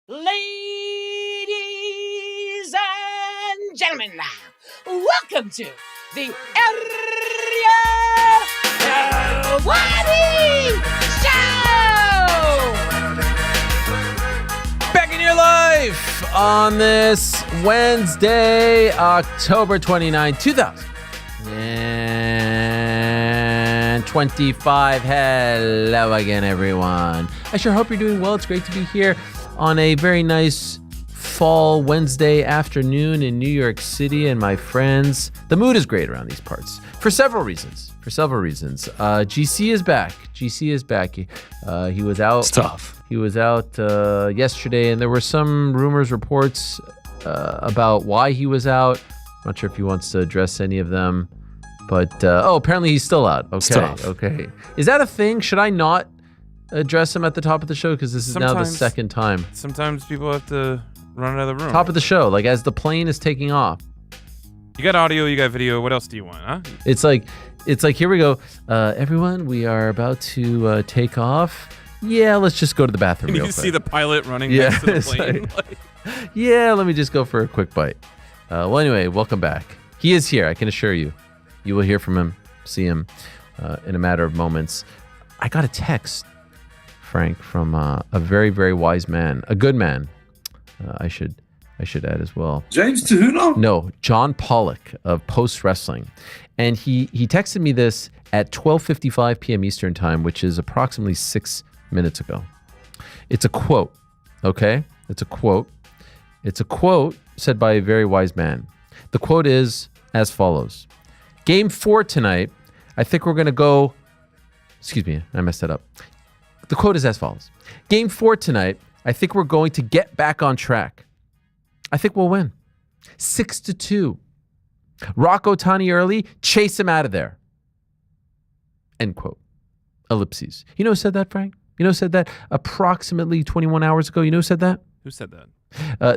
Ladies and gentlemen, welcome to the Ariel Helwani Show! Back in your life on this Wednesday, October 29, 2025. Hello again, everyone. I sure hope you're doing well. It's great to be here on a very nice fall Wednesday afternoon in New York City. And my friends, the mood is great around these parts for several reasons. GC is back. He was out. It's tough. He was out yesterday, and there were some reports about why he was out. I'm not sure if he wants to address any of them, but apparently he's still out. Okay. Is that a thing? Should I not address him at the top of the show? Because this is now the second time. Sometimes people have to run out of the room. Top of the show, like as the plane is taking off. You got audio, you got video. What else do you want, huh? It's like here we go. Everyone, we are about to take off. Yeah, let's just go to the bathroom real quick. You see the pilot running next to the plane. Yeah, let me just go for a quick bite. Well, anyway, welcome back. He is here, I can assure you. You will hear from him, see him in a matter of moments. I got a text, Frank, from a very, very wise man, a good man. I should add as well. James Tahuna? No, John Pollock of Post Wrestling. And he texted me this at 12:55 p.m. Eastern Time, which is approximately 6 minutes ago. It's a quote, okay? It's a quote said by a very wise man. The quote is as follows. Game 4 tonight, I think we're going to go... Excuse me, I messed that up. The quote is as follows. Game 4 tonight, I think we're going to get back on track. I think we'll win. 6-2. Rock Otani early, chase him out of there. End quote. Ellipses. You know who said that, Frank? You know who said that approximately 21 hours ago? You know who said that? Who said that?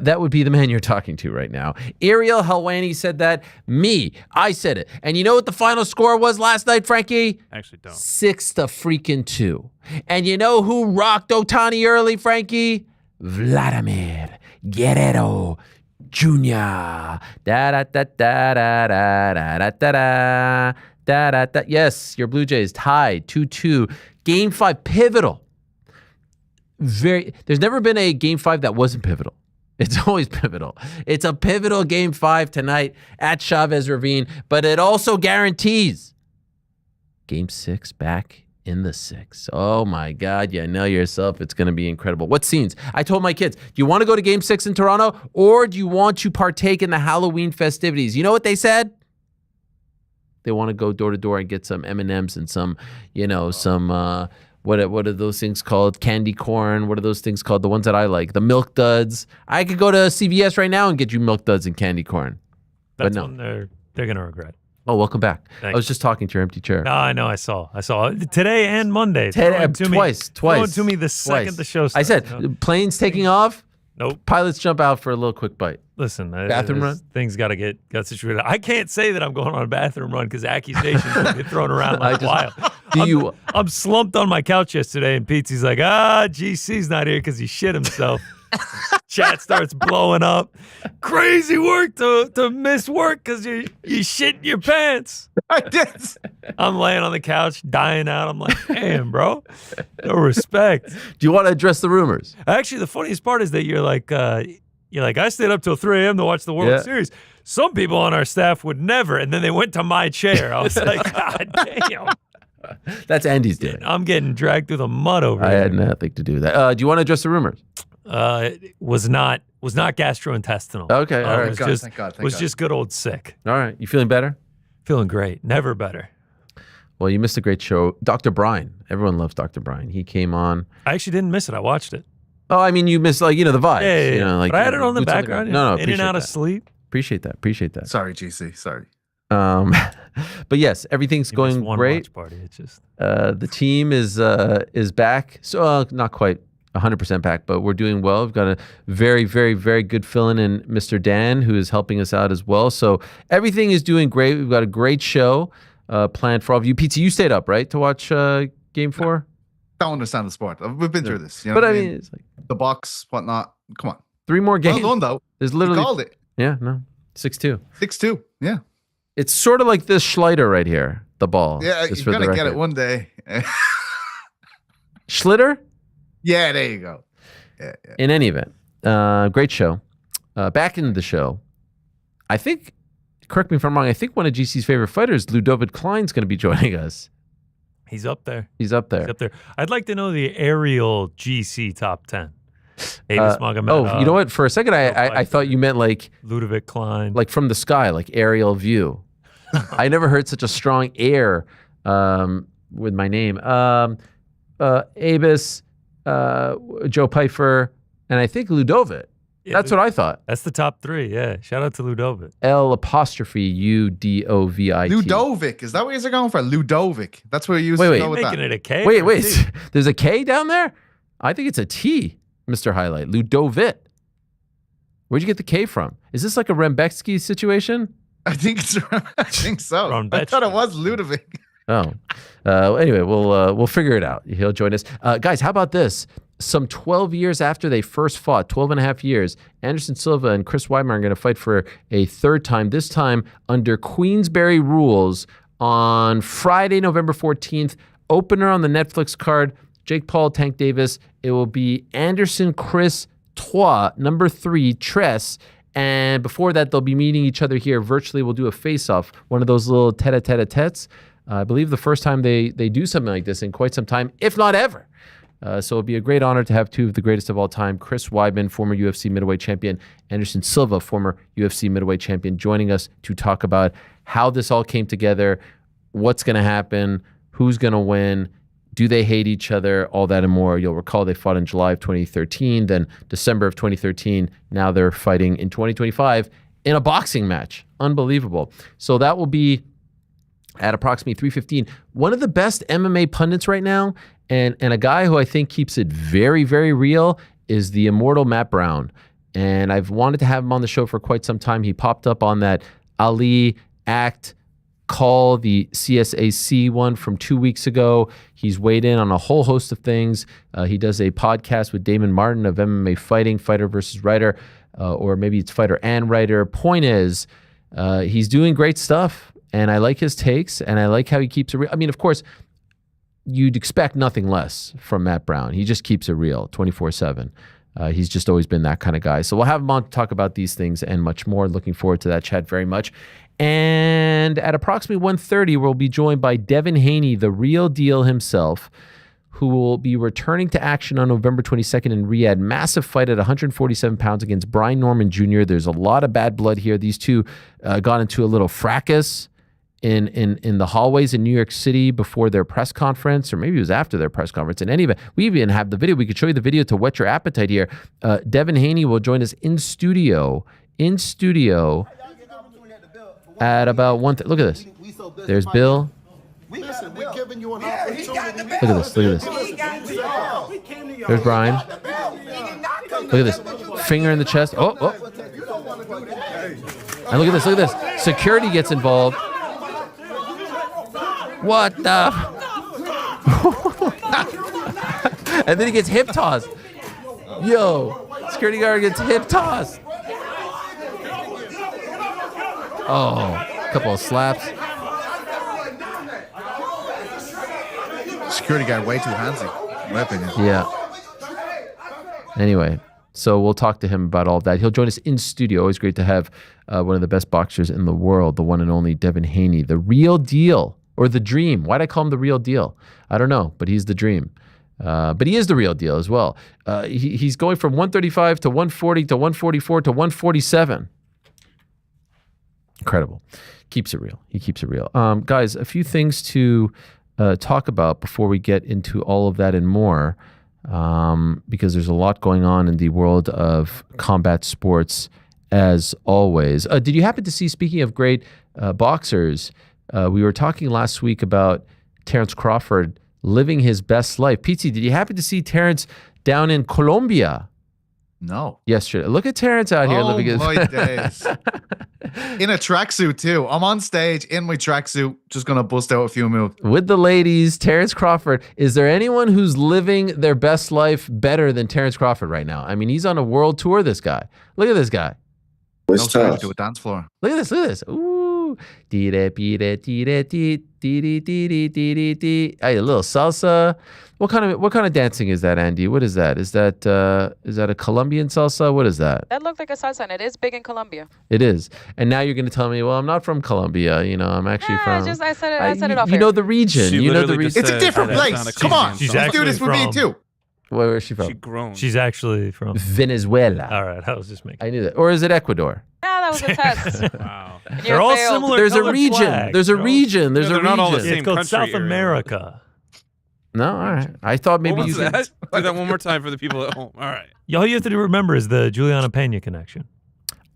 That would be the man you're talking to right now. Ariel Helwani said that. I said it. And you know what the final score was last night, Frankie? Actually, don't. 6-2. And you know who rocked Otani early, Frankie? Vladimir Guerrero Jr. Yes, your Blue Jays tied 2-2. Game 5, pivotal. There's never been a Game 5 that wasn't pivotal. It's always pivotal. It's a pivotal Game 5 tonight at Chavez Ravine, but it also guarantees Game 6 back in the 6. Oh my God, you know yourself. It's going to be incredible. What scenes? I told my kids, do you want to go to Game 6 in Toronto, or do you want to partake in the Halloween festivities? You know what they said? They want to go door to door and get some M&Ms and some, what are those things called? Candy corn. What are those things called? The ones that I like. The Milk Duds. I could go to CVS right now and get you Milk Duds and candy corn. That's one they're going to regret. Oh, welcome back. Thanks. I was just talking to your empty chair. No, I know. I saw today and Monday. Twice. Throw it to me the second the show starts. I said, planes taking off. Nope. Pilots jump out for a little quick bite. Listen, bathroom run? Things got situated. I can't say that I'm going on a bathroom run because accusations will get thrown around like wild. I'm slumped on my couch yesterday, and Pete's like, GC's not here because he shit himself. Chat starts blowing up. Crazy work to miss work because you shit in your pants. I did. I'm laying on the couch, dying out. I'm like, damn, bro. No respect. Do you want to address the rumors? Actually, the funniest part is that you're like, I stayed up till 3 a.m. to watch the World Series. Some people on our staff would never, and then they went to my chair. I was like, God damn. That's Andy's doing. I'm getting dragged through the mud over here. I had nothing to do with that. Do you want to address the rumors? It was not gastrointestinal. Okay, all right. Thank God. Just good old sick. All right. You feeling better? Feeling great. Never better. Well, you missed a great show. Dr. Brian. Everyone loves Dr. Brian. He came on. I actually didn't miss it. I watched it. Oh, I mean, you missed the vibes. Yeah. But I had it on the background. No, in and out of sleep. Appreciate that. Sorry, GC. Sorry. But yes, everything's going great. Watch party. It's just the team is back. So not quite 100% back, but we're doing well. We've got a very, very, very good fill-in in Mr. Dan, who is helping us out as well. So everything is doing great. We've got a great show planned for all of you. Pizza, you stayed up, right, to watch Game 4? Don't understand the sport. We've been through this. You know but what I mean, it's like the box, whatnot. Come on. 3 more games. Well done, though. There's literally. You called it. Yeah, no. 6-2. 6-2. Yeah. It's sort of like this Schleiter right here, the ball. Yeah, you're going to get it one day. Schlitter? Yeah, there you go. Yeah. In any event, great show. Back into the show. I think, correct me if I'm wrong, I think one of GC's favorite fighters, Ludovit Klein, is going to be joining us. He's up there. He's up there. I'd like to know the Ariel GC top 10. Magomedov, you know what? For a second, I thought you meant like Ludovit Klein, like from the sky, like aerial view. I never heard such a strong air with my name. Abis, Joe Pfeiffer, and I think Ludovit. Yeah, that's what I thought. That's the top 3. Yeah. Shout out to Ludovit. L'_UDOVIT. Ludovic. Is that what you're going for? Ludovic. That's what you used to go with making that. it a K? Wait. There's a K down there? I think it's a T, Mr. Highlight. Ludovit. Where'd you get the K from? Is this like a Rebecki situation? I think so. I thought it was Ludovic. Oh. Anyway, we'll figure it out. He'll join us. Guys, how about this? Some 12 years after they first fought, 12 and a half years, Anderson Silva and Chris Weidman are going to fight for a third time, this time under Queensberry rules on Friday, November 14th. Opener on the Netflix card, Jake Paul, Tank Davis. It will be Anderson, Chris, Trois, number 3, Tress. And before that, they'll be meeting each other here virtually. We'll do a face-off, one of those little tete-a-tete-a-tetes. I believe the first time they do something like this in quite some time, if not ever. So it'll be a great honor to have 2 of the greatest of all time, Chris Weidman, former UFC middleweight champion, Anderson Silva, former UFC middleweight champion, joining us to talk about how this all came together, what's going to happen, who's going to win, do they hate each other, all that and more. You'll recall they fought in July of 2013, then December of 2013. Now they're fighting in 2025 in a boxing match. Unbelievable. So that will be at approximately 3:15. One of the best MMA pundits right now, and a guy who I think keeps it very, very real, is the immortal Matt Brown. And I've wanted to have him on the show for quite some time. He popped up on that Ali Act call, the CSAC one from 2 weeks ago. He's weighed in on a whole host of things. He does a podcast with Damon Martin of MMA Fighting, Fighter versus Writer, or maybe it's Fighter and Writer. Point is, he's doing great stuff, and I like his takes, and I like how he keeps it real. I mean, of course, you'd expect nothing less from Matt Brown. He just keeps it real 24/7. He's just always been that kind of guy. So we'll have him on to talk about these things and much more. Looking forward to that chat very much. And at approximately 1:30, we'll be joined by Devin Haney, the real deal himself, who will be returning to action on November 22nd in Riyadh. Massive fight at 147 pounds against Brian Norman Jr. There's a lot of bad blood here. These two got into a little fracas in the hallways in New York City before their press conference, or maybe it was after their press conference. In any event, we even have the video. We could show you the video to whet your appetite here. Devin Haney will join us in studio at about 1. Look at this. There's Bill. Listen, we're giving you an opportunity. Look at this. There's Brian. Look at this. Finger in the chest. Oh. And look at this. Security gets involved. What the? And then he gets hip tossed. Yo, security guard gets hip tossed. Oh, a couple of slaps. Security guard way too handsy, in my opinion. Yeah. Anyway, so we'll talk to him about all of that. He'll join us in studio. Always great to have one of the best boxers in the world, the one and only Devin Haney, the real deal. Or the dream. Why'd I call him the real deal? I don't know, but he's the dream. But he is the real deal as well. He's going from 135 to 140 to 144 to 147. Incredible. Keeps it real. He keeps it real. Guys, a few things to talk about before we get into all of that and more, because there's a lot going on in the world of combat sports as always. Did you happen to see, speaking of great boxers, we were talking last week about Terence Crawford living his best life. Pete, did you happen to see Terence down in Colombia? No. Yesterday. Look at Terrence out here living his my days. In a tracksuit too. I'm on stage in my tracksuit, just gonna bust out a few moves. with the ladies. Terrence Crawford. Is there anyone who's living their best life better than Terrence Crawford right now? I mean, he's on a world tour. This guy. Look at this guy. No stage to a dance floor. Look at this. Look at this. Ooh. Hey, a little salsa. What kind of dancing is that, Andy? What is that? Is that a Colombian salsa? What is that? That looked like a salsa, and it is big in Colombia. It is. And now you're going to tell me, well, I'm not from Colombia. You know, I'm actually from. I said it off. You know the region. You know the region. It's a different place. Come on. Let's do this with me too. Where is she from? She grown. She's actually from Venezuela. All right, I was just making. I knew that. Or is it Ecuador? Yeah, that was a test. Wow. They're all similar. There's a colored region. flags, There's a bro. region. There's a they're not all the region. same It's called country South area. America. No, all right. I thought maybe What you was could. that? Do that one more time for the people at home. All right. All you have to remember is the Juliana Pena connection.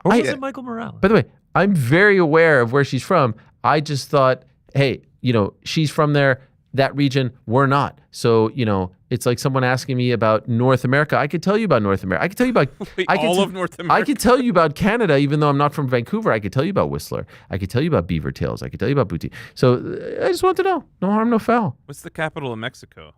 Or was I- it Michael Morales? By the way, I'm very aware of where she's from. I just thought, hey, you know, she's from there, that region. We're not. So, you know, it's like someone asking me about North America. I could tell you about North America. I could tell you about Wait, I could all t- of North America? I could tell you about Canada, even though I'm not from Vancouver. I could tell you about Whistler. I could tell you about Beaver Tails. I could tell you about Booty. So I just want to know. No harm, no foul. What's the capital of Mexico?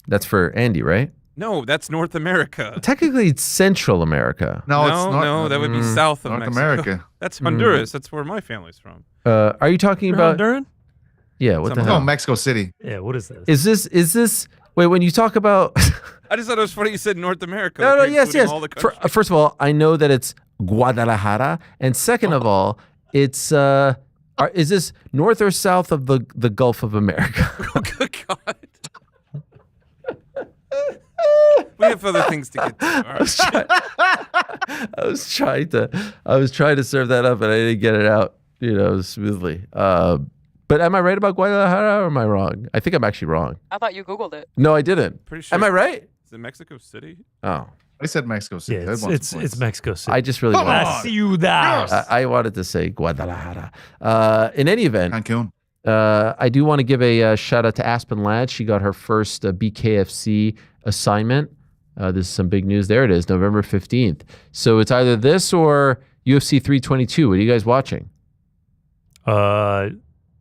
That's for Andy, right? No, that's North America. Technically, it's Central America. No, it's not. No, that would be south of North Mexico. America. That's Honduras. That's where my family's from. Are you talking You're about? Honduran? Yeah. What the No, hell? Mexico City. Yeah, what is this? Is this? Wait, when you talk about. I just thought it was funny you said North America. No, like no, you're yes, including yes. all the countries. First of all, I know that it's Guadalajara, and second of all, it's is this north or south of the Gulf of America? Oh, good God. We have other things to get to. All right. I was trying to serve that up, and I didn't get it out, you know, smoothly. But am I right about Guadalajara, or am I wrong? I think I'm actually wrong. I thought you Googled it. No, I didn't. Pretty sure. Am I right? Is it Mexico City? Oh, I said Mexico City. Yeah, it's Mexico City. I just really wanted. La ciudad. I wanted to say Guadalajara. In any event, Cancun. I do want to give a shout out to Aspen Ladd. She got her first BKFC assignment. This is some big news. There it is, November 15th. So it's either this or UFC 322. What are you guys watching?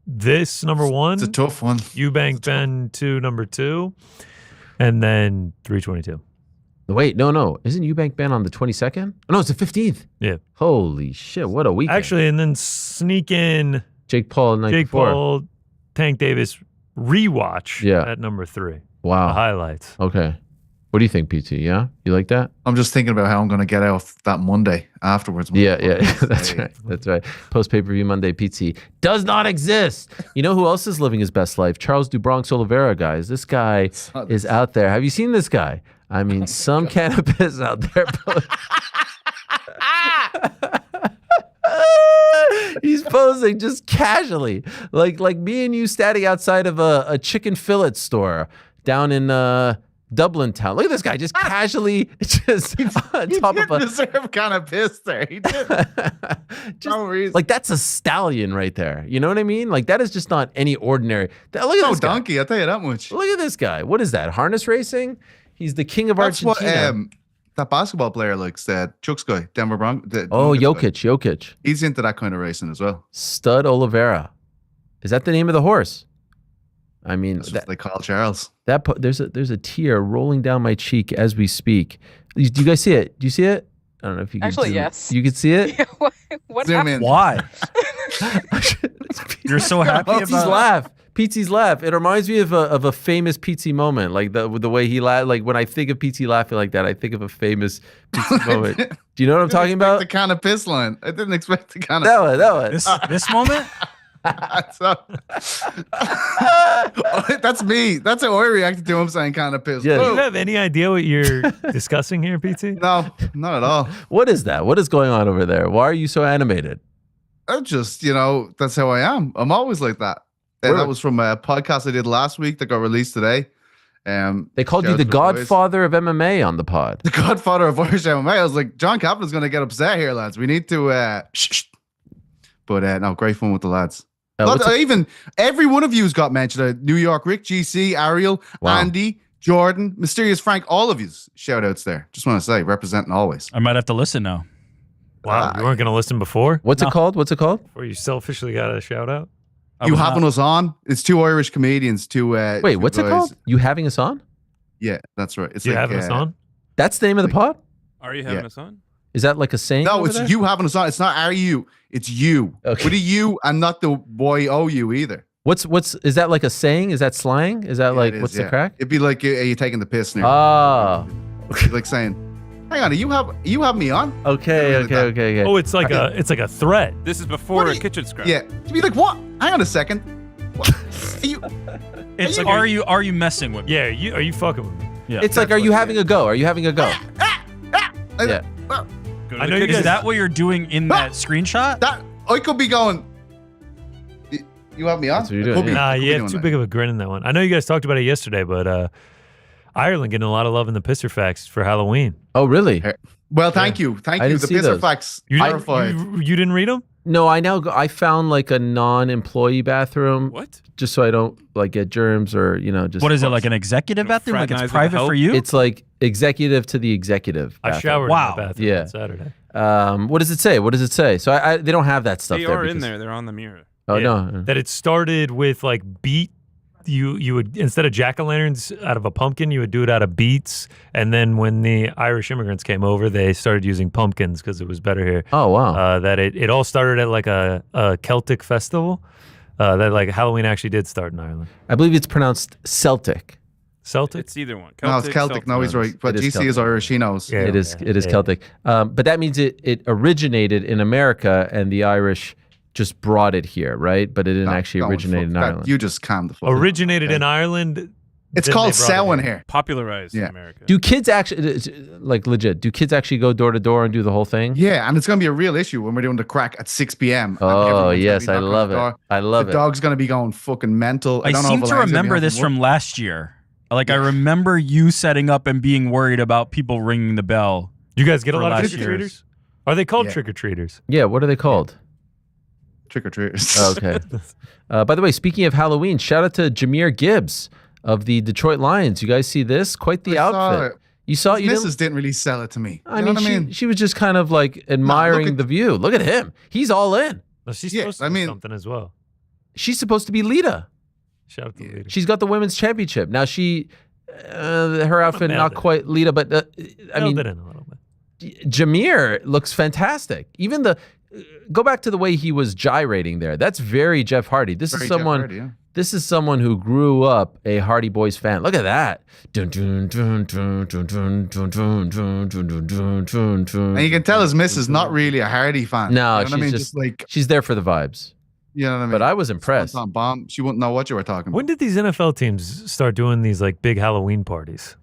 This number one. It's a tough one. Eubank Ben 2 number 2, and then 322. Wait, no. Isn't Eubank Ben on the 22nd? Oh, no, it's the 15th. Yeah. Holy shit, what a weekend. Actually, and then sneak in Jake Paul the night Jake before. Paul, Tank Davis rewatch at number 3. Wow. The highlights. Okay. What do you think, PT? Yeah? You like that? I'm just thinking about how I'm going to get out that Monday afterwards. Yeah. That's right. That's right. Post pay-per-view Monday PT does not exist. You know who else is living his best life? Charles DuBronx Oliveira, guys. This guy is out there. Have you seen this guy? I mean, some cannabis out there. He's posing just casually, like me and you standing outside of a chicken fillet store down in Dublin town. Look at this guy just casually just on top of a deserve kind of piss there. He did. No reason. like that's a stallion right there. You know what I mean? Like that is just not any ordinary. Look at No this guy. donkey, I'll tell you that much. Look at this guy. What is that? Harness racing? He's the king of That's Argentina. what that basketball player likes, Chuck's guy, Denver Broncos. Jokic. He's into that kind of racing as well. Stud Oliveira. Is that the name of the horse? I mean, That's what they call Charles. there's a tear rolling down my cheek as we speak. Do you guys see it? Do you see it? I don't know if you can. Actually, zoom. yes. You can see it. What Zoom happened? in. Why? You're so happy Pizzi's about laugh. Pizzi's laugh. It reminds me of a famous Pizzi moment, like the way he laughed. Like when I think of Pizzi laughing like that, I think of a famous Pizzi moment. Do you know what I'm talking about? The kind of piss line. I didn't expect the kind That of. one. this moment? That's me. That's how I reacted to him saying kind of piss. Yeah. Do Whoa. you have any idea what you're discussing here, PT? No, not at all. What is that? What is going on over there? Why are you so animated? I just, that's how I am. I'm always like that. And that was from a podcast I did last week that got released today. They called you shout the out to boys. godfather of MMA on the pod. The godfather of Irish MMA. I was like, John Kaplan's going to get upset here, lads. We need to shh. But no, great fun with the lads. Even every one of you's got mentioned. New York Rick, GC, Ariel, Wow. Andy, Jordan, Mysterious Frank, all of you shout outs there. Just want to say, representing always. I might have to listen now. Wow, you weren't going to listen before? What's it called? What's it called? Or you selfishly got a shout out? You having us on? It's two Irish comedians. Wait, what's it called? You having us on? Yeah, that's right. It's you having us on? That's the name of the pod? Are you having us on? Is that like a saying? No, it's you having us on. It's not are you. It's you. Okay. With a U and not the YOU either. What's is that like a saying? Is that slang? Is that like what's the crack? It'd be like, are you taking the piss now? Ah. Like saying, hang on, you have me on? Okay. Oh, it's like a threat. This is before a kitchen scrap. Yeah. To be like, what? Hang on a second. What? Are you? It's like, are you messing with me? Yeah, are you fucking with me? Yeah. It's like, are you having a go? Are you having a go? Yeah. I know you Is guys. that what you're doing in that screenshot? That I could be going. You have me on? That's what you're doing, Nah, you had too big of a grin in that one. I know you guys talked about it yesterday, but Ireland getting a lot of love in the Pisser Facts for Halloween. Oh, really? Well, thank you. I The didn't see Pisser those. Facts You clarified. didn't read them? No, I found like a non-employee bathroom. What? Just so I don't like get germs or just. What is it, like an executive bathroom? Like fraternize it's with private help? for you? It's like executive to the executive. I bathroom. showered Wow. in the bathroom Yeah. on Saturday. What does it say? What does it say? So they don't have that stuff They there. are in because- there. They're on the mirror. Oh Yeah. no. That it started with like beet. You would, instead of jack-o'-lanterns out of a pumpkin, you would do it out of beets. And then when the Irish immigrants came over, they started using pumpkins because it was better here. Oh wow. That it all started at like a Celtic festival. That like Halloween actually did start in Ireland. I believe it's pronounced Celtic. Celtic? It's either one. No, it's Celtic. No, he's right. But It is GC is Celtic. Irish. He knows. Yeah. It is Celtic. But that means it originated in America and the Irish just brought it here, right? But it didn't actually originate in Ireland. You just calm the fuck down. Originated in Ireland. It's then called they brought it selling here. here. Popularized in Yeah. America. Do kids actually, like legit, do kids actually go door to door and do the whole thing? Yeah, and it's going to be a real issue when we're doing the crack at 6 p.m. and Oh, everyone's gonna yes, be I knocking on love the it. door. I love The it. dog's going to be going fucking mental. I don't know seem if to Elaine's gonna be remember home this from from work. last year. Like I remember you setting up and being worried about people ringing the bell. You guys get a For lot of last trick-or-treaters? year's. Are they called Yeah. trick-or-treaters? Yeah, what are they called? Trick or treaters. Oh, okay. By the way, speaking of Halloween, shout out to Jameer Gibbs of the Detroit Lions. You guys see this? Quite the I saw outfit. it. You saw it? You Mrs. didn't? didn't really sell it to me. I You mean, know what I mean? she was just kind of like admiring at- the view. Look at him. He's all in. No, she's Yeah, supposed to I do mean- something as well. She's supposed to be Lita. Shout out to Lita. She's got the women's championship. Now her outfit mailed not it. quite Lita, but I mean, Filled it in a little bit. Jameer looks fantastic. Even go back to the way he was gyrating there. That's very Jeff Hardy. This Very is Jeff someone. Hardy, yeah. This is someone who grew up a Hardy Boys fan. Look at that. And And you can tell his missus not really a Hardy fan. No, you know what I mean? she's just like, she's there for the vibes. you know what I mean? But I was impressed. On bomb, she wouldn't know what you were talking about. When did these NFL teams start doing these like big Halloween parties?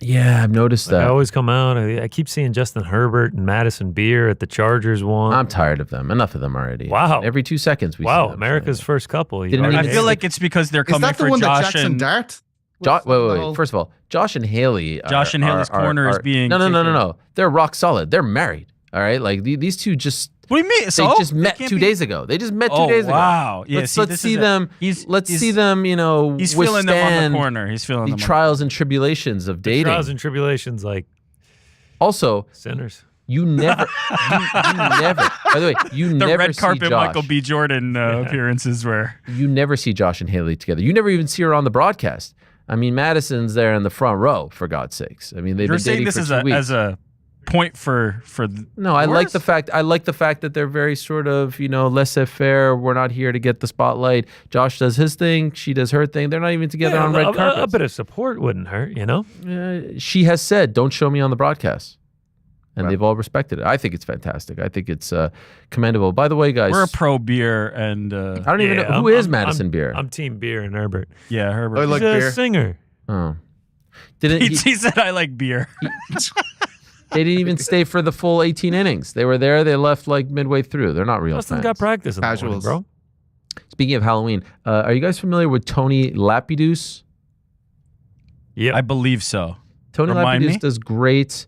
Yeah, I've noticed Like, I that. always come out. I keep seeing Justin Herbert and Madison Beer at the Chargers one. I'm tired of them. Enough of them already. Wow. Every 2 seconds we see Wow, them. America's first couple. You Didn't already I even- named feel it. like it's because they're Is coming that the for one that Josh Jackson and Dart? Wait. First of all, Josh and Haley. Josh and Haley's corner is being No. They're rock solid. They're married. All right. Like these two just. What do you mean? They So just met 2 days ago. They just met 2 days ago. Wow. Yeah, let's this see is them. He's see them. He's feeling them on withstand the corner. He's feeling the them. trials and tribulations of dating. trials and tribulations like Also, sinners. you never. you never. By the way, you The never red see carpet Josh. Michael B. Jordan appearances where You never see Josh and Haley together. You never even see her on the broadcast. I mean, Madison's there in the front row, for God's sakes. I mean, they've you're been saying dating this for as 2 a weeks. as a point for No, I like yours? the fact. I like the fact that they're very sort of, laissez-faire. We're not here to get the spotlight. Josh does his thing. She does her thing. They're not even together on red a carpets. bit of support wouldn't hurt, you know? She has said, "Don't show me on the broadcast," and they've all respected it. I think it's fantastic. I think it's commendable. By the way, guys, we're a pro beer and I don't even know who is Madison Beer. I'm Team Beer and Herbert. yeah, Herbert. I like He's a beer. singer. Oh, didn't he said I like beer. they didn't even stay for the full 18 innings. They were there. They left like midway through. They're not real Justin fans. got practice in the morning, Casuals. bro. Speaking of Halloween, are you guys familiar with Tony Lapidus? Yeah. I believe so. Tony Remind Lapidus me? does great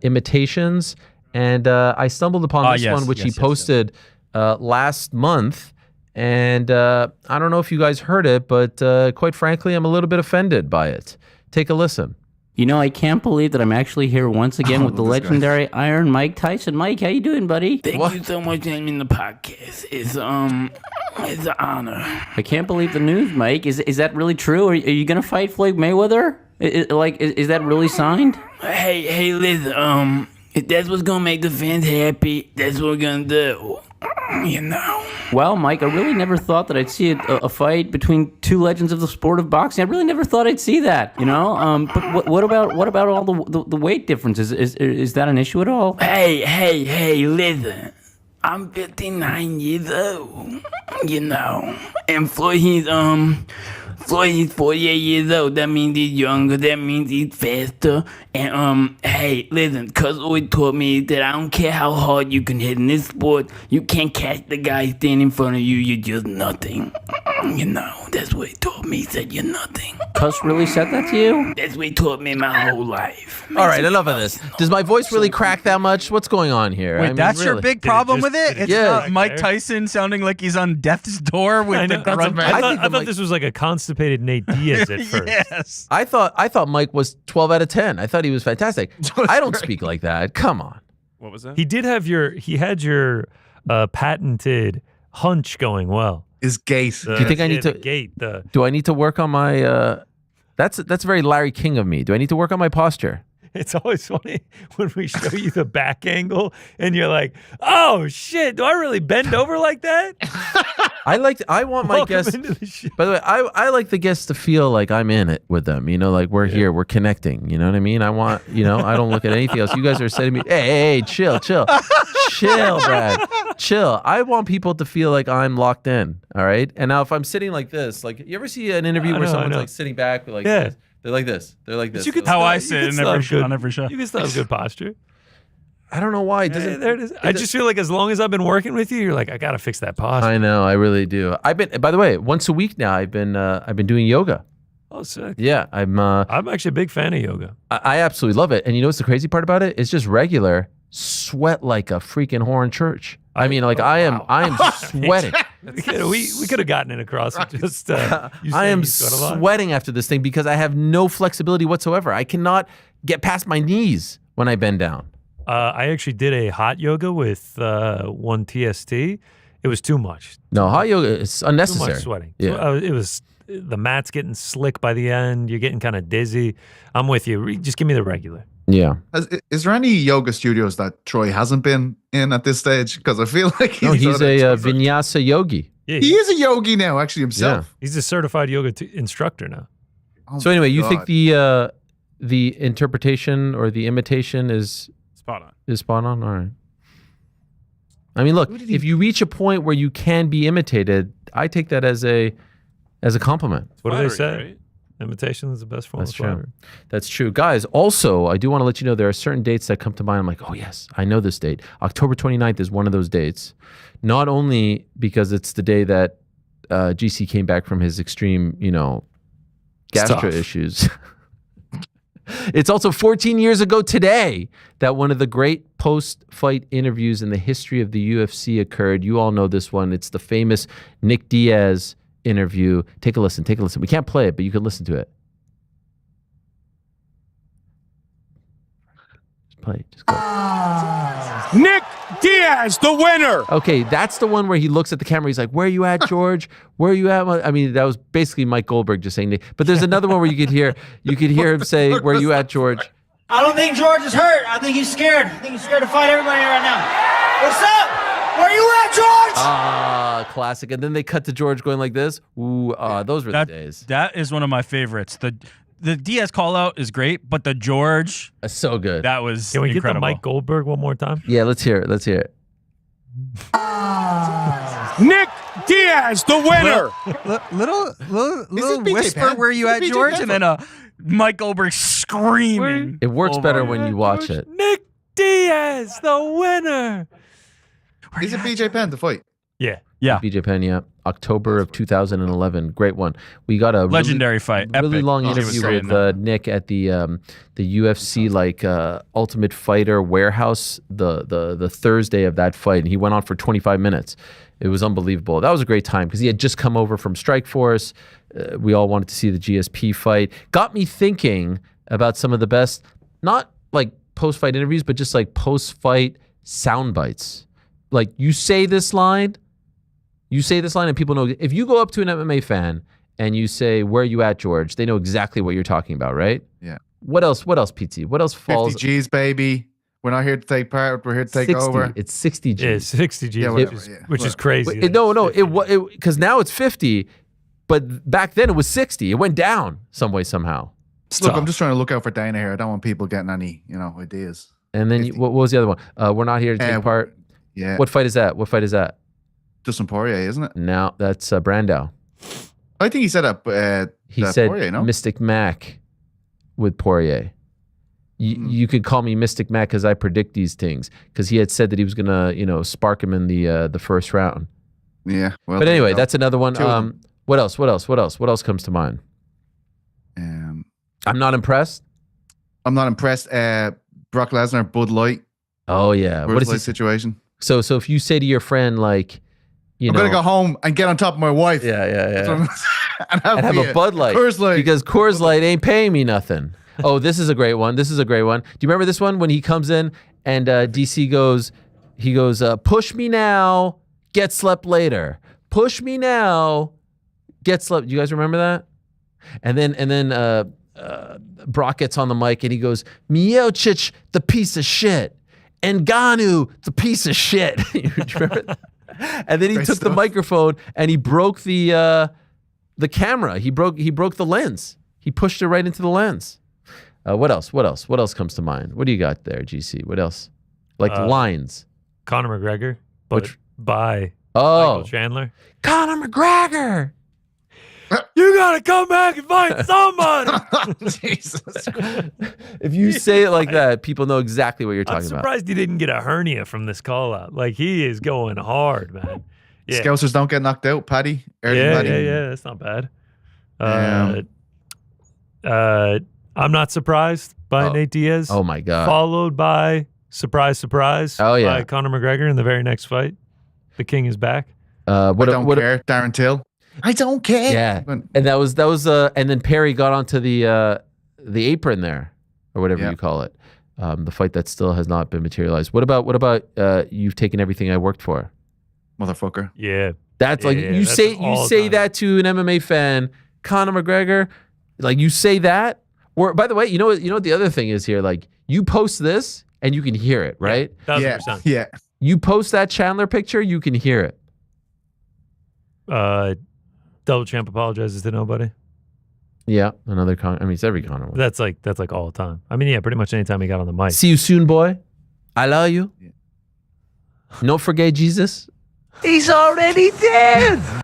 imitations, and I stumbled upon this yes, one, which he yes, yes, posted last month. And I don't know if you guys heard it, but quite frankly, I'm a little bit offended by it. Take a listen. You know, I can't believe that I'm actually here once again with the legendary Iron Mike Tyson. Mike, how you doing, buddy? Thank you so much for having me in the podcast. It's an honor. I can't believe the news, Mike. Is that really true? Are you gonna fight Floyd Mayweather? Is that really signed? Hey, listen. If that's what's gonna make the fans happy, that's what we're gonna do. You know. Well, Mike, I really never thought that I'd see a fight between two legends of the sport of boxing. I really never thought I'd see that. You know. But what about all the weight differences? Is that an issue at all? Hey, listen. I'm 59 years old. You know. And Floyd, he's 48 years old. That means he's younger. That means he's faster. And hey, listen, Cuz always taught me that I don't care how hard you can hit in this sport. You can't catch the guy standing in front of you. You're just nothing. You know, that's what he taught me. He said you're nothing. Cuz really said that to you? That's what he taught me my whole life. All right, enough of this. Does my voice really crack that much? What's going on here? Wait, that's your big problem with it? It's Yeah. Mike Tyson sounding like he's on death's door with the grunt. I thought this was like a constipated Nate Diaz at first. Yes. I thought Mike was 12 out of 10. I thought he was fantastic. I don't speak like that. Come on. What was that? He had your patented hunch going well. His gait. Do you think I need to? The gait. Do I need to work on my? That's very Larry King of me. Do I need to work on my posture? It's always funny when we show you the back angle and you're like, "Oh shit! Do I really bend over like that?" I want my guests. By the way, I like the guests to feel like I'm in it with them. You know, like we're here, we're connecting. You know what I mean? I want, I don't look at anything else. You guys are saying to me, hey, chill, Brad, chill. I want people to feel like I'm locked in. All right. And now if I'm sitting like this, like you ever see an interview where someone's like sitting back with like this? They're like this. They're like this. You could How I sit on every show. You can still have good posture. I don't know why it doesn't. There it is. I just feel like as long as I've been working with you, you're like, I gotta fix that posture. I know, I really do. I've been. By the way, once a week now, I've been doing yoga. Oh, sick. Yeah, I'm actually a big fan of yoga. I absolutely love it. And you know what's the crazy part about it? It's just regular sweat like a freaking whore in church. I mean, like I am sweating. We could have gotten it across with just. I am sweating after this thing because I have no flexibility whatsoever. I cannot get past my knees when I bend down. I actually did a hot yoga with one TST. It was too much. No, hot yoga is unnecessary. Too much sweating. Yeah. It was the mat's getting slick by the end. You're getting kind of dizzy. I'm with you. Just give me the regular. Yeah. Is there any yoga studios that Troy hasn't been in at this stage? Because I feel like he's a vinyasa yogi. Yeah, he is a yogi now, actually himself. Yeah. He's a certified yoga instructor now. Oh so anyway, you think the interpretation or the imitation is spot on? Is spot on? All right. I mean, look, if you reach a point where you can be imitated, I take that as a compliment. What do they say? Right? Imitation is the best form of flattery. That's true. Guys, also, I do want to let you know there are certain dates that come to mind. I'm like, oh, yes, I know this date. October 29th is one of those dates. Not only because it's the day that GC came back from his extreme, gastro issues. It's also 14 years ago today that one of the great post-fight interviews in the history of the UFC occurred. You all know this one. It's the famous Nick Diaz interview. Take a listen. We can't play it, but you can listen to it. Just play it. Just go. Nick Diaz, the winner. Okay, that's the one where he looks at the camera. He's like, where are you at, George? Where are you at? I mean, that was basically Mike Goldberg just saying Nick. But there's another one where you could hear him say, where are you at, George? I don't think George is hurt. I think he's scared. I think he's scared to fight everybody right now. What's up? Where you at, George? Classic. And then they cut to George going like this. Ooh, those were the days. That is one of my favorites. The Diaz call out is great, but the George, that's so good. That was Can we incredible. get the Mike Goldberg one more time? Yeah, let's hear it. Nick Diaz, the winner. Little whisper, where you at, George? And then Mike Goldberg screaming. It works better when you watch it. Nick Diaz, the winner. Is it BJ Penn to fight? Yeah. BJ Penn, yeah. October of 2011. Great one. We got a legendary fight. Really Epic. long interview with Nick at the UFC Ultimate Fighter warehouse the Thursday of that fight, and he went on for 25 minutes. It was unbelievable. That was a great time because he had just come over from Strikeforce. We all wanted to see the GSP fight. Got me thinking about some of the best, not like post-fight interviews, but just like post-fight sound bites. Like you say this line and people know. If you go up to an MMA fan and you say, "Where are you at, George?" They know exactly what you're talking about, right? Yeah. What else, PT? What else falls? 50 G's, baby. We're not here to take part. We're here to take 60. over. It's 60 G's. Yeah, 60 G's, Yeah, which is crazy. No, because now it's 50, but back then it was 60. It went down some way, somehow. Look, I'm just trying to look out for Dana here. I don't want people getting any, ideas. And then what was the other one? We're not here to take part. Yeah. What fight is that? Dustin Poirier, isn't it? No, that's Brandao. I think he said that. He said Poirier, no? Mystic Mac with Poirier. You could call me Mystic Mac because I predict these things. Because he had said that he was gonna, spark him in the first round. Yeah. Well, but anyway, that's another one. What else comes to mind? I'm not impressed. Brock Lesnar, Bud Light. Oh yeah. What is the situation? So if you say to your friend like, I'm gonna go home and get on top of my wife. Yeah. and have a Bud Light. Coors Light. Because Coors Light ain't paying me nothing. Oh, this is a great one. Do you remember this one when he comes in and DC goes, push me now, get slept later. Push me now, get slept. Do you guys remember that? And then Brock gets on the mic and he goes, Miocic, the piece of shit. And Ngannou, the piece of shit. You remember that? And then he took the microphone and he broke the camera. He broke the lens. He pushed it right into the lens. What else? What else comes to mind? What do you got there, GC? What else? Like lines. Conor McGregor, but by Michael Chandler. Conor McGregor. You gotta come back and fight somebody. Jesus. If you say it like that, people know exactly what you're talking about. I'm surprised he didn't get a hernia from this call out. Like he is going hard, man. Yeah. Scousers don't get knocked out, Paddy. Yeah, that's not bad. I'm not surprised by Nate Diaz. Oh my God. Followed by surprise. Oh yeah. By Conor McGregor in the very next fight. The king is back. I don't care. Darren Till. I don't care. Yeah. And that was and then Perry got onto the apron there, or whatever you call it. The fight that still has not been materialized. What about you've taken everything I worked for? Motherfucker. Yeah. That's like you say that to an MMA fan, Conor McGregor, like you say that. Or by the way, you know what the other thing is here? Like you post this and you can hear it, right? 1,000%. Yeah. You post that Chandler picture, you can hear it. Double Champ apologizes to nobody. Yeah, another it's every Conor one. That's like all the time. I mean, yeah, pretty much anytime he got on the mic. See you soon, boy. I love you. Yeah. Don't forget Jesus. He's already dead.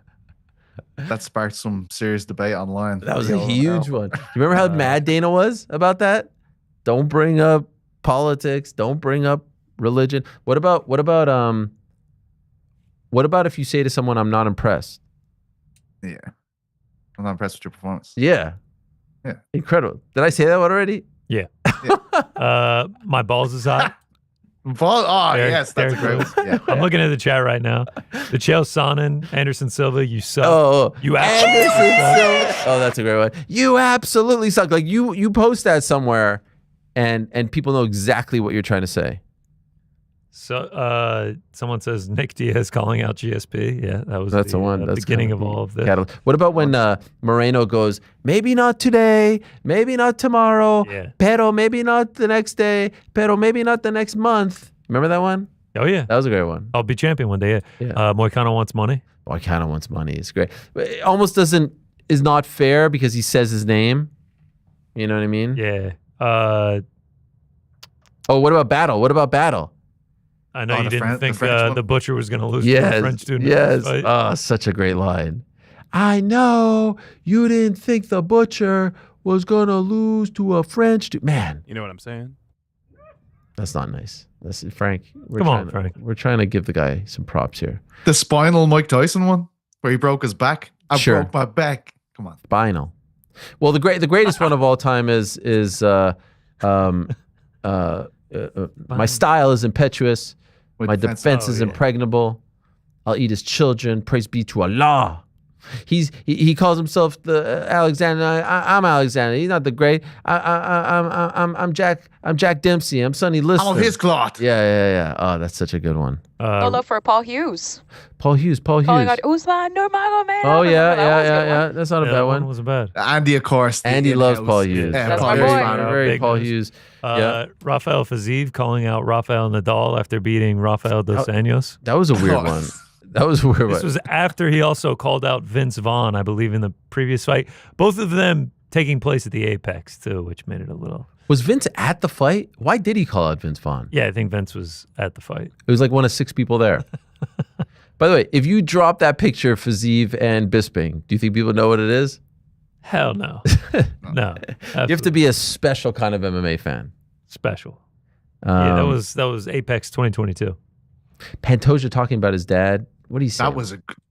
That sparked some serious debate online. That was a huge one. You remember how mad Dana was about that? Don't bring up politics. Don't bring up religion. What about if you say to someone, "I'm not impressed"? Yeah, I'm not impressed with your performance. Yeah, incredible. Did I say that already? Yeah. My balls is hot. Yes, that's a great one. Yeah. I'm looking at the chat right now. The Chael Sonnen, Anderson Silva, you suck. You absolutely suck. Oh, that's a great one. You absolutely suck. Like you post that somewhere, and people know exactly what you're trying to say. So someone says Nick Diaz calling out GSP. Yeah, that's the one. That's beginning of all of this. What about when Moreno goes, maybe not today, maybe not tomorrow, pero maybe not the next day, pero maybe not the next month. Remember that one? Oh yeah, that was a great one. I'll be champion one day. Moicano wants money. Moicano wants money. It's great. It almost is not fair because he says his name. You know what I mean? Yeah. What about Battle? I know you didn't think the Butcher was going to lose to a French student. Yes. Oh, such a great line. I know you didn't think the Butcher was going to lose to a French dude. Man. You know what I'm saying? That's not nice. That's Frank. Frank. We're trying to give the guy some props here. The spinal Mike Tyson one where he broke his back. I broke my back. Come on. Spinal. Well, the greatest one of all time is my style is impetuous. My defense is impregnable. I'll eat his children. Praise be to Allah. He calls himself the Alexander. I'm Alexander. He's not the great. I'm Jack Dempsey. I'm Sonny Liston. I'm of his cloth. Yeah. Oh, that's such a good one. Solo for Paul Hughes. Paul Hughes. Calling out Usman Nurmagomedov. Oh yeah. That's not a bad one. Wasn't bad. Andy, of course. Andy loves Paul Hughes. That's Paul my Hughes. boy. Very Paul Hughes. Rafael Fiziev calling out Rafael Nadal after beating Rafael dos Anjos. That was a weird one. That was a weird one. This was after he also called out Vince Vaughn, I believe, in the previous fight. Both of them taking place at the Apex, too, which made it a little... Was Vince at the fight? Why did he call out Vince Vaughn? Yeah, I think Vince was at the fight. It was like one of 6 people there. By the way, if you drop that picture of Fiziev and Bisping, do you think people know what it is? Hell no. No. You have to be a special kind of MMA fan. Special. Yeah, that was Apex 2022. Pantoja talking about his dad. What do you say?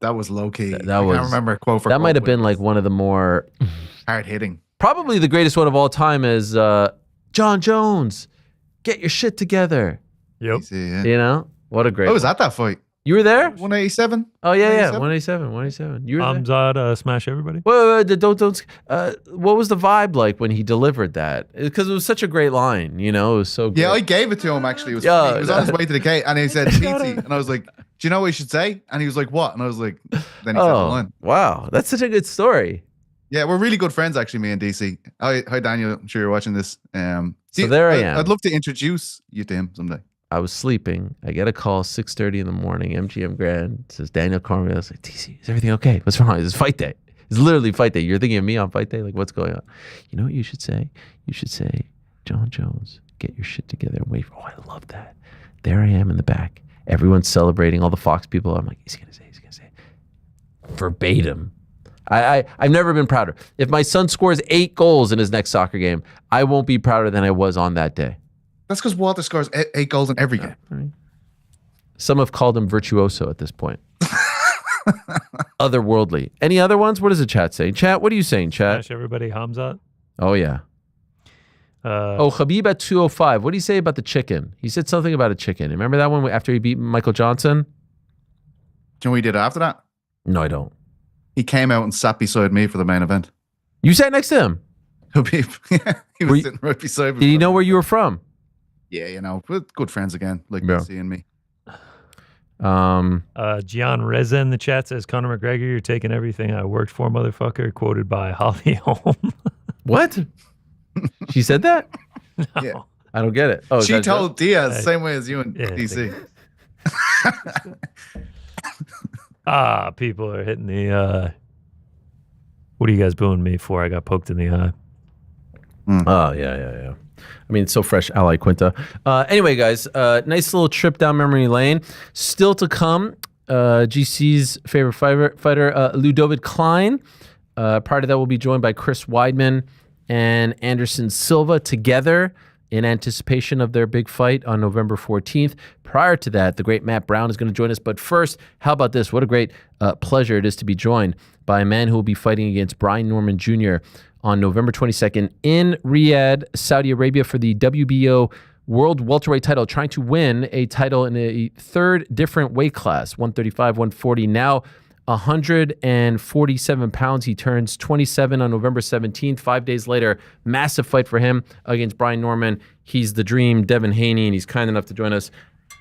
That was low key. That was. I can't remember quote for that quote. might have been like one of the more hard hitting. Probably the greatest one of all time is John Jones. Get your shit together. Yep. Easy, yeah. You know what a great. I was at that fight. You were there? 187. Oh yeah. 187. You were there? Hamzat smash everybody. Wait, don't. What was the vibe like when he delivered that? Because it was such a great line. You know, it was so good. Yeah, I gave it to him actually. It was funny. He was on his way to the gate and he said, "Pizzi," and I was like, "Do you know what you should say?" And he was like, "What?" And I was like, "Then he said the line." Wow, that's such a good story. Yeah, we're really good friends actually, me and DC. Hi Daniel, I'm sure you're watching this. So there I am. I'd love to introduce you to him someday. I was sleeping. I get a call 6:30 in the morning. MGM Grand says Daniel Cormier. I was like, DC, is everything okay? What's wrong? It's fight day. It's literally fight day. You're thinking of me on fight day? Like, what's going on? You know what you should say? You should say, John Jones, get your shit together and wait for. Oh, I love that. There I am in the back. Everyone's celebrating. All the Fox people. I'm like, he's gonna say. Verbatim. I've never been prouder. If my son scores 8 goals in his next soccer game, I won't be prouder than I was on that day. That's because Walter scores 8 goals in every game. Right. Some have called him virtuoso at this point. Otherworldly. Any other ones? What is the chat saying? Chat, what are you saying, chat? Smash everybody, Hamzat. Oh, yeah. Khabib at 205. What do you say about the chicken? He said something about a chicken. Remember that one after he beat Michael Johnson? Do you know what he did after that? No, I don't. He came out and sat beside me for the main event. You sat next to him? Yeah, he was sitting right beside me. Did he know where you were from? Yeah, you know, we're good friends again, like seeing me. Gian Reza in the chat says, Conor McGregor, you're taking everything I worked for, motherfucker, quoted by Holly Holm. What? She said that? No. Yeah. I don't get it. Oh, she told Diaz the same way as you and DC. People are hitting the, what are you guys booing me for? I got poked in the eye. Oh, yeah. I mean, it's so fresh, Ally Quinta. Anyway, guys, nice little trip down memory lane. Still to come, GC's favorite fighter, Ludovit Klein. Prior to that, we'll be joined by Chris Weidman and Anderson Silva together in anticipation of their big fight on November 14th. Prior to that, the great Matt Brown is going to join us. But first, how about this? What a great pleasure it is to be joined by a man who will be fighting against Brian Norman Jr. on November 22nd in Riyadh, Saudi Arabia for the WBO World Welterweight title, trying to win a title in a third different weight class, 135, 140, now 147 pounds. He turns 27 on November 17th. 5 days later, massive fight for him against Brian Norman. He's the dream, Devin Haney, and he's kind enough to join us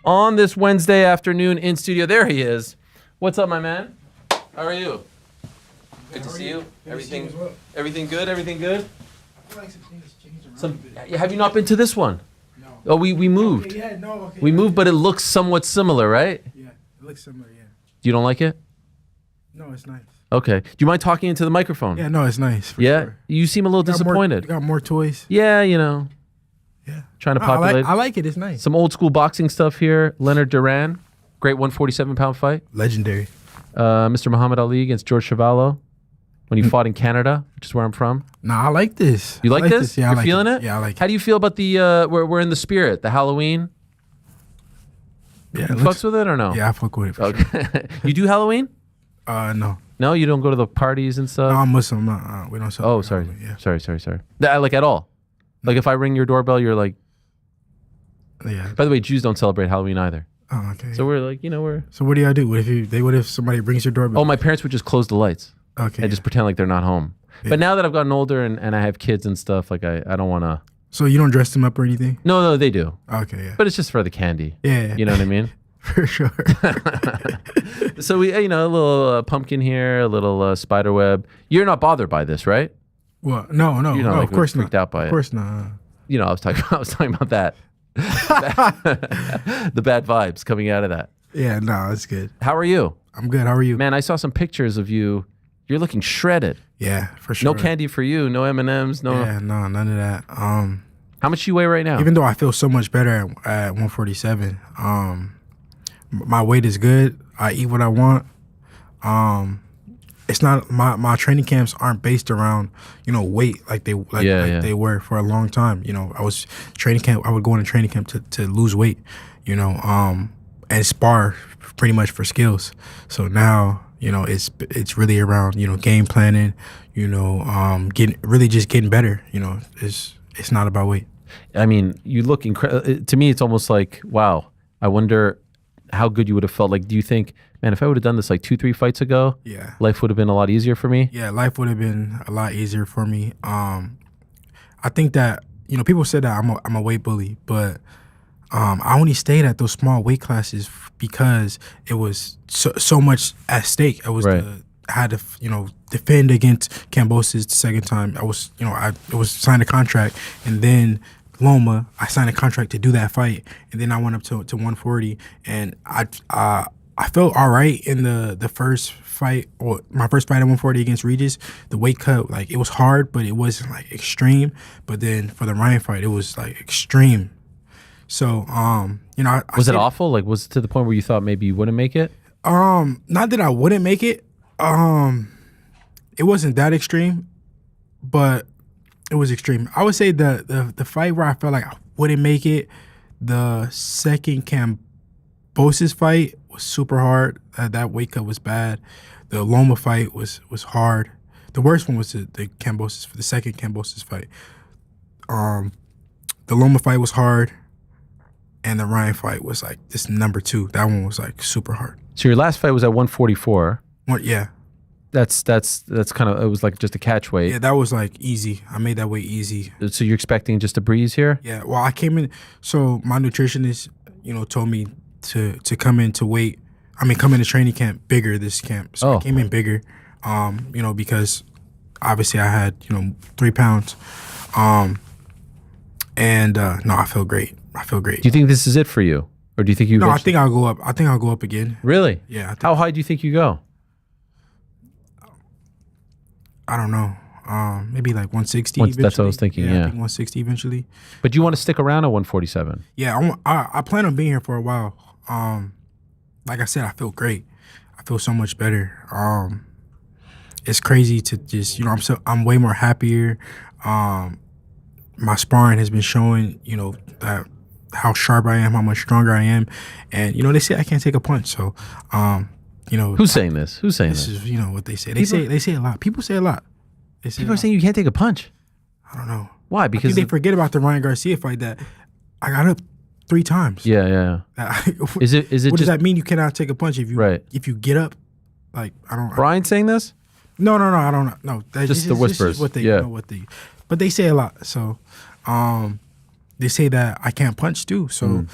on this Wednesday afternoon in studio. There he is. What's up, my man? How are you? Good to see you. Everything good? Everything good? Have you not been to this one? No. Oh, we moved. Okay, yeah, no, okay. We moved, but it looks somewhat similar, right? Yeah, it looks similar, yeah. You don't like it? No, it's nice. Okay. Do you mind talking into the microphone? Yeah, no, it's nice. Yeah? Sure. You seem a little disappointed. Got more toys. Yeah, you know. Yeah. Trying to populate. I like it. It's nice. Some old school boxing stuff here. Leonard Duran. Great 147-pound fight. Legendary. Mr. Muhammad Ali against George Chuvalo when he fought in Canada, which is where I'm from. Nah, I like this. You like this? Yeah, You're I like feeling it? Yeah, I like it. How do you feel about the, we're in the spirit, the Halloween? Yeah, you fucks with it or no? Yeah, I fuck with it for sure. You do Halloween? No. No, you don't go to the parties and stuff? No, I'm Muslim. We don't celebrate. Oh, sorry. Halloween, yeah. Sorry. Like at all? Like if I ring your doorbell, you're like... Yeah. By the way, Jews don't celebrate Halloween either. Oh, okay. So we're like, we're. So what do y'all do? What if somebody rings your doorbell? Oh, my parents would just close the lights. Okay. And just pretend like they're not home. Yeah. But now that I've gotten older and I have kids and stuff, like I don't want to. So you don't dress them up or anything? No, they do. Okay, yeah. But it's just for the candy. Yeah. You know what I mean? For sure. So we, a little pumpkin here, a little spider web. You're not bothered by this, right? Well, no, You're not, of course freaked not. out by it. Of course not. I was talking about that. The bad vibes coming out of that. Yeah, no, it's good. How are you? I'm good. How are you? Man, I saw some pictures of you. You're looking shredded. Yeah, for sure. No candy for you. No M&Ms. No. Yeah, no, none of that. How much do you weigh right now? Even though I feel so much better at 147, my weight is good. I eat what I want. It's not my training camps aren't based around weight like they they were for a long time. I was training camp. I would go into training camp to lose weight. And spar pretty much for skills. So now it's really around game planning. Getting better. It's not about weight. I mean, you look incredible. To me, it's almost like, wow. I wonder how good you would have felt. Like, do you think, man, if I would have done this like 2-3 fights ago, life would have been a lot easier for me? Yeah, life would have been a lot easier for me. I think that, people said that I'm a weight bully, but I only stayed at those small weight classes because it was so much at stake. I had to, defend against Kambosos the second time. I was signed a contract, and then Loma, I signed a contract to do that fight, and then I went up to 140, and I felt all right in the first fight, or my first fight at 140 against Regis. The weight cut, like, it was hard, but it wasn't like extreme. But then for the Ryan fight, it was like extreme. So, was it awful? Like, was it to the point where you thought maybe you wouldn't make it? Not that I wouldn't make it. It wasn't that extreme, but it was extreme. I would say the fight where I felt like I wouldn't make it, the second Kambosos fight was super hard. That weight cut was bad. The Loma fight was hard. The worst one was the Kambosos, for the second Kambosos fight. The Loma fight was hard. And the Ryan fight was like this number 2. That one was like super hard. So your last fight was at 144. Yeah. That's kind of, it was like just a catch weight. Yeah, that was like easy. I made that weight easy. So you're expecting just a breeze here? Yeah. Well, I came in. So my nutritionist, told me to come into weight. Come into training camp bigger this camp. So I came in bigger. Because obviously I had 3 pounds. No, I feel great. Do you think this is it for you, or do you think you? No, I think I'll go up. I think I'll go up again. Really? Yeah. How high do you think you go? I don't know. Maybe like 160. That's what I was thinking. Yeah, I think 160 eventually. But you want to stick around at 147? Yeah, I plan on being here for a while. Like I said, I feel great. I feel so much better. It's crazy to just I'm way more happier. My sparring has been showing that how sharp I am, how much stronger I am, and they say I can't take a punch. So, who's saying this? Who's saying this? This is what they say. They say a lot. People say a lot. People are saying you can't take a punch. I don't know why. Because they forget about the Ryan Garcia fight that I got up 3 times. Yeah. Is it? What does that mean? You cannot take a punch if you get up? Like, I don't. Brian saying this? No. I don't know. No, that's just the whispers. What they but they say a lot. So, they say that I can't punch too. So,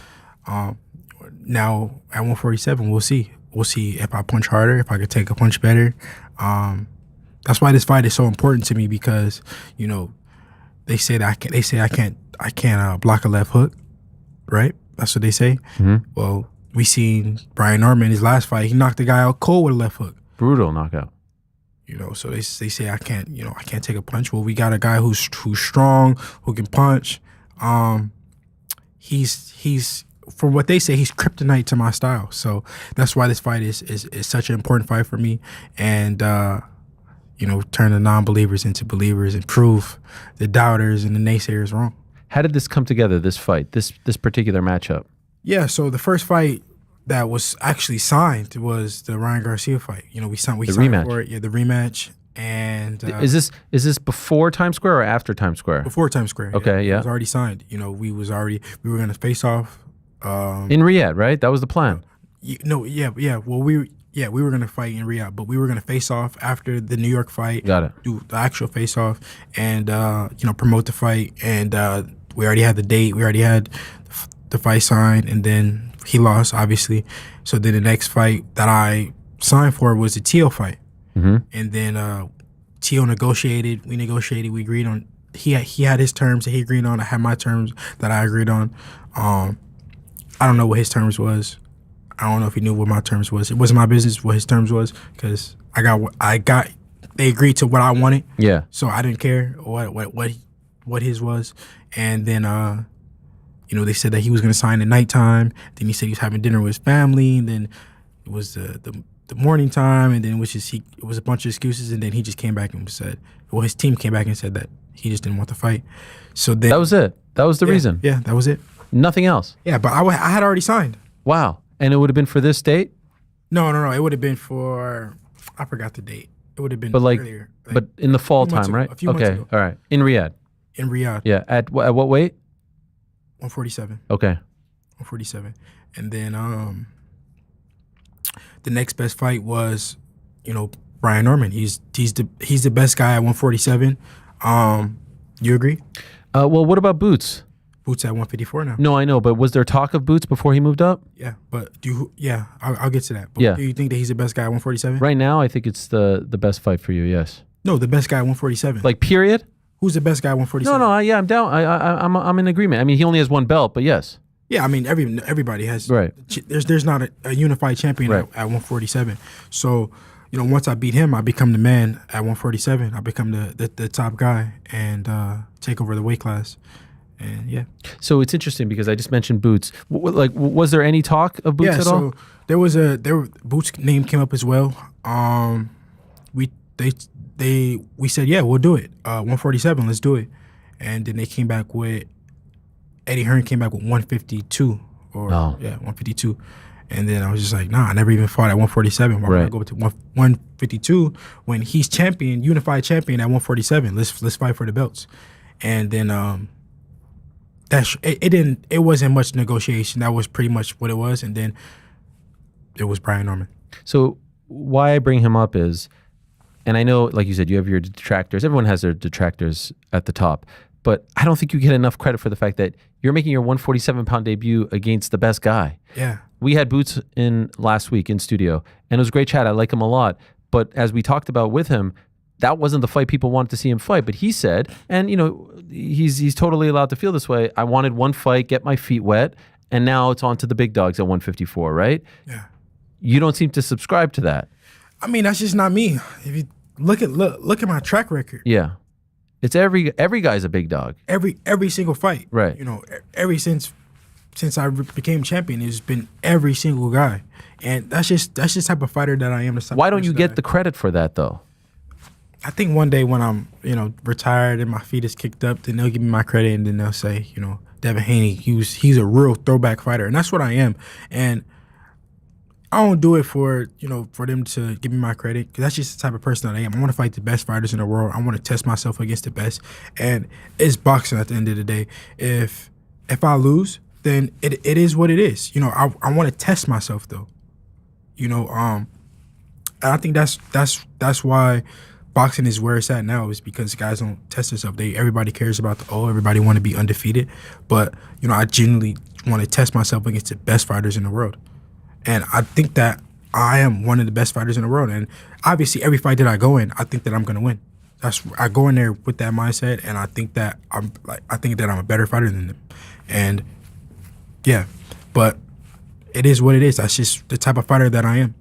now at 147, we'll see. We'll see if I punch harder, if I could take a punch better. That's why this fight is so important to me, because they say that I can't block a left hook, right? That's what they say. Mm-hmm. Well, we seen Brian Norman, his last fight, he knocked the guy out cold with a left hook. Brutal knockout. So they say I can't take a punch. Well, we got a guy who's strong, who can punch. He's from what they say, he's kryptonite to my style. So that's why this fight is such an important fight for me. And turn the non-believers into believers and prove the doubters and the naysayers wrong. How did this come together? This fight, this particular matchup. Yeah. So the first fight that was actually signed was the Ryan Garcia fight. We signed rematch for it. Yeah, the rematch. And is this before Times Square or after Times Square? Before Times Square. Okay, yeah. It was already signed. We were gonna face off In Riyadh, right? That was the plan. Well, we were gonna fight in Riyadh, but we were gonna face off after the New York fight. Got it. Do the actual face off and promote the fight. And we already had the date. We already had the fight signed, and then he lost, obviously. So then the next fight that I signed for was the Teo fight, and then Teo negotiated. We negotiated. We agreed on. He had his terms that he agreed on. I had my terms that I agreed on. I don't know what his terms was. I don't know if he knew what my terms was. It wasn't my business what his terms was, because they agreed to what I wanted. Yeah. So I didn't care what his was. And then they said that he was gonna sign at nighttime. Then he said he was having dinner with his family. And then it was the morning time. And then it was a bunch of excuses. And then he just came back and said, well, his team came back and said that he just didn't want to fight. So then that was it. That was the reason. Yeah, that was it. Nothing else. Yeah, but I had already signed. Wow. And it would have been for this date? No. It would have been for, I forgot the date. It would have been earlier. But in the fall time, right? A few months ago. All right. In Riyadh. Yeah. At what weight? 147. Okay. 147. And then the next best fight was, Brian Norman. He's the best guy at 147. You agree? Well, what about Boots? Boots at 154 now. No, I know, but was there talk of Boots before he moved up? Yeah, but I'll get to that. But do you think that he's the best guy at 147? Right now, I think it's the best fight for you. Yes. No, the best guy at 147. Like period. Who's the best guy at 147? No, yeah, I'm down. I'm in agreement. I mean, he only has one belt, but yes. Yeah, I mean everybody has. Right. There's not a unified champion right. at 147. So once I beat him, I become the man at 147. I become the top guy and take over the weight class. And yeah. So it's interesting because I just mentioned Boots. Was there any talk of Boots at all? There was Boots' name came up as well. We said, yeah, we'll do it. 147, let's do it. And then they came back with Eddie Hearn came back with 152 152. And then I was just like, nah, I never even fought at 147. Why would I go to 152 when he's unified champion at 147? Let's fight for the belts. And then it wasn't much negotiation. That was pretty much what it was. And then it was Brian Norman. So why I bring him up is, and I know, like you said, you have your detractors. Everyone has their detractors at the top. But I don't think you get enough credit for the fact that you're making your 147-pound debut against the best guy. Yeah. We had Boots in last week in studio, and it was a great chat. I like him a lot. But as we talked about with him, that wasn't the fight people wanted to see him fight. But he said, and he's totally allowed to feel this way, I wanted one fight, get my feet wet, and now it's on to the big dogs at 154, right? Yeah. You don't seem to subscribe to that. I mean, that's just not me. If you look at my track record. Yeah. It's every guy's a big dog. Every single fight. Right. Since I became champion, it's been every single guy. And that's just the type of fighter that I am. Why don't you get the credit for that though? I think one day when I'm, retired and my feet is kicked up, then they'll give me my credit and then they'll say, Devin Haney, he's a real throwback fighter. And that's what I am. And I don't do it for them to give me my credit, because that's just the type of person that I am. I want to fight the best fighters in the world. I want to test myself against the best. And it's boxing at the end of the day. If I lose, then it is what it is. I want to test myself though. And I think that's why boxing is where it's at now, is because guys don't test themselves. Everybody cares about everybody want to be undefeated. But, I genuinely want to test myself against the best fighters in the world. And I think that I am one of the best fighters in the world. And obviously every fight that I go in, I think that I'm going to win. I go in there with that mindset, and I think that I'm a better fighter than them. And yeah, but it is what it is. That's just the type of fighter that I am.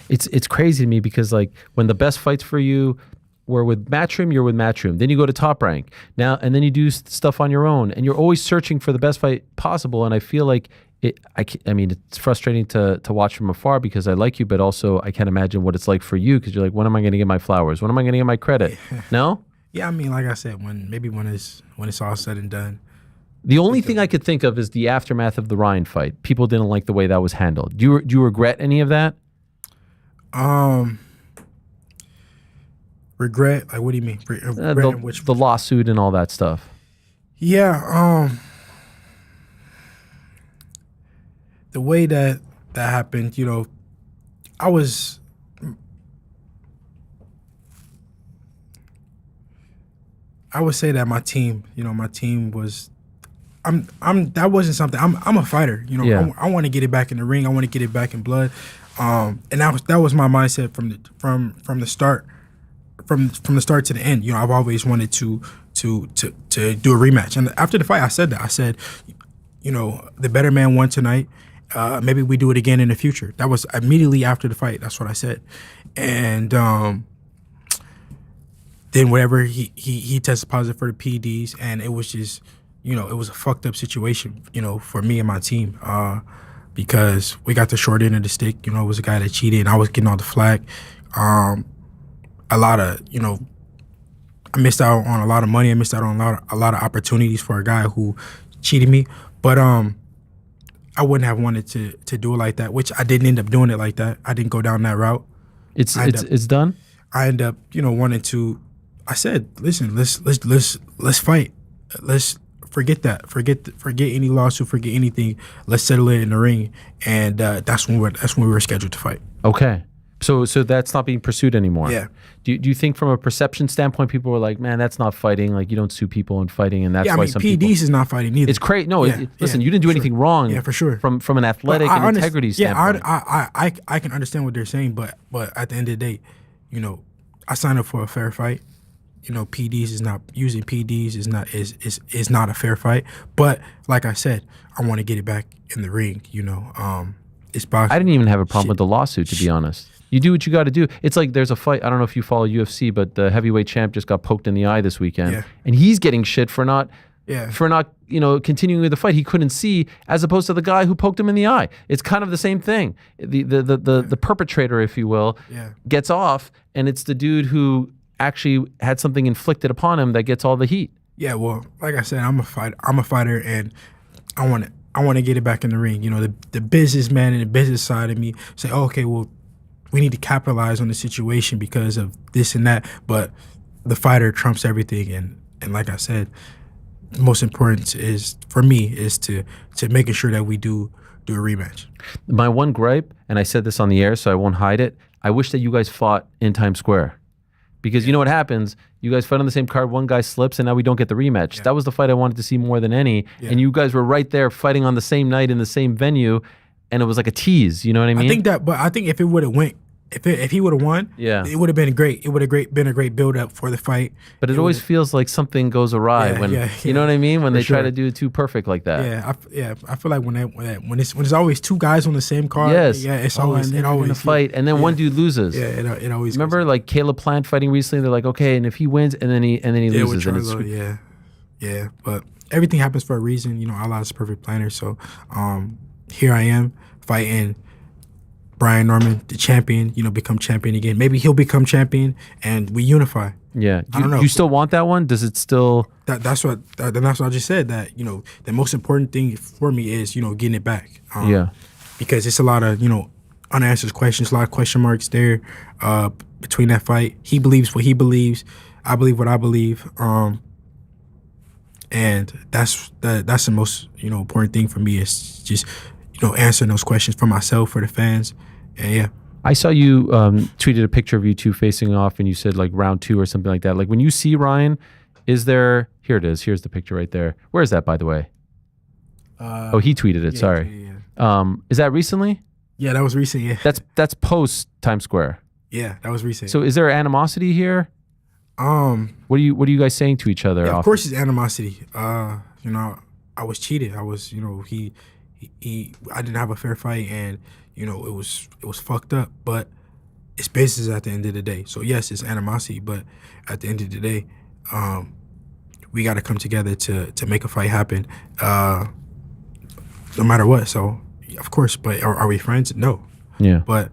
It's crazy to me because when the best fights for you were with Matchroom, you're with Matchroom. Then you go to Top Rank now, and then you do stuff on your own, and you're always searching for the best fight possible. And I feel like it's frustrating to watch from afar because I like you, but also I can't imagine what it's like for you, because you're like, when am I going to get my flowers? When am I going to get my credit? No? Yeah, like I said, when it's all said and done. The only thing I could think of is the aftermath of the Ryan fight. People didn't like the way that was handled. Do you regret any of that? Regret? Like, what do you mean? The lawsuit and all that stuff. Yeah. the way that happened, I would say that my team was. That wasn't something. I'm a fighter. I want to get it back in the ring. I want to get it back in blood. And that was my mindset from the start. From the start to the end, I've always wanted to do a rematch. And after the fight, I said that. I said, the better man won tonight. Maybe we do it again in the future. That was immediately after the fight. That's what I said. And then whatever he tested positive for the PEDs, and it was just, it was a fucked up situation, for me and my team, because we got the short end of the stick. It was a guy that cheated, and I was getting all the flack. A lot of, I missed out on a lot of money. I missed out on a lot of opportunities for a guy who cheated me. But I wouldn't have wanted to do it like that, which I didn't end up doing it like that. I didn't go down that route. It's done. I end up, wanting to. I said, listen, let's fight. Let's forget that. Forget any lawsuit. Forget anything. Let's settle it in the ring. And that's when we were scheduled to fight. Okay. So that's not being pursued anymore. Yeah. Do you think from a perception standpoint, people were like, man, that's not fighting. Like, you don't sue people in fighting, and that's why some PEDs people. is not fighting either. It's crazy. No, listen, you didn't do anything wrong. Yeah, for sure. From an athletic and integrity standpoint. I can understand what they're saying, but at the end of the day, I signed up for a fair fight. PEDs is not using PEDs is not a fair fight. But like I said, I want to get it back in the ring. It's boxing. I didn't even have a problem with the lawsuit, to be honest. You do what you got to do. It's like there's a fight. I don't know if you follow UFC, but the heavyweight champ just got poked in the eye this weekend, and he's getting shit for not continuing with the fight. He couldn't see, as opposed to the guy who poked him in the eye. It's kind of the same thing. The perpetrator, if you will, gets off, and it's the dude who actually had something inflicted upon him that gets all the heat. Yeah, well, like I said, I'm a fighter, and I want to get it back in the ring. The businessman and the business side of me say, oh, okay, well, we need to capitalize on the situation because of this and that. But the fighter trumps everything, and like I said, the most important is for me is to making sure that we do a rematch. My one gripe, and I said this on the air, so I won't hide it. I wish that you guys fought in Times Square. Because you know what happens? You guys fight on the same card, one guy slips, and now we don't get the rematch. That was the fight I wanted to see more than any. And you guys were right there fighting on the same night in the same venue, and it was like a tease. You know what I mean? I think if it would have went, if he would have won, it would have been great. It would have been a great build up for the fight. But it always feels like something goes awry when you know what I mean, when they try to do it too perfect like that. I feel like when it's always two guys on the same card. It's always in a fight, and then one dude loses. It always. Remember, like Caleb Plant fighting recently. They're like, okay, and if he wins, and then he loses, and it's but everything happens for a reason. Allah's a perfect planner. So here I am fighting Brian Norman, the champion, become champion again. Maybe he'll become champion and we unify. Yeah. I don't know. Do you still want that one? Does it still? That's what I just said, that, the most important thing for me is, getting it back. Because it's a lot of, unanswered questions, a lot of question marks there between that fight. He believes what he believes. I believe what I believe. And that's the most, important thing for me is just, answering those questions for myself, for the fans. And I saw you tweeted a picture of you two facing off, and you said like round 2 or something like that. Like when you see Ryan, is there? Here it is. Here's the picture right there. Where is that, by the way? He tweeted it. Sorry. Is that recently? Yeah, that was recent. Yeah. That's post Times Square. Yeah, that was recent. So is there animosity here? What are you guys saying to each other? Yeah, of course, it's animosity. I was cheated. I was, I didn't have a fair fight, and it was fucked up. But it's business at the end of the day. So yes, it's animosity, but at the end of the day, we got to come together to make a fight happen, no matter what. So of course, but are we friends? No. Yeah. But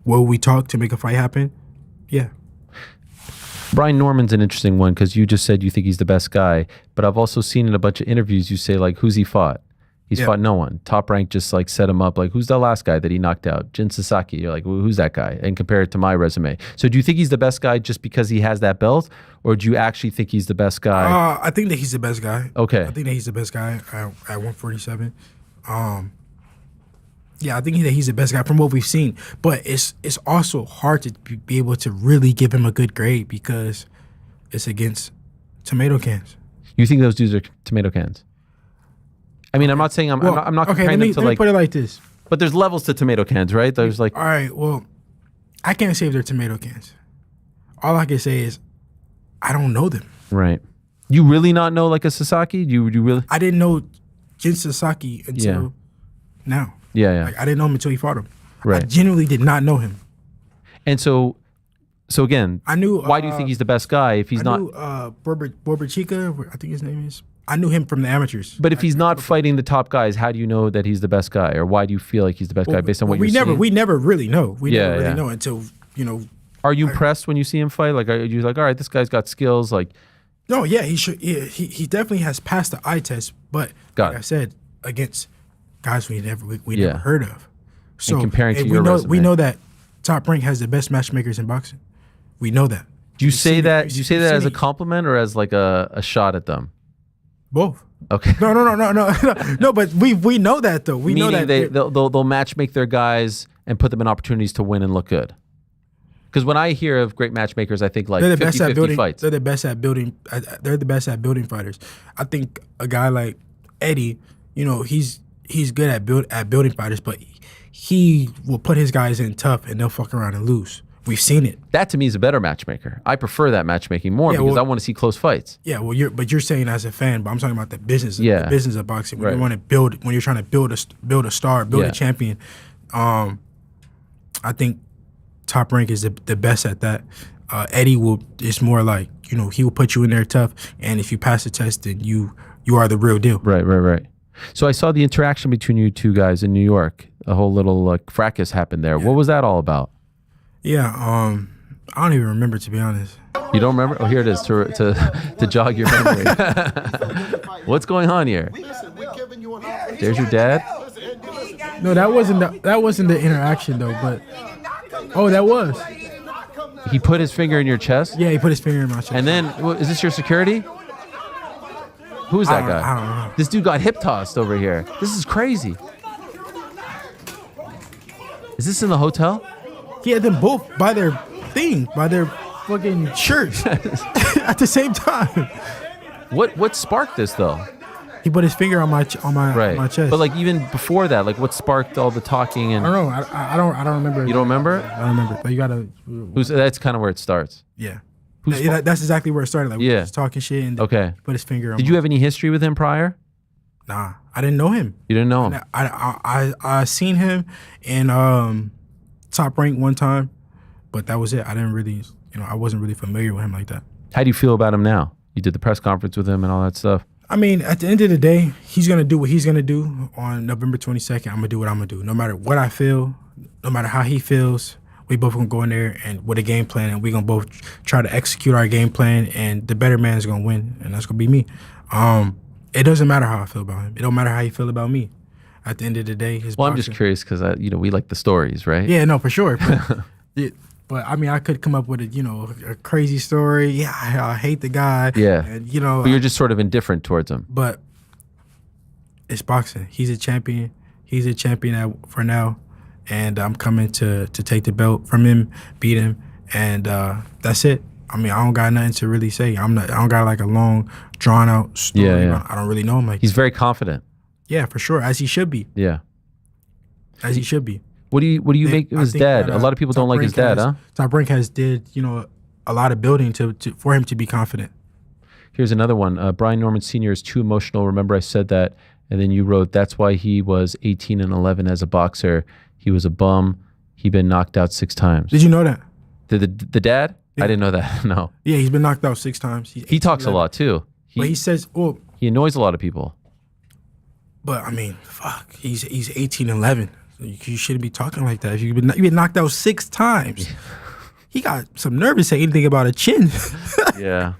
will we talk to make a fight happen? Yeah. Brian Norman's an interesting one because you just said you think he's the best guy, but I've also seen in a bunch of interviews you say like, who's he fought? He's fought no one. Top Rank just like set him up like, who's the last guy that he knocked out? Jin Sasaki. You're like, well, who's that guy? And compare it to my resume. So do you think he's the best guy just because he has that belt, or do you actually think he's the best guy? I think that he's the best guy. Okay. I think that he's the best guy at 147. Yeah, I think he's the best guy from what we've seen. But it's also hard to be able to really give him a good grade because it's against tomato cans. You think those dudes are tomato cans? I mean, I'm not saying I'm not comparing them to let me put it like this. But there's levels to tomato cans, right? There's like. All right, well, I can't say if they're tomato cans. All I can say is I don't know them. Right. You really not know like a Sasaki? You really? I didn't know Jin Sasaki until now. Yeah. Like, I didn't know him until he fought him. Right. I genuinely did not know him. And so again, I knew. Why do you think he's the best guy if he's not? Borber Chica, I think his name is. I knew him from the amateurs. But if he's not fighting the top guys, how do you know that he's the best guy, or why do you feel like he's the best guy based on what you're seeing? We never really know. We never really know until Are you impressed when you see him fight? Like, are you like, all right, this guy's got skills? Like, no, yeah, he should. Yeah, he definitely has passed the eye test. But like I said, against guys we never heard of. So and comparing to we your know resume. we know that Top Rank has the best matchmakers in boxing. We know that. Do you say that? Do you say that as a compliment or as like a shot at them? Both. Okay. No. But we know that though. We know that they'll match make their guys and put them in opportunities to win and look good. Because when I hear of great matchmakers, I think like they're the best at building fights. They're the best at building. They're the best at building fighters. I think a guy like Eddie, he's good at building fighters, but he will put his guys in tough and they'll fuck around and lose. We've seen it. That to me is a better matchmaker. I prefer that matchmaking more because I want to see close fights. Yeah, well, you're saying as a fan, but I'm talking about the business. Yeah. The business of boxing. When you want to build, when you're trying to build a star, build a champion. I think Top Rank is the best at that. Eddie is more like he will put you in there tough, and if you pass the test, then you are the real deal. Right. So I saw the interaction between you two guys in New York. A whole little fracas happened there. Yeah. What was that all about? Yeah, I don't even remember, to be honest. You don't remember? Oh, here it is to jog your memory. What's going on here? There's your dad. No, that wasn't the interaction though. But that was. He put his finger in your chest. Yeah, he put his finger in my chest. And then, is this your security? Who is that guy? I don't know. This dude got hip tossed over here. This is crazy. Is this in the hotel? He had them both by their fucking shirts at the same time. What sparked this though? He put his finger on my chest. But like even before that, like what sparked all the talking and? I don't know. I don't remember. You don't remember? I don't remember. But you gotta. That's kind of where it starts. Yeah. That's exactly where it started. Like we were just talking shit and put his finger on. Did you have any history with him prior? Nah, I didn't know him. You didn't know him? I seen him in Top Rank one time, but that was it. I didn't really, I wasn't really familiar with him like that. How do you feel about him now? You did the press conference with him and all that stuff. I mean, at the end of the day, he's gonna do what he's gonna do on November 22nd. I'm gonna do what I'm gonna do. No matter what I feel, no matter how he feels, we both gonna go in there and with a game plan, and we gonna both try to execute our game plan, and the better man is gonna win, and that's gonna be me. It doesn't matter how I feel about him. It don't matter how he feel about me. At the end of the day, I'm just curious because we like the stories, right? Yeah, no, for sure. But I mean, I could come up with a crazy story. Yeah, I hate the guy. Yeah, and, but you're just sort of indifferent towards him. But it's boxing. He's a champion. He's a champion for now, and I'm coming to take the belt from him, beat him, and that's it. I mean, I don't got nothing to really say. I don't got like a long, drawn out story. Yeah. I don't really know him like. He's very confident. Yeah, for sure, as he should be. Yeah, as he should be. What do you make of his dad? A lot of people don't like his dad, huh? Top Rank did a lot of building for him to be confident. Here's another one. Brian Norman Sr. is too emotional. Remember I said that, and then you wrote that's why he was 18-11 as a boxer. He was a bum. He'd been knocked out 6 times. Did you know that? The dad? Yeah. I didn't know that. No. Yeah, he's been knocked out 6 times. He talks a lot too. But he says, he annoys a lot of people. But I mean, fuck, he's 18-11. You shouldn't be talking like that. If you've been knocked out 6 times, he got some nerve to say anything about a chin. Yeah,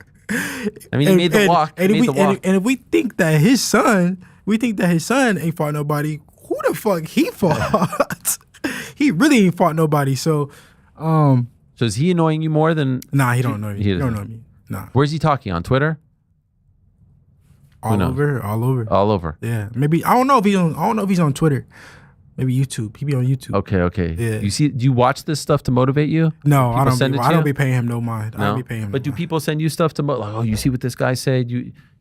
I mean, he made the walk. And if we think that his son ain't fought nobody, who the fuck he fought? He really ain't fought nobody. So is he annoying you more than? Nah, he don't know you. He don't know me. Nah. Where's he talking on Twitter? All over. All over. Yeah, maybe I don't know if he's on Twitter. Maybe YouTube. He be on YouTube. Okay. Yeah. Do you watch this stuff to motivate you? No, People I don't. send Be, it I to don't you? be paying him no mind. I No? don't be paying him. But do people send you stuff to like, oh, you see what this guy said?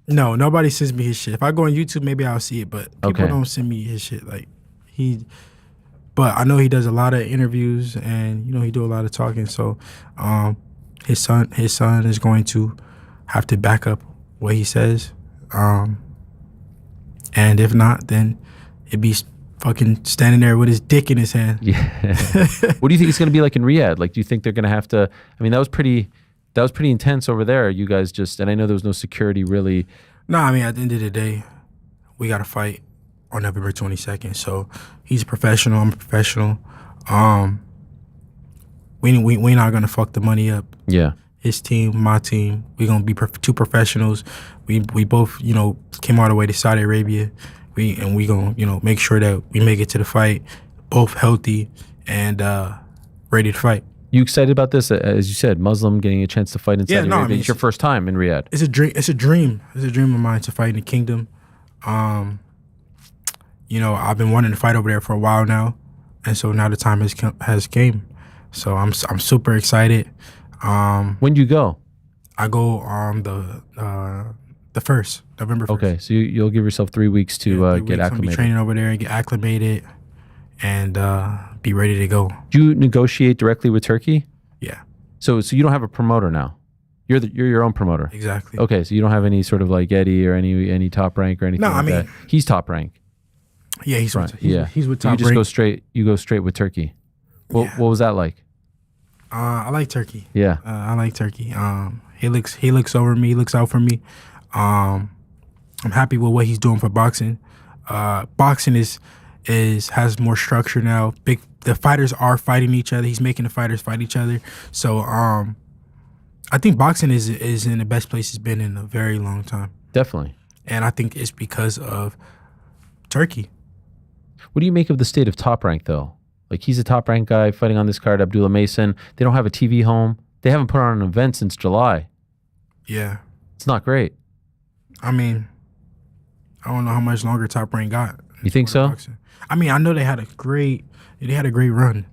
No, nobody sends me his shit. If I go on YouTube, maybe I'll see it. But people Okay. don't send me his shit. Like but I know he does a lot of interviews, and he do a lot of talking. So, his son is going to have to back up what he says. And if not, then it'd be fucking standing there with his dick in his hand. Yeah. What do you think it's going to be like in Riyadh? Like, do you think they're going to have to? I mean, that was pretty intense over there. You guys and I know there was no security really. No, I mean, at the end of the day, we got to fight on November 22nd. So he's a professional. I'm a professional. We not gonna fuck the money up. Yeah. His team, my team, we gonna be two professionals. We both came all the way to Saudi Arabia. We gonna make sure that we make it to the fight, both healthy and ready to fight. You excited about this? As you said, Muslim getting a chance to fight in Saudi Arabia. It's your first time in Riyadh. It's a dream. It's a dream. It's a dream of mine to fight in the kingdom. I've been wanting to fight over there for a while now, and so now the time has came. So I'm super excited. When do you go? I go on the 1st, November 1st. Okay, so you'll give yourself 3 weeks to get acclimated. I'll be training over there and get acclimated, and be ready to go. Do you negotiate directly with Turkey? Yeah. So you don't have a promoter now. You're your own promoter. Exactly. Okay, so you don't have any sort of like Eddie or any Top Rank or anything. No, like I mean that. He's Top Rank. Yeah, he's right. He's with Top You just Rank. go straight. You go straight with Turkey. What was that like? I like Turkey. Yeah. I like Turkey. He looks over me. He looks out for me. I'm happy with what he's doing for boxing. Boxing has more structure now. The fighters are fighting each other. He's making the fighters fight each other. So I think boxing is in the best place it's been in a very long time. Definitely. And I think it's because of Turkey. What do you make of the state of Top Rank though? Like, he's a Top Rank guy fighting on this card, Abdullah Mason. They don't have a TV home. They haven't put on an event since July. Yeah. It's not great. I mean, I don't know how much longer Top Rank got. You think so? Boxing. I mean, I know they had a great run.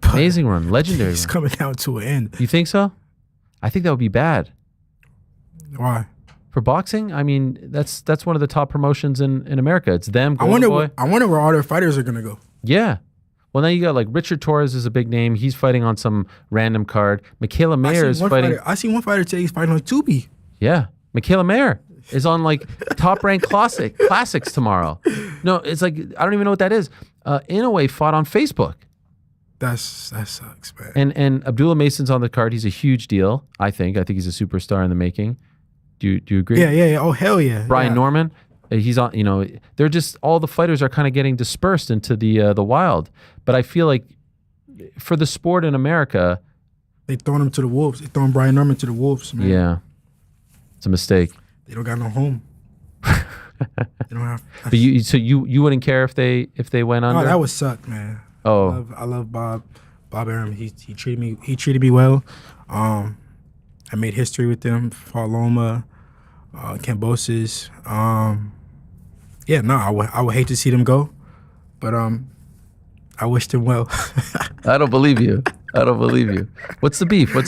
Amazing run, legendary It's run. coming down to an end. You think so? I think that would be bad. Why? For boxing, I mean, that's one of the top promotions in America. It's them. I wonder where all their fighters are gonna go. Yeah. Well, now you got like Richard Torres is a big name. He's fighting on some random card. Michaela Mayer is fighting. I seen one fighter today. He's fighting on Tubi. Yeah, Michaela Mayer is on like Top Rank Classics tomorrow. No, it's like I don't even know what that is. Inoue fought on Facebook. That sucks, man. And Abdullah Mason's on the card. He's a huge deal. I think he's a superstar in the making. Do you agree? Yeah. Oh hell yeah. Brian Norman, he's on. They're just all the fighters are kind of getting dispersed into the wild. But I feel like for the sport in America, they throwing him to the wolves. They throwing Brian Norman to the wolves, man. Yeah, it's a mistake. They don't got no home. They don't have. But you wouldn't care if they went under? Oh, that would suck, man. Oh, I love Bob Arum. He treated me well. I made history with them. Fought Loma, Cambosis. I would hate to see them go, but I wish them well. I don't believe you. What's the beef? I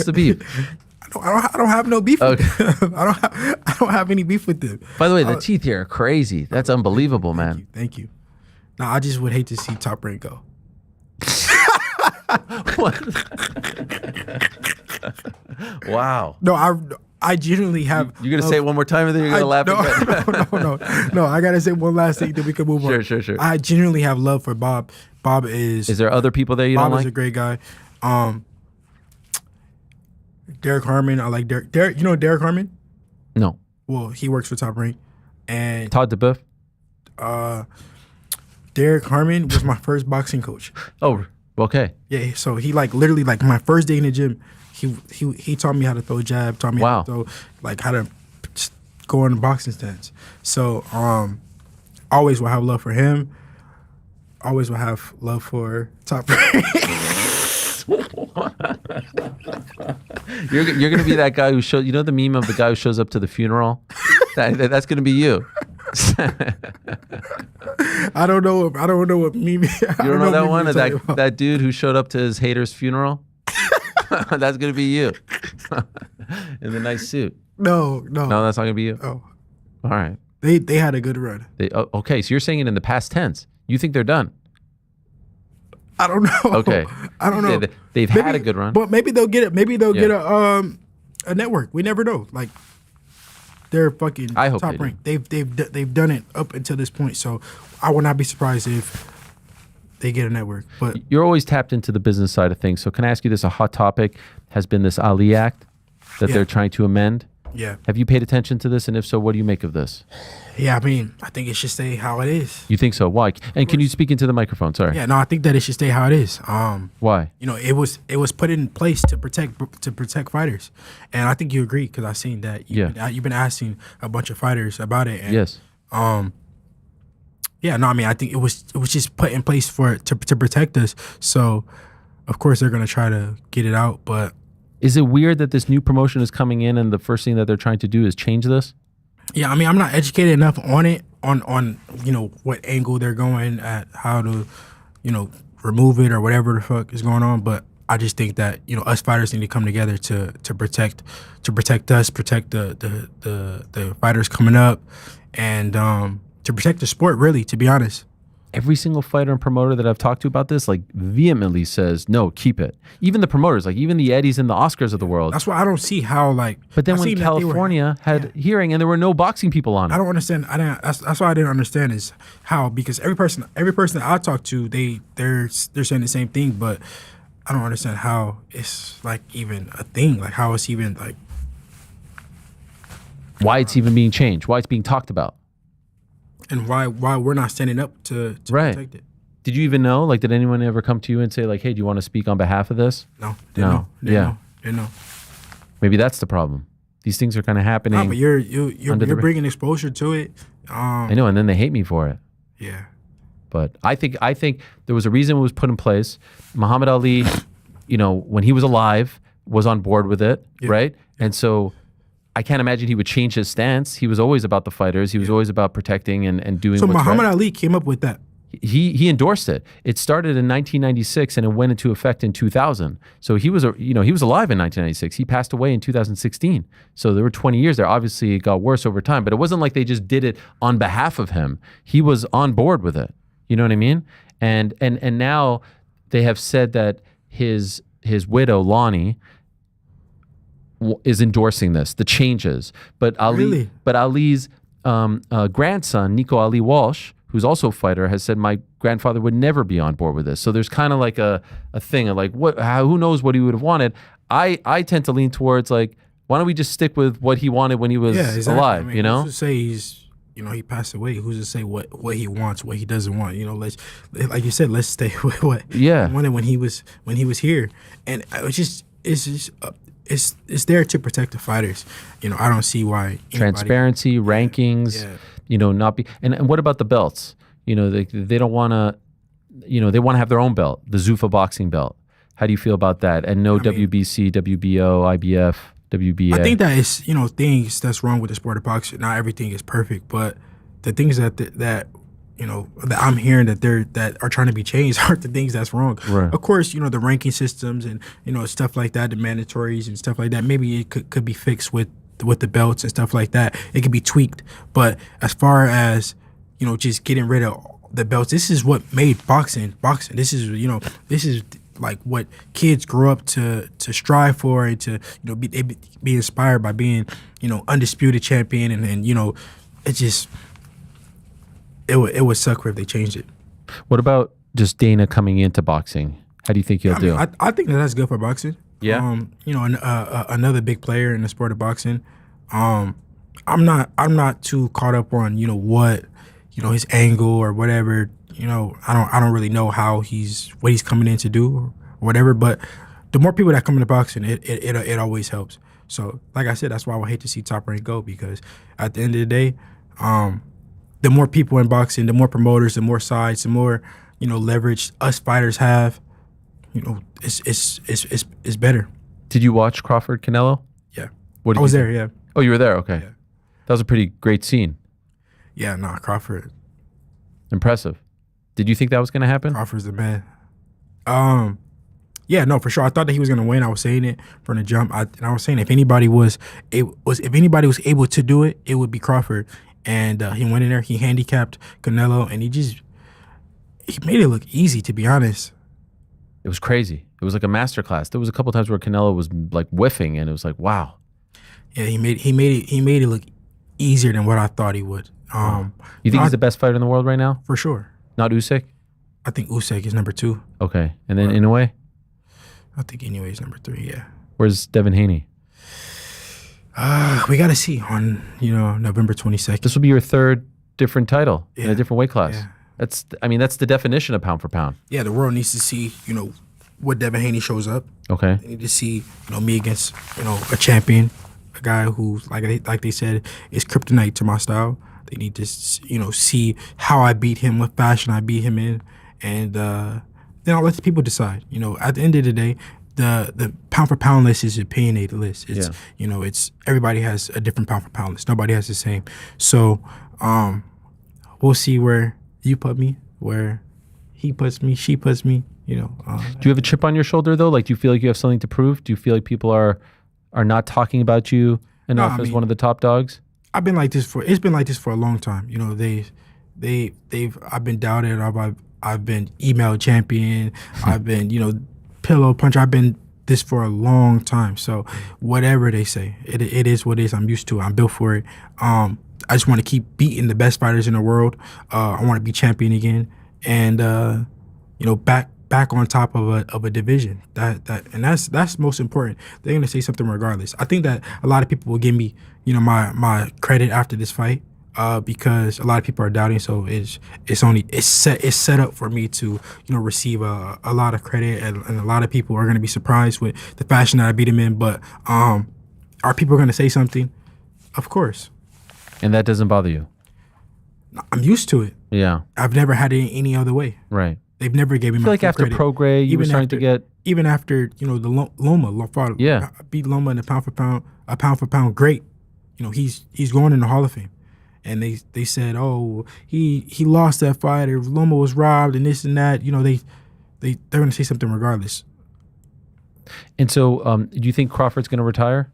don't have no beef with them. I don't have any beef with them. By the way, the teeth here are crazy. That's unbelievable, man. Thank you. No, I just would hate to see Top Rank go. Wow. No, I genuinely have. You're gonna say it one more time, and then you're gonna laugh again. No. I gotta say one last thing, then we can move on. Sure. I genuinely have love for Bob. Bob is. Is there other people there you Bob don't like? Bob is a great guy. Derek Harmon. I like Derek. You know Derek Harmon? No. Well, he works for Top Rank. And Todd DeBoeuf. Derek Harmon was my first boxing coach. Oh, okay. Yeah, so he literally my first day in the gym, he taught me how to throw a jab, taught me how to throw, how to go on the boxing stance. So always will have love for him. Always will have love for Top Rank. You're gonna be that guy who shows. You know the meme of the guy who shows up to the funeral? That's gonna be you. I don't know what Mimi. You don't know that one? That dude who showed up to his hater's funeral? That's gonna be you. In the nice suit. No, that's not gonna be you. Oh, all right. They had a good run. Okay, so you're saying it in the past tense. You think they're done? I don't know. Okay, I don't know. They've had a good run, but maybe they'll get it. Maybe they'll get a network. We never know. Like they're fucking top ranked. They've done it up until this point. So I would not be surprised if they get a network. But you're always tapped into the business side of things. So can I ask you this? A hot topic has been this Ali Act that they're trying to amend. Yeah. Have you paid attention to this? And if so, what do you make of this? Yeah, I mean, I think it should stay how it is. You think so? Why? And can you speak into the microphone? Sorry. Yeah, no, I think that it should stay how it is. Why? You know, it was put in place to protect fighters, and I think you agree because I've seen that. You've been asking a bunch of fighters about it. And, yes. Yeah, no, I mean, I think it was just put in place to protect us. So, of course, they're gonna try to get it out, but. Is it weird that this new promotion is coming in and the first thing that they're trying to do is change this? Yeah, I mean, I'm not educated enough on it, on you know, what angle they're going at, how to, you know, remove it or whatever the fuck is going on. But I just think that, you know, us fighters need to come together to protect us, protect the fighters coming up, and to protect the sport, really, to be honest. Every single fighter and promoter that I've talked to about this, like, vehemently says, no, keep it. Even the promoters, like even the Eddies and the Oscars of the world. That's why I don't see how, like. But then when California had hearing and there were no boxing people on it. I don't understand. That's why I didn't understand is how, because every person that I talk to, they're saying the same thing, but I don't understand how it's like even a thing, like how it's even like. Why it's even being changed, why it's being talked about. And why we're not standing up to protect it. Did you even know? Like, did anyone ever come to you and say, like, hey, do you want to speak on behalf of this? No. Didn't know. Maybe that's the problem. These things are kind of happening. No, but you're bringing exposure to it. I know, and then they hate me for it. Yeah. But I think there was a reason it was put in place. Muhammad Ali, you know, when he was alive, was on board with it, right? Yeah. And so I can't imagine he would change his stance. He was always about the fighters. He was always about protecting and doing what's right. So Muhammad Ali came up with that. He endorsed it. It started in 1996 and it went into effect in 2000. So he was alive in 1996. He passed away in 2016. So there were 20 years there. Obviously, it got worse over time, but it wasn't like they just did it on behalf of him. He was on board with it. You know what I mean? And now they have said that his widow Lonnie is endorsing this, the changes. But Ali's grandson, Nico Ali Walsh, who's also a fighter, has said my grandfather would never be on board with this. So there's kind of like a thing of like, who knows what he would have wanted. I tend to lean towards like, why don't we just stick with what he wanted when he was alive? I mean, you know, who's to say he passed away? Who's to say what he wants, what he doesn't want? You know, like you said, let's stay with what he wanted when he was here. And it's there to protect the fighters. You know, I don't see why transparency, rankings. Yeah. You know, not be and what about the belts? You know, they don't want to. You know, they want to have their own belt, the Zuffa boxing belt. How do you feel about that? And no WBC, WBO, IBF, WBA. I think that is, you know, things that's wrong with the sport of boxing. Not everything is perfect, but the things that you know that I'm hearing that are trying to be changed aren't the things that's wrong. Right. Of course, you know, the ranking systems and, you know, stuff like that, the mandatories and stuff like that. Maybe it could be fixed with the belts and stuff like that. It could be tweaked. But as far as, you know, just getting rid of the belts, this is what made boxing. This is like what kids grew up to strive for and to, you know, be inspired by being, you know, undisputed champion and you know, it would suck if they changed it. What about just Dana coming into boxing? How do you think he'll do? I think that's good for boxing. Yeah. You know, another big player in the sport of boxing. I'm not too caught up on, you know, what, you know, his angle or whatever. You know, I don't really know what he's coming in to do or whatever. But the more people that come into boxing, it always helps. So, like I said, that's why I would hate to see Top Rank go, because at the end of the day, the more people in boxing, the more promoters, the more sides, the more, you know, leverage us fighters have. You know, it's better. Did you watch Crawford Canelo? Yeah. I was there. Yeah. Oh, you were there. Okay. Yeah. That was a pretty great scene. Yeah, no, Crawford. Impressive. Did you think that was going to happen? Crawford's the man. Yeah, no, for sure. I thought that he was going to win. I was saying it from the jump. I was saying if anybody was able to do it, it would be Crawford. And he went in there. He handicapped Canelo, and he made it look easy. To be honest, it was crazy. It was like a masterclass. There was a couple times where Canelo was like whiffing, and it was like, wow. Yeah, he made it look easier than what I thought he would. You think he's the best fighter in the world right now? For sure. Not Usyk? I think Usyk is number 2. Okay, and then Inoue? I think Inoue is number 3. Yeah. Where's Devin Haney? We got to see on November 22nd. This will be your third different title in a different weight class. Yeah. That's the definition of pound for pound. Yeah, the world needs to see what Devin Haney shows up. Okay. They need to see me against a champion, a guy who like they said is kryptonite to my style. They need to see how I beat him, what fashion I beat him in, and then I'll let the people decide. At the end of the day, the pound for pound list is an opinionated list. It's it's everybody has a different pound for pound list. Nobody has the same. So we'll see where you put me, where he puts me, she puts me. Do you have a chip on your shoulder though? Like, do you feel like you have something to prove? Do you feel like people are not talking about you enough as one of the top dogs? It's been like this for a long time. I've been doubted. I've been email champion. I've been pillow puncher. I've been this for a long time. So whatever they say, it is what it is. I'm used to it. I'm built for it. I just want to keep beating the best fighters in the world. I want to be champion again, and back on top of a division. That's most important. They're gonna say something regardless. I think that a lot of people will give me my credit after this fight because a lot of people are doubting. So it's set up for me to receive a lot of credit, and a lot of people are gonna be surprised with the fashion that I beat him in. But are people gonna say something? Of course. And that doesn't bother you? I'm used to it. Yeah. I've never had it any other way. Right. They've never gave me my like after credit. Prograis, you were starting to get... Even after, the Loma fought. Yeah. I beat Loma in a pound for pound great. He's going in the Hall of Fame. And they said, oh, he lost that fight, or Loma was robbed, and this and that. They're going to say something regardless. And so do you think Crawford's going to retire?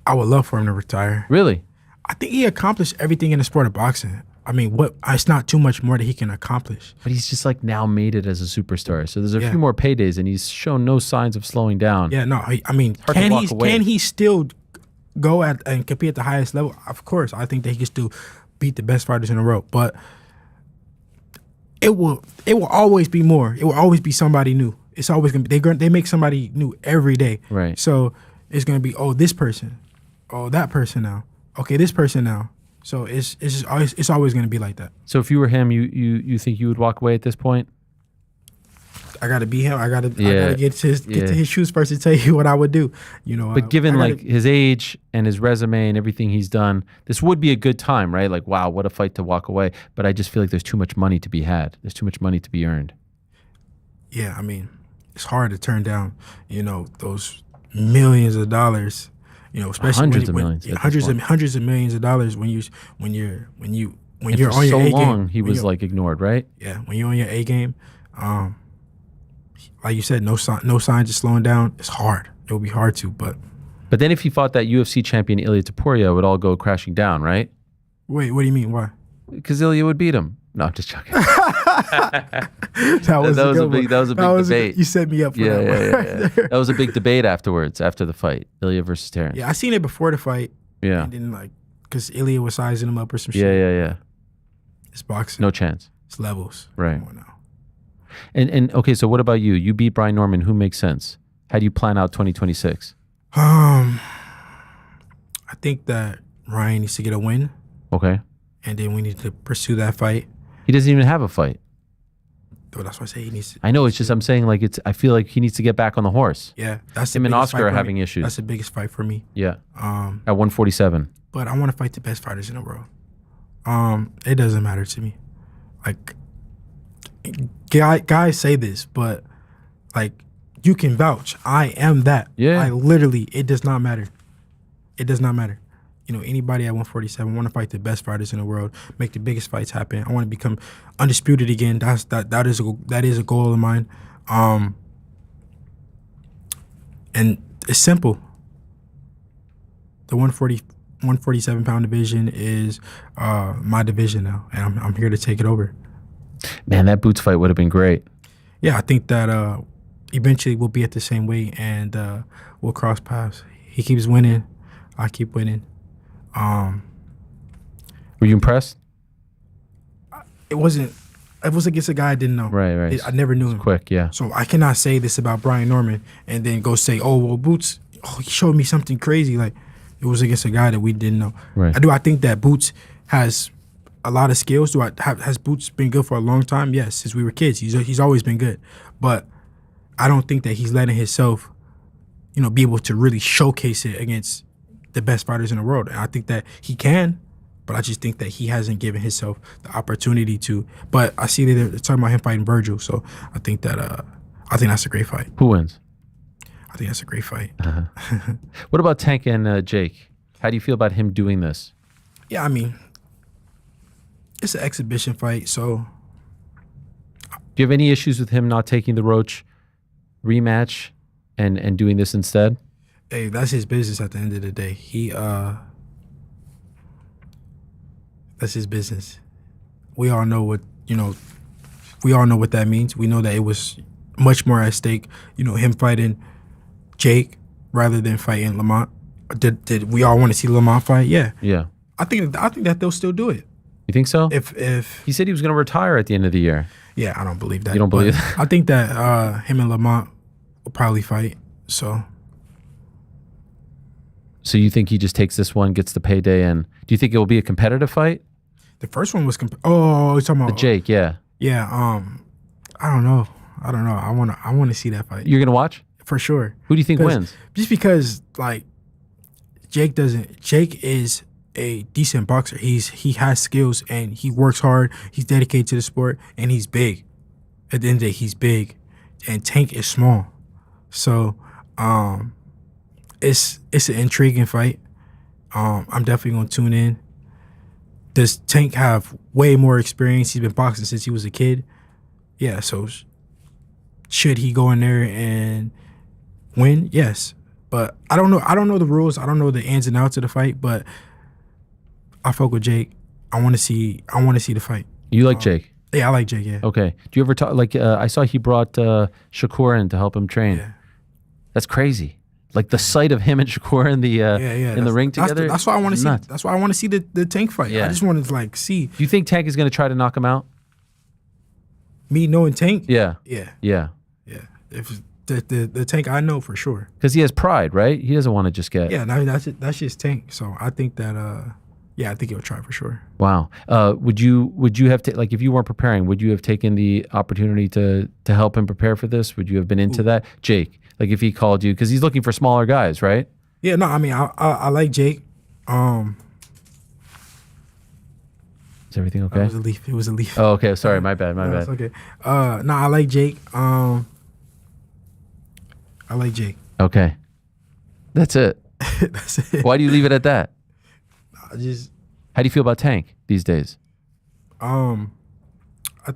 I would love for him to retire. Really? I think he accomplished everything in the sport of boxing. I mean, it's not too much more that he can accomplish. But he's just like now made it as a superstar. So there's a few more paydays, and he's shown no signs of slowing down. Yeah, no, I mean, can he still go and compete at the highest level? Of course, I think that he can still beat the best fighters in the world. But it will always be more. It will always be somebody new. It's always gonna be they make somebody new every day. Right. So it's gonna be this person, that person now. Okay, this person now. So it's always going to be like that. So if you were him, you think you would walk away at this point? I got to be him. I got to get to his shoes first to tell you what I would do. But given his age and his resume and everything he's done, this would be a good time, right? Like, wow, what a fight to walk away. But I just feel like there's too much money to be had. There's too much money to be earned. Yeah, I mean, it's hard to turn down, those millions of dollars. Especially hundreds of millions, hundreds of millions of dollars when you're on your A game. So long he was like ignored, right? Yeah, when you're on your A game, like you said, no signs of slowing down. It's hard. It will be hard to, but then if he fought that UFC champion Ilia Topuria, it would all go crashing down, right? Wait, what do you mean? Why? Because Ilia would beat him. No, I'm just joking. that was a big debate. You set me up for that. Yeah. That was a big debate afterwards, after the fight, Ilia versus Terrence. Yeah, I seen it before the fight. Yeah. And then because Ilia was sizing him up or some shit. Yeah. It's boxing. No chance. It's levels. Right. Come on now. And okay, so what about you? You beat Brian Norman. Who makes sense? How do you plan out 2026? I think that Ryan needs to get a win. Okay. And then we need to pursue that fight. He doesn't even have a fight. Well, that's why I say he needs to. I know, it's just I'm saying I feel like he needs to get back on the horse. Yeah. That's him and Oscar are having issues. That's the biggest fight for me. Yeah. At 147. But I want to fight the best fighters in the world. It doesn't matter to me. Like, guys say this, but like, you can vouch. I am that. Yeah. I literally, it does not matter. It does not matter. anybody at 147. I want to fight the best fighters in the world, make the biggest fights happen. I want to become undisputed again. That is a goal of mine. And it's simple. The 147 pound division is my division now, and I'm here to take it over. Man, that Boots fight would have been great. Yeah, I think that eventually we'll be at the same weight and we'll cross paths. He keeps winning, I keep winning. Were you impressed? It wasn't against a guy I didn't know. Right. I never knew him. Quick, yeah. So I cannot say this about Brian Norman and then go say, oh, well, Boots, he showed me something crazy. Like, it was against a guy that we didn't know. Right. I think that Boots has a lot of skills. Has Boots been good for a long time? Yes, since we were kids. He's always been good. But I don't think that he's letting himself, be able to really showcase it against the best fighters in the world. And I think that he can, but I just think that he hasn't given himself the opportunity to. But I see that they're talking about him fighting Virgil, so I think that's a great fight. Who wins? I think that's a great fight. What about Tank and Jake? How do you feel about him doing this? Yeah, I mean, it's an exhibition fight, so. Do you have any issues with him not taking the Roach rematch and doing this instead? Hey, that's his business at the end of the day. That's his business. We all know what that means. We know that it was much more at stake, him fighting Jake rather than fighting Lamont. Did we all want to see Lamont fight? Yeah. Yeah. I think that they'll still do it. You think so? If he said he was going to retire at the end of the year. Yeah, I don't believe that. You don't believe that? I think that him and Lamont will probably fight. So you think he just takes this one, gets the payday, and do you think it will be a competitive fight? The first one was you're talking about Jake, yeah. Yeah, I don't know. I want to see that fight. You're going to watch? For sure. Who do you think wins? Just because like Jake is a decent boxer. He has skills and he works hard. He's dedicated to the sport and he's big. At the end of the day, he's big. And Tank is small. So it's an intriguing fight. I'm definitely gonna tune in. Does Tank have way more experience? He's been boxing since he was a kid. Yeah, so should he go in there and win? Yes. But I don't know the rules. I don't know the ins and outs of the fight, but I fuck with Jake. I want to see the fight. You like Jake? Yeah, I like Jake, yeah. Okay. Do you ever talk, I saw he brought Shakur in to help him train. Yeah. That's crazy. Like the sight of him and Shakur in the ring together. That's why I want to see. That's why I want to see the Tank fight. Yeah. I just want to see. Do you think Tank is going to try to knock him out? Me knowing Tank? Yeah. Yeah. If the Tank, I know for sure. Because he has pride, right? He doesn't want to just get. Yeah, no, that's just Tank. So I think that I think he'll try for sure. Wow. Would you have if you weren't preparing, would you have taken the opportunity to help him prepare for this? Would you have been into that, Jake? Like if he called you, because he's looking for smaller guys, right? Yeah. No, I mean I like Jake. Is everything okay? It was a leaf. Oh, okay. Sorry, my bad. It's okay. No, I like Jake. I like Jake. Okay. That's it. That's it. Why do you leave it at that? How do you feel about Tank these days? I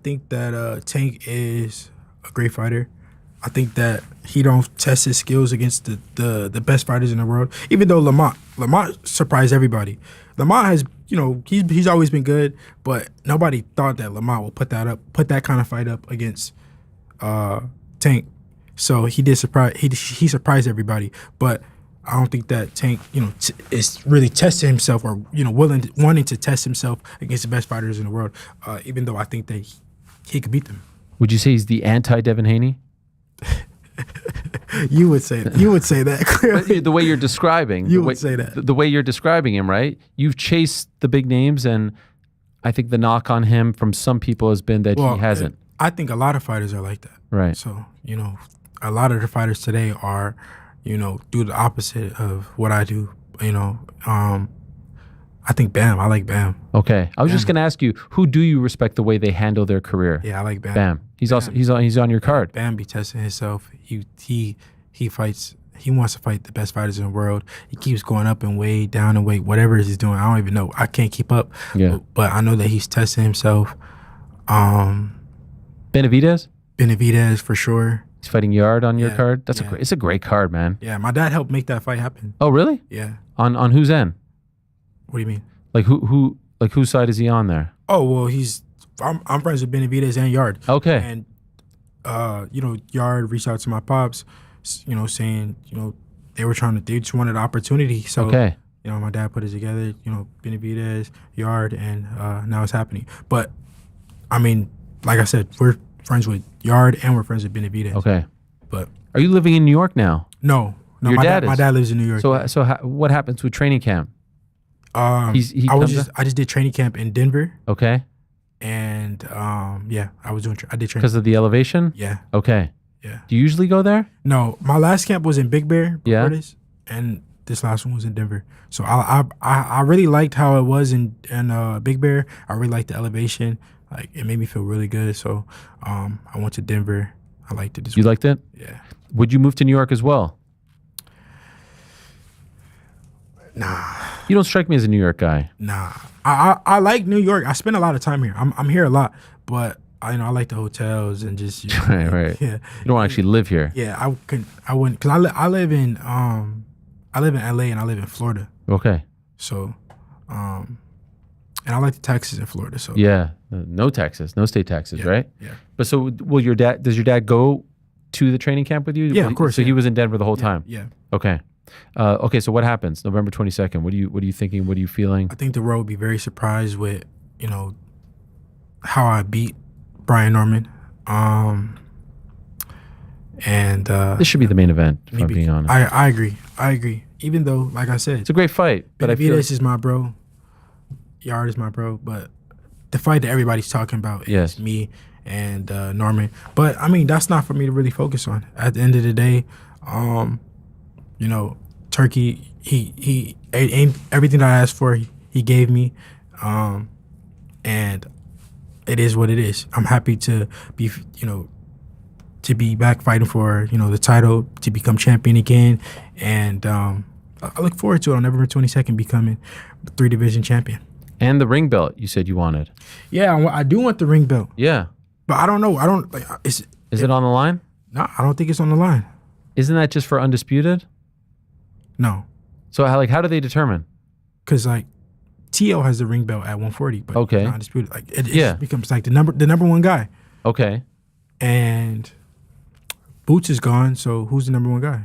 think that Tank is a great fighter. I think that he don't test his skills against the best fighters in the world. Even though Lamont surprised everybody. Lamont has, he's always been good, but nobody thought that Lamont would put that kind of fight up against Tank. So he did surprise. He surprised everybody, but I don't think that Tank, is really testing himself or wanting to test himself against the best fighters in the world. Even though I think that he could beat them. Would you say he's the anti-Devin Haney? You would say that clearly. The way you're describing, would say that. The way you're describing him, right? You've chased the big names, and I think the knock on him from some people has been that he hasn't. I think a lot of fighters are like that. Right. So a lot of the fighters today are, do the opposite of what I do. I think Bam. I like Bam. Okay. I was just going to ask you, who do you respect the way they handle their career? Yeah, I like Bam. Bam. He's on your card. Bam be testing himself. He fights he wants to fight the best fighters in the world. He keeps going up in weight, down in weight, whatever he's doing. I don't even know. I can't keep up. Yeah. But I know that he's testing himself. Benavidez? Benavidez for sure. He's fighting Yard on your card. It's a great card, man. Yeah, my dad helped make that fight happen. Oh, really? Yeah. On whose end? What do you mean? Like whose side is he on there? Oh well, I'm friends with Benavidez and Yard. Okay. And Yard reached out to my pops, saying they just wanted an opportunity. So okay. My dad put it together. Benavidez, Yard, and now it's happening. But I mean, like I said, we're friends with Yard and we're friends with Benavidez. Okay. But are you living in New York now? No. Your my dad is? My dad lives in New York. So what happens with training camp? I just did training camp in Denver. Okay. And I did training because of the elevation. Yeah. Okay. Yeah. Do you usually go there? No, my last camp was in Big Bear. Yeah. And this last one was in Denver. So I really liked how it was in Big Bear. I really liked the elevation. Like it made me feel really good. So I went to Denver. I liked it. You liked it? Yeah. Would you move to New York as well? Nah. You don't strike me as a New York guy. Nah. I like New York. I spend a lot of time here. I'm here a lot, but I like the hotels and just right. Yeah. You don't actually live here. Yeah, I wouldn't because I live in LA and I live in Florida. Okay. So, and I like the taxes in Florida. So yeah, no taxes, no state taxes, right? Yeah. But so does your dad go to the training camp with you? Yeah, of course. So he was in Denver the whole time. Yeah. Okay. Okay. So what happens November 22nd? What are you thinking? What are you feeling? I think the world will be very surprised with how I beat Brian Norman. And this should be the main event. If I'm being honest, I agree. Even though, like I said, it's a great fight. But I feel Benavidez is my bro. Yard is my bro. But the fight that everybody's talking about is me and Norman. But I mean, that's not for me to really focus on. At the end of the day, Turkey, he everything that I asked for, he gave me, and it is what it is. I'm happy to be, to be back fighting for, the title, to become champion again, and I look forward to it on November 22nd becoming 3-division champion. And the ring belt you said you wanted. Yeah, I do want the ring belt. Yeah, but I don't know. I don't like. Is it on the line? No, I don't think it's on the line. Isn't that just for undisputed? No. So how do they determine? Because T.O. has the ring belt at 140, but okay, it's not undisputed. Like it just becomes like the number one guy. Okay. And Boots is gone, so who's the number one guy?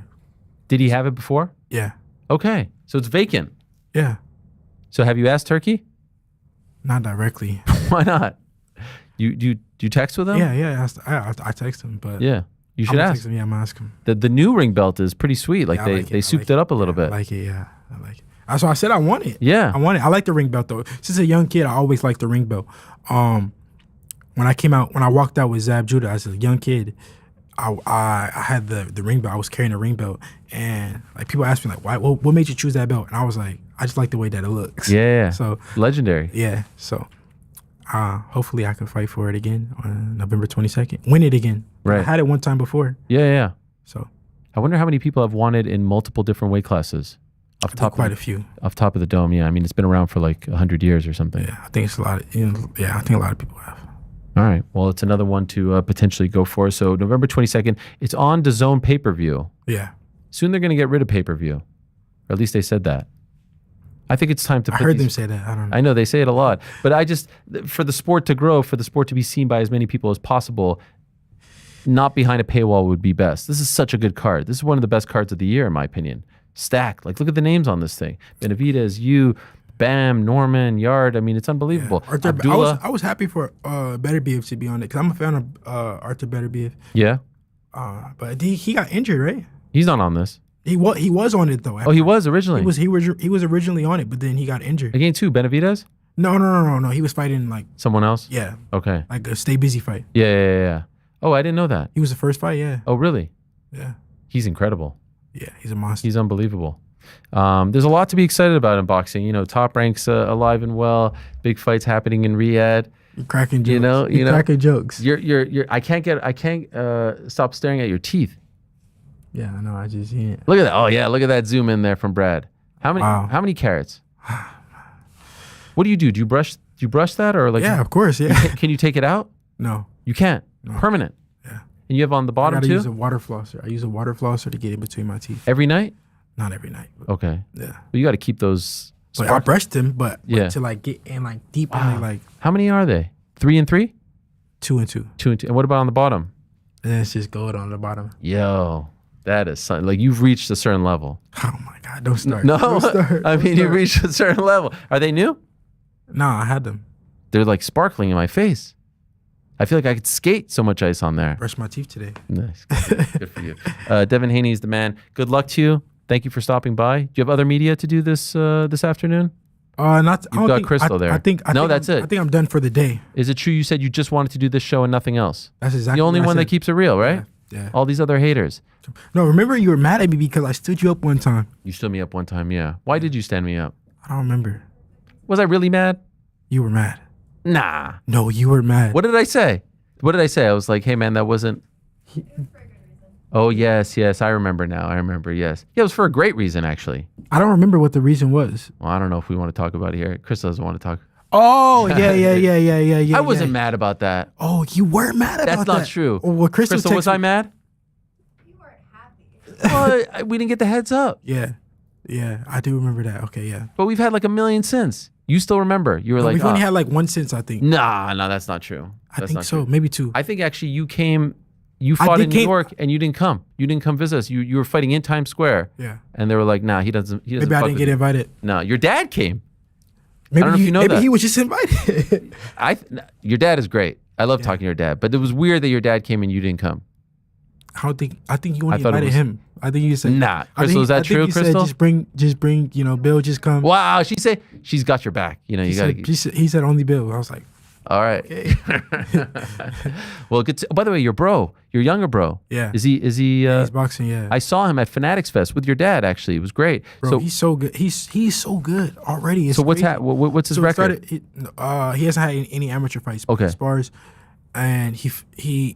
Did he have it before? Yeah. Okay, so it's vacant. Yeah. So have you asked Turkey? Not directly. Why not? Do you text with him? Yeah. I text him, but yeah, you should ask. Text him. Yeah, I'm gonna ask him. The new ring belt is pretty sweet. Like they souped it up a little bit. I like it. Yeah, I like it. That's why I said I want it. Yeah, I want it. I like the ring belt though. Since a young kid, I always liked the ring belt. When I walked out with Zab Judah as a young kid, I had the ring belt. I was carrying the ring belt, and like people asked me like, why? What made you choose that belt? And I was like, I just like the way that it looks. Yeah. So legendary. Yeah. So hopefully I can fight for it again on November 22nd. Win it again. Right. I had it one time before. Yeah. So I wonder how many people have won it in multiple different weight classes. Quite a few. Off top of the dome. Yeah. I mean, it's been around for like 100 years or something. Yeah. I think it's a lot. I think a lot of people have. All right. Well, it's another one to potentially go for. So November 22nd, it's on DAZN pay-per-view. Yeah. Soon they're going to get rid of pay-per-view. Or at least they said that. I think it's time to I heard them say that. I don't know. I know they say it a lot. But I just, for the sport to grow, for the sport to be seen by as many people as possible, not behind a paywall would be best. This is such a good card. This is one of the best cards of the year, in my opinion. Stacked. Like, look at the names on this thing. Benavidez, you, Bam, Norman, Yard. I mean, it's unbelievable. Yeah. Abdullah. I was happy for Beterbiev to be on it because I'm a fan of Artur Beterbiev. Yeah. But he got injured, right? He's not on this. He was on it though. Oh, he was originally. He was originally on it, but then he got injured. Against who? Benavidez? No. He was fighting like someone else. Yeah. Okay. Like a stay busy fight. Yeah. Oh, I didn't know that. He was the first fight. Yeah. Oh, really? Yeah. He's incredible. Yeah, he's a monster. He's unbelievable. There's a lot to be excited about in boxing. Top ranks alive and well. Big fights happening in Riyadh. You're cracking jokes. You know, cracking jokes. You're. I can't stop staring at your teeth. Yeah, I know. I just yeah. Look at that. Oh yeah, look at that zoom in there from Brad. How many carats? What do you do? Do you brush that or like? Yeah, of course. Yeah. Can you take it out? No. You can't. No. Permanent. Yeah. And you have on the bottom I gotta too? use a water flosser. I use a water flosser to get in between my teeth. Every night? Not every night. Okay. Yeah. But you got to keep those. But I brushed them, but yeah. to like get in like deep in Wow. like. How many are they? 3 and 3? 2 and 2. 2 and 2. And what about on the bottom? And then it's just gold on the bottom. Yo, that is something. Like you've reached a certain level. Oh my God! Don't start. No, Don't start. I mean you've reached a certain level. Are they new? No, I had them. They're like sparkling in my face. I feel like I could skate so much ice on there. Brush my teeth today. Nice. Good for you. Devin Haney is the man. Good luck to you. Thank you for stopping by. Do you have other media to do this this afternoon? Not. You've got Crystal there. I think that's it. I think I'm done for the day. Is it true you said you just wanted to do this show and nothing else? That's exactly the only what I one that said. keeps it real, right? Yeah. All these other haters. No, remember you were mad at me because I stood you up one time. You stood me up one time, yeah. Why did you stand me up? I don't remember. Was I really mad? You were mad. Nah. No, you were mad. What did I say? What did I say? I was like, hey man, that wasn't. Oh yes, I remember now. I remember, yes. Yeah, it was for a great reason actually. I don't remember what the reason was. Well, I don't know if we want to talk about it here. Chris doesn't want to talk. Oh, yeah. I wasn't mad about that. Oh, you were mad about that. That's not true. Oh, well, Crystal was I mad? You weren't happy. Well, we didn't get the heads up. Yeah, I do remember that. Okay, yeah. But we've had like a million since. You still remember? You were like, we've only had like one since, I think. Nah, that's not true. I think so, maybe 2. I think actually you came. You fought in New York and you didn't come. You didn't come visit us. You were fighting in Times Square. Yeah. And they were like, nah, he doesn't. Maybe I didn't get invited. No, your dad came. Maybe I don't know if you know maybe that. he was just invited. Your dad is great. I love talking to your dad. But it was weird that your dad came and you didn't come. I think you only invited him. I think you said nah. Crystal, is that true, Crystal? Said, just bring. Bill, just come. Wow. She said she's got your back. You know, you got. He said only Bill. I was like, all right. Okay. Well, good. By the way, your younger bro. Yeah. Is he? He's boxing. Yeah. I saw him at Fanatics Fest with your dad. Actually, it was great. Bro, so he's so good. He's so good already. It's so what's crazy. what's his record? He hasn't had any amateur fights. Okay. He spars, and he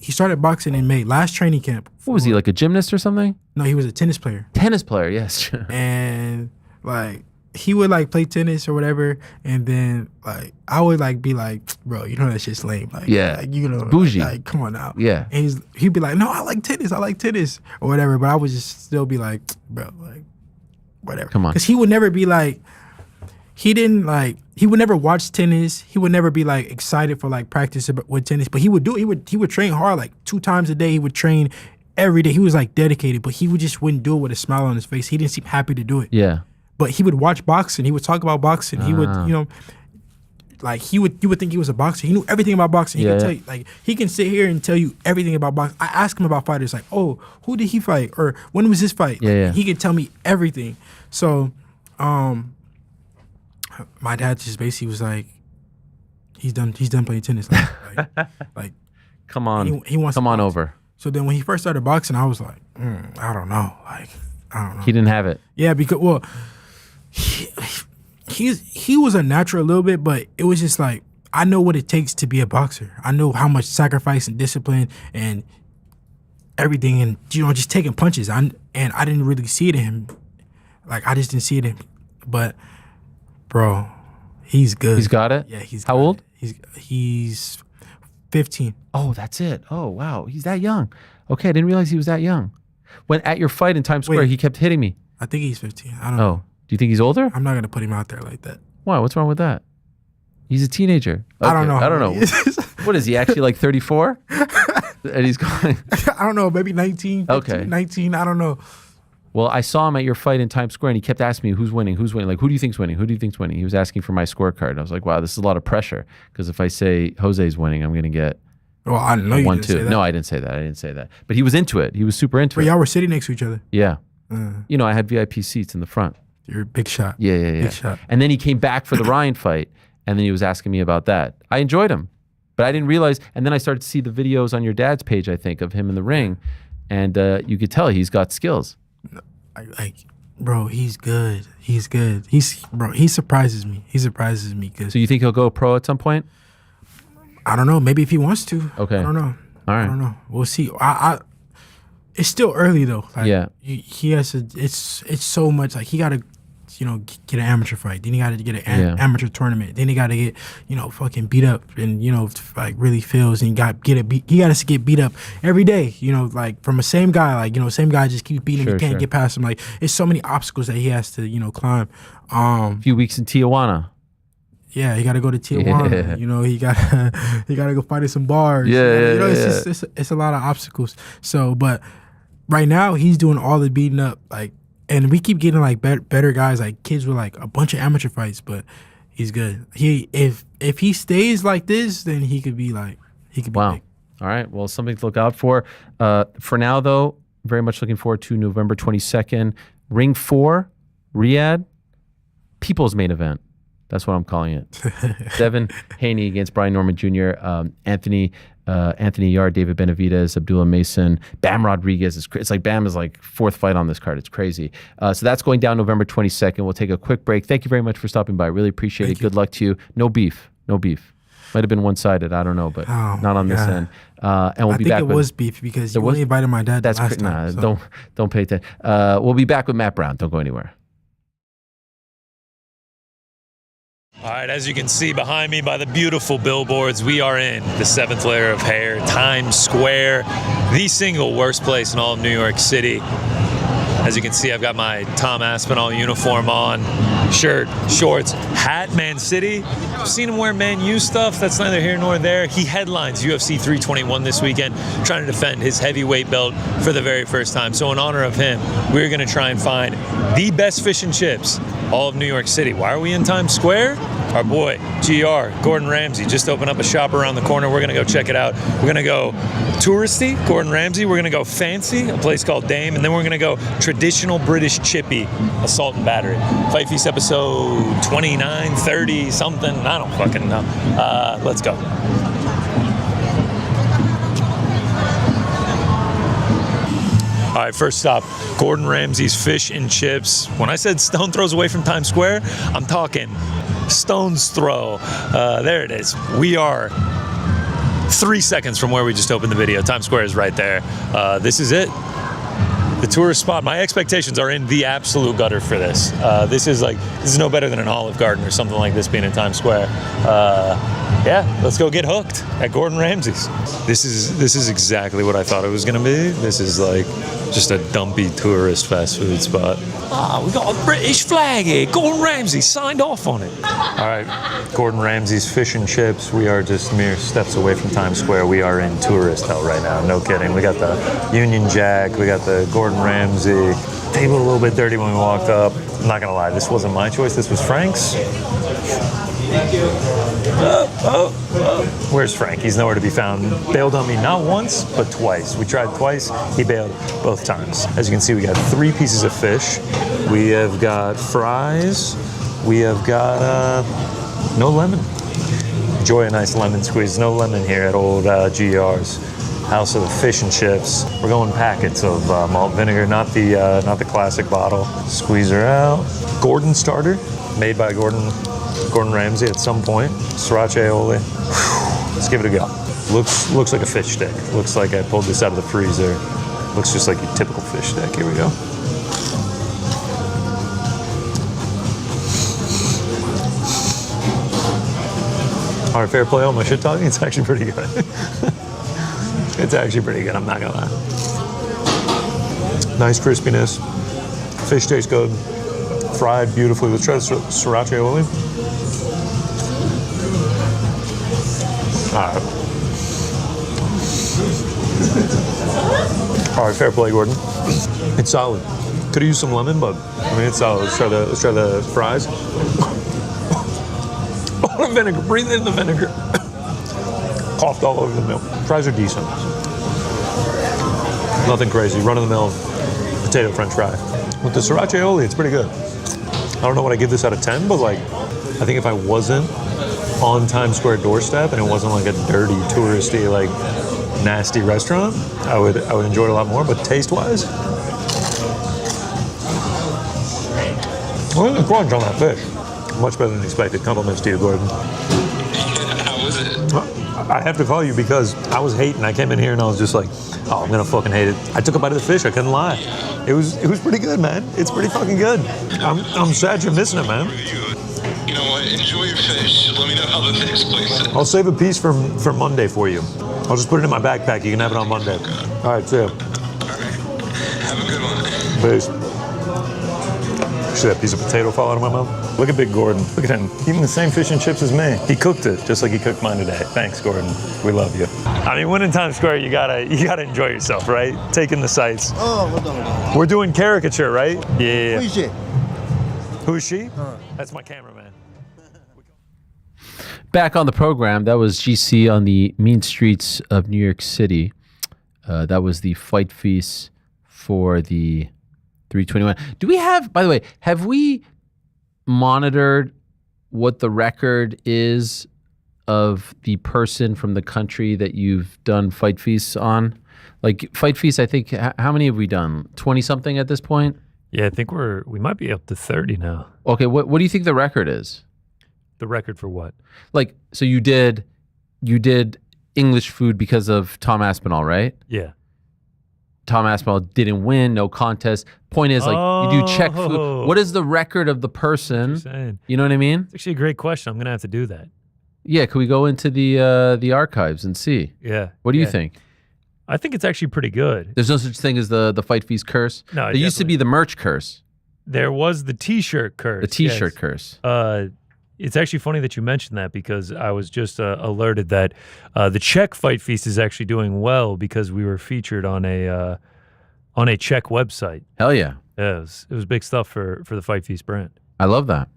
started boxing in May. Last training camp. What was he, like a gymnast or something? No, he was a tennis player. Tennis player, yes. And like he would like play tennis or whatever, and then like I would like be like, bro, you know that shit's lame. Like, yeah, like, you know, bougie. Like, come on now. Yeah. And he'd be like, no, I like tennis or whatever. But I would just still be like, bro, like whatever. Come on. Because he would never be like, he would never watch tennis. He would never be like excited for like practice with tennis. But he would do it. He would train hard like 2 times a day. He would train every day. He was like dedicated, but he just wouldn't do it with a smile on his face. He didn't seem happy to do it. Yeah. But he would watch boxing. He would talk about boxing. He would, you know, like you would think he was a boxer. He knew everything about boxing. He could tell you, like he can sit here and tell you everything about boxing. I ask him about fighters, like, oh, who did he fight, or when was his fight? Like, he could tell me everything. So, my dad just basically was like, he's done playing tennis. Like come on, he wants come on over. So then when he first started boxing, I was like, I don't know, like I don't know. He didn't have it. Yeah, because he was a natural a little bit, but it was just like, I know what it takes to be a boxer. I know how much sacrifice and discipline and everything, and you know, just taking punches. And I didn't really see it in him. Like I just didn't see it in him. But bro, he's good. He's got it. Yeah, he's how old? He's 15. Oh, that's it. Oh wow, he's that young. Okay, I didn't realize he was that young. When at your fight in Times Square, he kept hitting me. I think he's 15. I don't know. Oh, do you think he's older? I'm not gonna put him out there like that. Why? What's wrong with that? He's a teenager. Okay. I don't know. I don't know. What is he actually, like 34? And he's going. I don't know. Maybe 19. 15, Okay. 19. I don't know. Well, I saw him at your fight in Times Square, and he kept asking me, who's winning? Who's winning? Like, who do you think's winning? Who do you think's winning? He was asking for my scorecard. I was like, wow, this is a lot of pressure. Because if I say Jose's winning, I'm going to get well, I know you 1-2. didn't say that. No, I didn't say that. I didn't say that. But he was into it. He was super into But it. y'all were sitting next to each other. Yeah. You know, I had VIP seats in the front. You're a big shot. Yeah. Big shot. And then he came back for the Ryan fight, and then he was asking me about that. I enjoyed him, but I didn't realize. And then I started to see the videos on your dad's page, I think, of him in the ring, and you could tell he's got skills. Bro, he's good. He's good. He surprises me. He surprises me. So you think he'll go pro at some point? I don't know. Maybe if he wants to. Okay. I don't know. All right. I don't know. We'll see. it's still early though. Like, Yeah. He has to. It's so much. Like he got to, get an amateur fight. Then he got to get an amateur tournament. Then he got to get, fucking beat up and like really feels. And he got to get beat up every day. Like from the same guy. Like same guy just keeps beating him. He can't get past him. Like it's so many obstacles that he has to climb. A few weeks in Tijuana. Yeah, he got to go to Tijuana. Yeah. He got to go fight in some bars. It's a lot of obstacles. So, but right now he's doing all the beating up. Like, and we keep getting like better guys, like kids with like a bunch of amateur fights. But he's good. If he stays like this, then he could be like wow. Big. All right. Well, something to look out for. For now, though, very much looking forward to November 22nd, Ring 4, Riyadh, People's Main Event. That's what I'm calling it. Devin Haney against Brian Norman Jr., Anthony Yard, David Benavidez, Abdullah Mason, Bam Rodriguez. It's like Bam is like fourth fight on this card. It's crazy. So that's going down November 22nd. We'll take a quick break. Thank you very much for stopping by. Really appreciate it. Good luck to you. No beef. Might have been one-sided. I don't know, but not on this end. And we'll be back. I think it was beef because you only invited my dad last time. Nah, so. don't pay attention. We'll be back with Matt Brown. Don't go anywhere. All right, as you can see behind me by the beautiful billboards, we are in the 7th layer of hair, Times Square, the single worst place in all of New York City. As you can see, I've got my Tom Aspinall uniform on, shirt, shorts, hat, Man City. I've seen him wear Man U stuff. That's neither here nor there. He headlines UFC 321 this weekend, trying to defend his heavyweight belt for the very first time. So in honor of him, we're going to try and find the best fish and chips all of New York City. Why are we in Times Square? Our boy, GR, Gordon Ramsay, just opened up a shop around the corner. We're going to go check it out. We're going to go touristy, Gordon Ramsay. We're going to go fancy, a place called Dame. And then we're going to go traditional British chippy, assault and battery. Fight Feast episode 29, 30, something. I don't fucking know. Let's go. All right, first stop, Gordon Ramsay's Fish and Chips. When I said stone throws away from Times Square, I'm talking stone's throw. There it is. We are 3 seconds from where we just opened the video. Times Square is right there. This is it. The tourist spot. My expectations are in the absolute gutter for this. This is no better than an Olive Garden or something like this being in Times Square. Yeah, let's go get hooked at Gordon Ramsay's. This is exactly what I thought it was gonna be. This is like just a dumpy tourist fast food spot. We got a British flag here. Gordon Ramsay signed off on it. All right, Gordon Ramsay's Fish and Chips. We are just mere steps away from Times Square. We are in tourist hell right now. No kidding. We got the Union Jack. We got the Gordon Ramsay. Table a little bit dirty when we walked up. I'm not gonna lie, this wasn't my choice. This was Frank's. Thank you. Where's Frank? He's nowhere to be found. Bailed on me not once, but twice. We tried twice. He bailed both times. As you can see, we got 3 pieces of fish. We have got fries. We have got no lemon. Enjoy a nice lemon squeeze. No lemon here at old GR's. House of the Fish and Chips. We're going packets of malt vinegar, not the classic bottle. Squeeze her out. Gordon starter, made by Gordon Ramsay at some point. Sriracha aioli. Let's give it a go. Looks like a fish stick. Looks like I pulled this out of the freezer. Looks just like a typical fish stick. Here we go. All right, fair play on my shit talking. It's actually pretty good. It's actually pretty good, I'm not gonna lie. Nice crispiness. Fish tastes good. Fried beautifully. Let's try the sriracha aioli. All right, fair play, Gordon. It's solid. Could have used some lemon, but I mean, it's solid. Let's try the fries. Oh, the vinegar. Breathe in the vinegar. Coughed all over the meal. Fries are decent. Nothing crazy. Run-of-the-mill potato French fry. With the sriracha aioli, it's pretty good. I don't know what I give this out of 10, but I think if I wasn't on Times Square doorstep and it wasn't like a dirty, touristy, nasty restaurant, I would enjoy it a lot more. But taste-wise, the crunch on that fish, much better than expected. Compliments to you, Gordon. How was it? I have to call you because I was hating. I came in here and I was just like, oh, I'm gonna fucking hate it. I took a bite of the fish. I couldn't lie. It was pretty good, man. It's pretty fucking good. I'm sad you're missing it, man. You know what? Enjoy your fish. Let me know how the next place is. I'll save a piece for Monday for you. I'll just put it in my backpack. You can have it on Monday. All right, see ya. All right. Have a good one. Peace. See that piece of potato fall out of my mouth? Look at Big Gordon. Look at him. Eating the same fish and chips as me. He cooked it just like he cooked mine today. Thanks, Gordon. We love you. I mean, when in Times Square, you gotta enjoy yourself, right? Taking the sights. Oh, we're done. We're doing caricature, right? Yeah. Who is she? Who is she? That's my cameraman. Back on the program, that was GC on the mean streets of New York City. That was the fight feast for the 321. Do we have, by the way, have we monitored what the record is of the person from the country that you've done fight feasts on? Like fight feasts, I think, how many have we done? 20 something at this point? Yeah, I think we might be up to 30 now. Okay, what do you think the record is? The record for what? Like, so you did English food because of Tom Aspinall, right? Yeah. Tom Aspinall didn't win, no contest. Point is, like, you do check food. What is the record of the person? You know what I mean? It's actually a great question. I'm gonna have to do that. Yeah, can we go into the archives and see? Yeah. What do you think? I think it's actually pretty good. There's no such thing as the fight feast curse. No, there used to be the merch curse. There was the T-shirt curse. The T-shirt curse. It's actually funny that you mentioned that because I was just alerted that the Czech Fight Feast is actually doing well because we were featured on a Czech website. Hell yeah! Yeah, it was big stuff for the Fight Feast brand. I love that.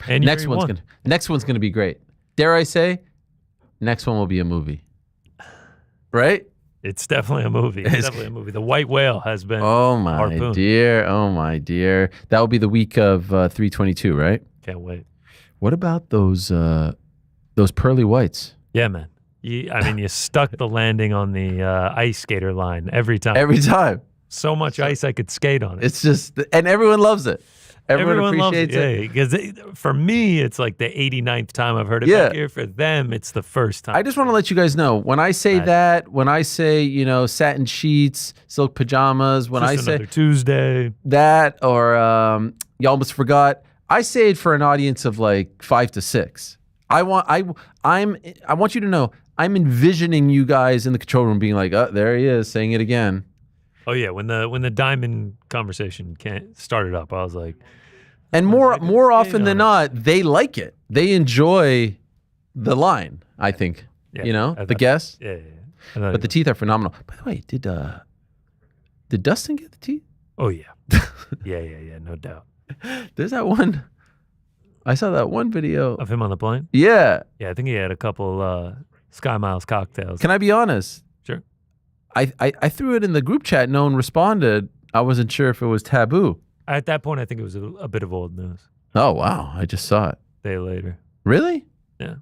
And next one's gonna be great. Dare I say, next one will be a movie. Right? It's definitely a movie. It's definitely a movie. The White Whale has been. Oh my dear! Oh my dear! That will be the week of 322, right? Can't wait. What about those pearly whites? Yeah, man. You stuck the landing on the ice skater line every time. Every time. So much ice I could skate on it. It's just, and everyone loves it. Everyone appreciates it. Yeah, because for me, it's like the 89th time I've heard it back here. For them, it's the first time. I just want to let you guys know, when I say when I say, satin sheets, silk pajamas, when just I say another Tuesday, that, or you almost forgot, I say it for an audience of like 5 to 6. I want you to know I'm envisioning you guys in the control room being like, oh, there he is saying it again. Oh yeah, when the diamond conversation started up, I was like, and more often than not, they like it. They enjoy the line. I think the guess. Yeah. But the teeth are phenomenal. By the way, did Dustin get the teeth? Oh yeah, yeah, no doubt. There's that one. I saw that one video of him on the plane. Yeah. Yeah, I think he had a couple Sky Miles cocktails. Can I be honest? Sure. I threw it in the group chat. No one responded. I wasn't sure if it was taboo. At that point, I think it was a bit of old news. Oh, wow. I just saw it. A day later. Really? Yeah.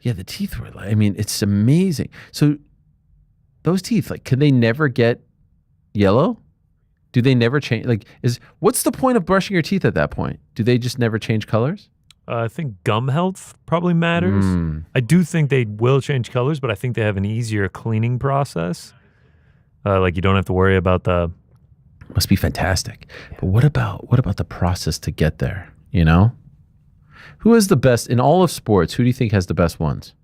Yeah, the teeth were like, it's amazing. So those teeth, like, can they never get yellow? Do they never change? Like, what's the point of brushing your teeth at that point? Do they just never change colors? I think gum health probably matters. I do think they will change colors, but I think they have an easier cleaning process. Like you don't have to worry about the. Must be fantastic. But what about the process to get there? Who is the best in all of sports? Who do you think has the best ones?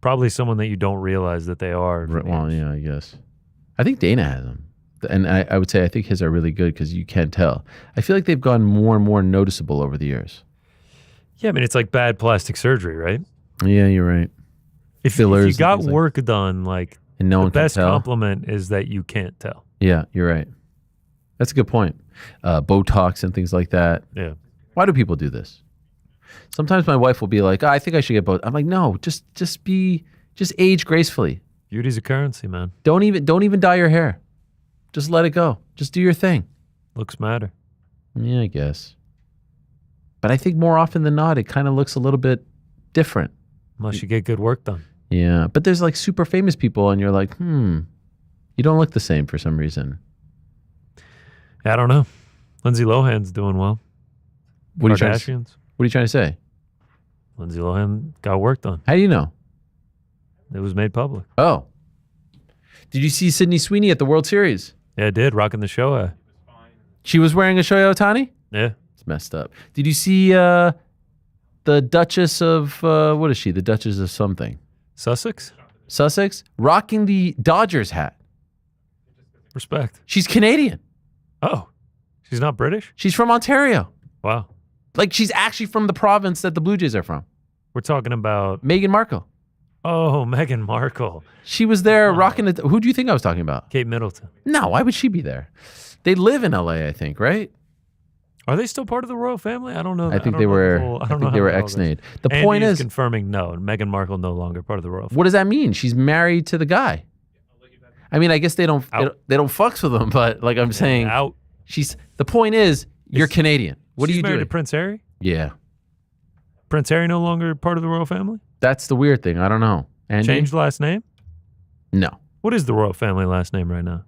Probably someone that you don't realize that they are. Well, yeah, I guess. I think Dana has them. And I would say I think his are really good because you can't tell. I feel like they've gone more and more noticeable over the years. Yeah, it's like bad plastic surgery, right? Yeah, you're right. If you got work done, like, and no one the best can tell. Compliment is that you can't tell. Yeah, you're right. That's a good point. Botox and things like that. Yeah. Why do people do this? Sometimes my wife will be like, I think I should get Botox. I'm like, no, just age gracefully. Beauty's a currency, man. Don't even dye your hair. Just let it go. Just do your thing. Looks matter. Yeah, I guess. But I think more often than not, it kind of looks a little bit different. Unless you get good work done. Yeah, but there's like super famous people and you're like, you don't look the same for some reason. I don't know. Lindsay Lohan's doing well. What are you trying to say? Lindsay Lohan got work done. How do you know? It was made public. Oh. Did you see Sydney Sweeney at the World Series? Yeah, I did. Rocking the Shohei. She was wearing a Shohei Ohtani? Yeah. It's messed up. Did you see the Duchess of, what is she? The Duchess of something. Sussex? Rocking the Dodgers hat. Respect. She's Canadian. Oh. She's not British? She's from Ontario. Wow. Like, she's actually from the province that the Blue Jays are from. We're talking about Meghan Markle. Oh, Meghan Markle. She was there rocking it. Who do you think I was talking about? Kate Middleton. No, why would she be there? They live in LA, I think, right? Are they still part of the royal family? I don't know. I think they were. I think they were ex-nayed. The point is confirming no. Meghan Markle no longer part of the royal family. What does that mean? She's married to the guy. I mean, I guess they don't fucks with him, but like I'm saying, out. The point is, you're Canadian. What are you married doing? to Prince Harry? Yeah. Prince Harry no longer part of the royal family? That's the weird thing. I don't know. Andy? Changed last name? No. What is the royal family last name right now?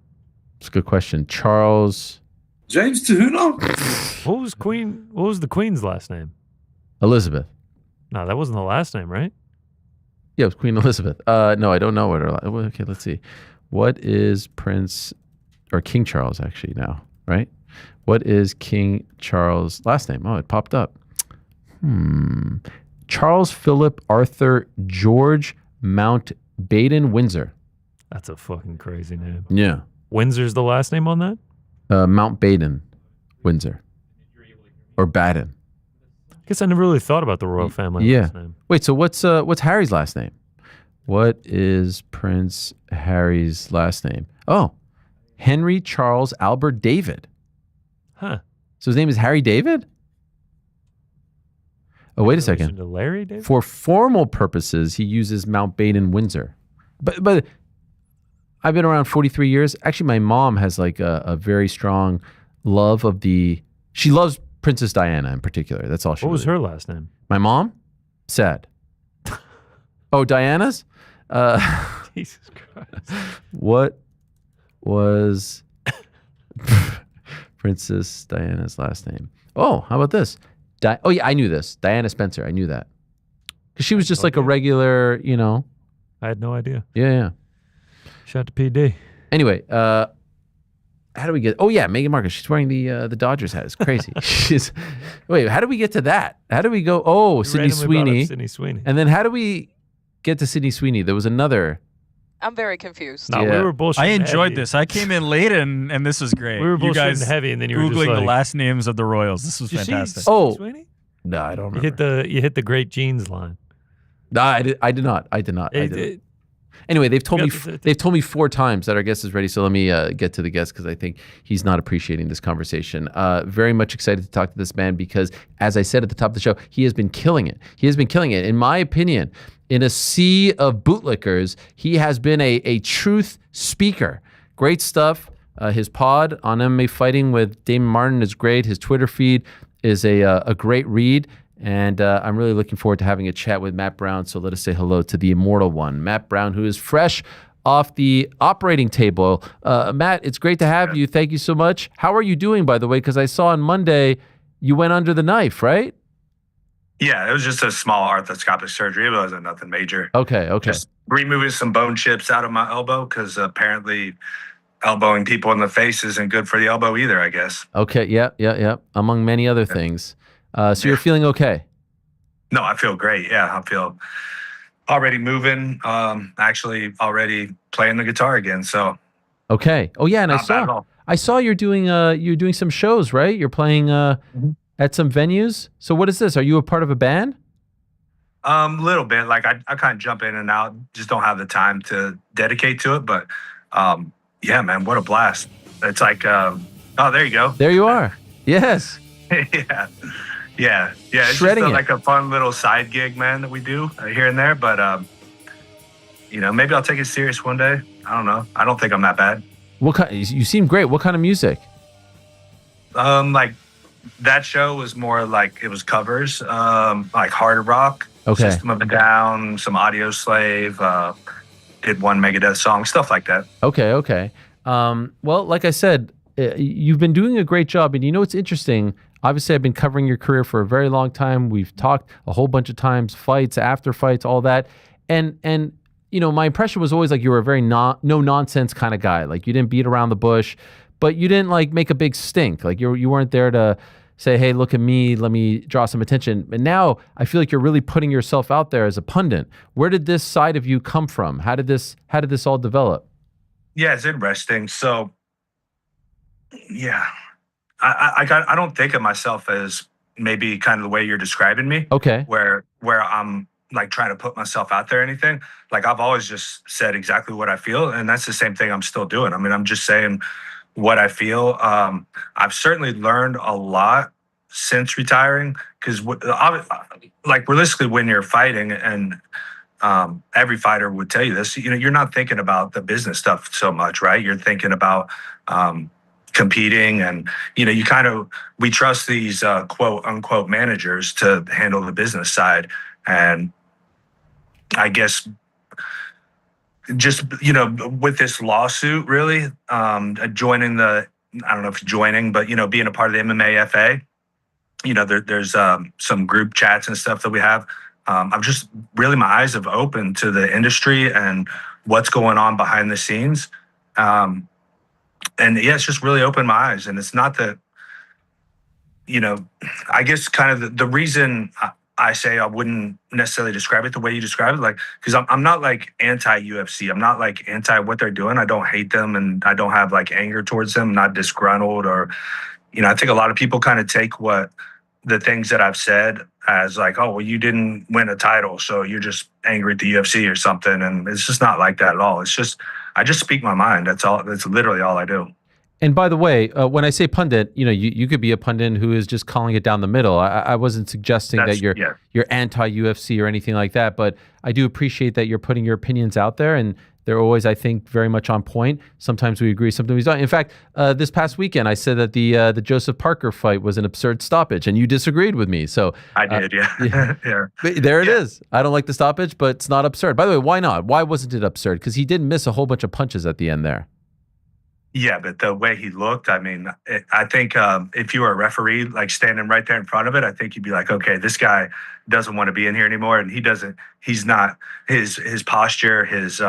It's a good question. Charles. James Tahuno? What was the Queen's last name? Elizabeth. No, that wasn't the last name, right? Yeah, it was Queen Elizabeth. No, I don't know what her. Okay, let's see. What is Prince or King Charles actually now? Right? What is King Charles' last name? Oh, it popped up. Charles Philip Arthur George Mountbatten Windsor. That's a fucking crazy name. Yeah. Windsor's the last name on that? Mountbatten Windsor. Or Baden. I guess I never really thought about the royal family last name. Wait, so what's Harry's last name? What is Prince Harry's last name? Oh, Henry Charles Albert David. Huh. So his name is Harry David? Oh, wait a second. To Larry David? For formal purposes, he uses Mountbatten Windsor. But I've been around 43 years. Actually, my mom has like a very strong love of she loves Princess Diana in particular. That's all she What was her last name? My mom? Sad. Oh, Diana's? Jesus Christ. What was Princess Diana's last name? Oh, how about this? Oh, yeah, I knew this. Diana Spencer. I knew that. Because she was just like a regular, I had no idea. Yeah. Shout out to PD. Anyway, how do we get... Oh, yeah, Meghan Markle. She's wearing the Dodgers hat. It's crazy. Wait, how do we get to that? How do we go... Oh, Sydney Sweeney. Sydney Sweeney. And then how do we get to Sydney Sweeney? There was another... I'm very confused. No, we were bullshitting. I enjoyed heavy. this. I came in late and this was great. We were you guys bullshitting heavy, and then you were just Googling like, the last names of the Royals. This was Did she fantastic. Oh, Sweeney? No, I don't remember. You hit the great jeans line. No, I did not. Anyway, they've told me 4 times that our guest is ready. So let me get to the guest because I think he's not appreciating this conversation. Very much excited to talk to this man because, as I said at the top of the show, he has been killing it. In my opinion, in a sea of bootlickers, he has been a truth speaker. Great stuff. His pod on MMA Fighting with Damon Martin is great. His Twitter feed is a great read. And I'm really looking forward to having a chat with Matt Brown. So let us say hello to the immortal one, Matt Brown, who is fresh off the operating table. Matt, it's great to have you. Thank you so much. How are you doing, by the way? Because I saw on Monday you went under the knife, right? Yeah, it was just a small arthroscopic surgery. It wasn't nothing major. Okay. Just removing some bone chips out of my elbow because apparently elbowing people in the face isn't good for the elbow either, I guess. Okay. Yeah. Among many other things. So you're feeling okay? No, I feel great. Yeah, I feel already moving. Actually, already playing the guitar again. So. Okay. Oh yeah, and I saw you're doing some shows, right? You're playing at some venues. So what is this? Are you a part of a band? Little bit. Like I kind of jump in and out. Just don't have the time to dedicate to it. But yeah, man, what a blast! It's like oh, there you go. There you are. Yes. Yeah. It's Shredding just like a fun little side gig, man, that we do here and there. But maybe I'll take it serious one day. I don't know. I don't think I'm that bad. What kind? You seem great. What kind of music? Like that show was more like it was covers, like hard rock, System of a Down, some Audio Slave, did one Megadeth song, stuff like that. Okay. Well, like I said, you've been doing a great job, and it's interesting. Obviously, I've been covering your career for a very long time. We've talked a whole bunch of times, fights, after fights, all that, and my impression was always like you were a very no nonsense kind of guy. Like you didn't beat around the bush, but you didn't like make a big stink. Like you weren't there to say, hey, look at me, let me draw some attention. And now I feel like you're really putting yourself out there as a pundit. Where did this side of you come from? How did this all develop? Yeah, it's interesting. So, yeah, I don't think of myself as maybe kind of the way you're describing me. Okay. Where I'm like trying to put myself out there or anything. Like I've always just said exactly what I feel. And that's the same thing I'm still doing. I mean, I'm just saying what I feel. I've certainly learned a lot since retiring because like realistically when you're fighting and every fighter would tell you this, you're not thinking about the business stuff so much, right? You're thinking about competing and, we trust these quote unquote managers to handle the business side. And I guess just, with this lawsuit, really, joining I don't know if joining, but, being a part of the MMA FA, there's some group chats and stuff that we have. I've just really, my eyes have opened to the industry and what's going on behind the scenes. And yeah, it's just really opened my eyes. And it's not that, I guess kind of the reason I say I wouldn't necessarily describe it the way you describe it, like, because I'm not like anti-UFC. I'm not like anti what they're doing. I don't hate them and I don't have like anger towards them, not disgruntled or, I think a lot of people kind of take the things that I've said as like, oh, well, you didn't win a title, so you're just angry at the UFC or something. And it's just not like that at all. It's just, I just speak my mind. That's all. That's literally all I do. And by the way, when I say pundit, you could be a pundit who is just calling it down the middle. I wasn't suggesting that you're anti-UFC or anything like that, but I do appreciate that you're putting your opinions out there, and they're always, I think, very much on point. Sometimes we agree, sometimes we don't. In fact, this past weekend, I said that the Joseph Parker fight was an absurd stoppage, and you disagreed with me. So I did, yeah. Yeah. There it is. I don't like the stoppage, but it's not absurd. By the way, why not? Why wasn't it absurd? Because he did miss a whole bunch of punches at the end there. Yeah, but the way he looked, I mean, I think if you were a referee, like standing right there in front of it, I think you'd be like, okay, this guy doesn't want to be in here anymore. And he's not, his posture, his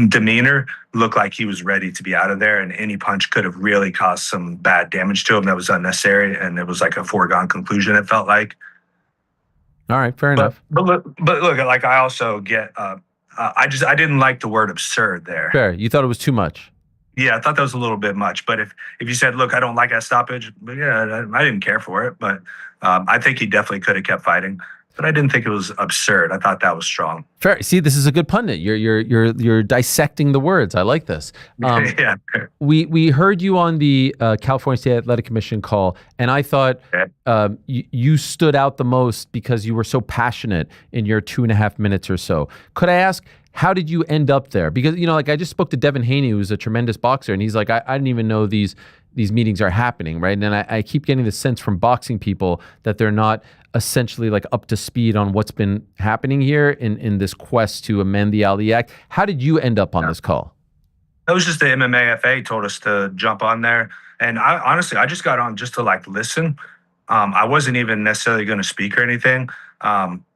demeanor looked like he was ready to be out of there. And any punch could have really caused some bad damage to him that was unnecessary. And it was like a foregone conclusion, it felt like. All right, fair enough. But look, like I also get, I didn't like the word absurd there. Fair. You thought it was too much. Yeah, I thought that was a little bit much. But if you said, look, I don't like that stoppage, but yeah, I didn't care for it. But I think he definitely could have kept fighting. But I didn't think it was absurd. I thought that was strong. Fair. See, this is a good pundit. You're dissecting the words. I like this. Yeah. We heard you on the California State Athletic Commission call, and I thought you stood out the most because you were so passionate in your 2.5 minutes or so. Could I ask, how did you end up there? Because like I just spoke to Devin Haney, who's a tremendous boxer, and he's like, I didn't even know these meetings are happening, right? And I keep getting the sense from boxing people that they're not essentially like up to speed on what's been happening here in this quest to amend the Ali Act. How did you end up on this call? It was just the MMA FA told us to jump on there. And I just got on just to like listen. I wasn't even necessarily going to speak or anything. Rob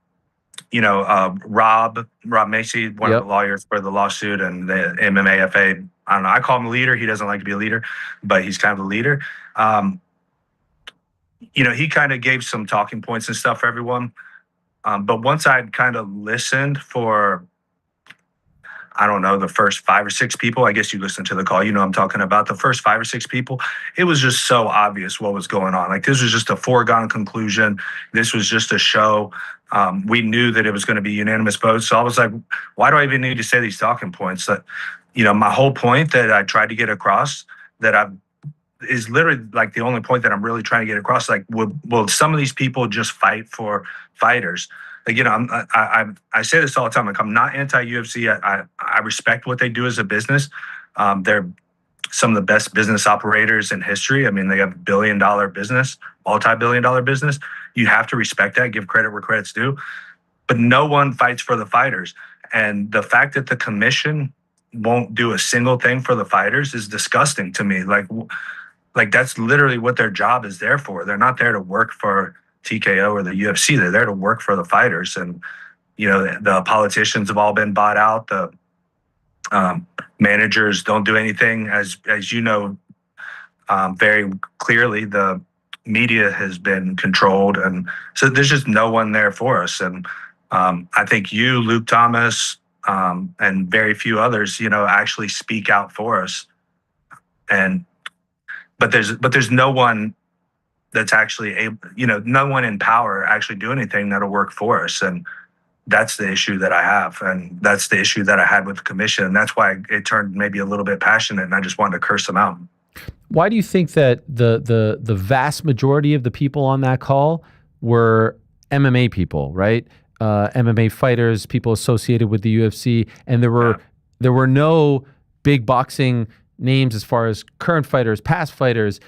Macy, one of the lawyers for the lawsuit and the MMA FA, I don't know, I call him a leader. He doesn't like to be a leader, but he's kind of a leader. He kind of gave some talking points and stuff for everyone. But once I'd kind of listened for, I don't know, the first 5 or 6 people, I guess you listened to the call, I'm talking about the first 5 or 6 people, it was just so obvious what was going on. Like this was just a foregone conclusion. This was just a show. We knew that it was going to be unanimous votes. So I was like, why do I even need to say these talking points? That, my whole point that I tried to get across is literally like the only point that I'm really trying to get across. Like, will some of these people just fight for fighters? Like, I say this all the time. Like, I'm not anti-UFC. I respect what they do as a business. They're some of the best business operators in history. I mean, they have a billion-dollar business, multi-billion-dollar business. You have to respect that, give credit where credit's due. But no one fights for the fighters. And the fact that the commission won't do a single thing for the fighters is disgusting to me. Like that's literally what their job is there for. They're not there to work for TKO or the UFC. They're there to work for the fighters. And The politicians have all been bought out. The managers don't do anything, as you know, very clearly. The media has been controlled, and so there's just no one there for us. And I think you, Luke Thomas, and very few others, actually speak out for us. But there's no one that's actually able, no one in power actually do anything that'll work for us. And that's the issue that I have. And that's the issue that I had with the commission. And that's why it turned maybe a little bit passionate, and I just wanted to curse them out. Why do you think that the vast majority of the people on that call were MMA people, right? MMA fighters, people associated with the UFC, and there were no big boxing names as far as current fighters, past fighters,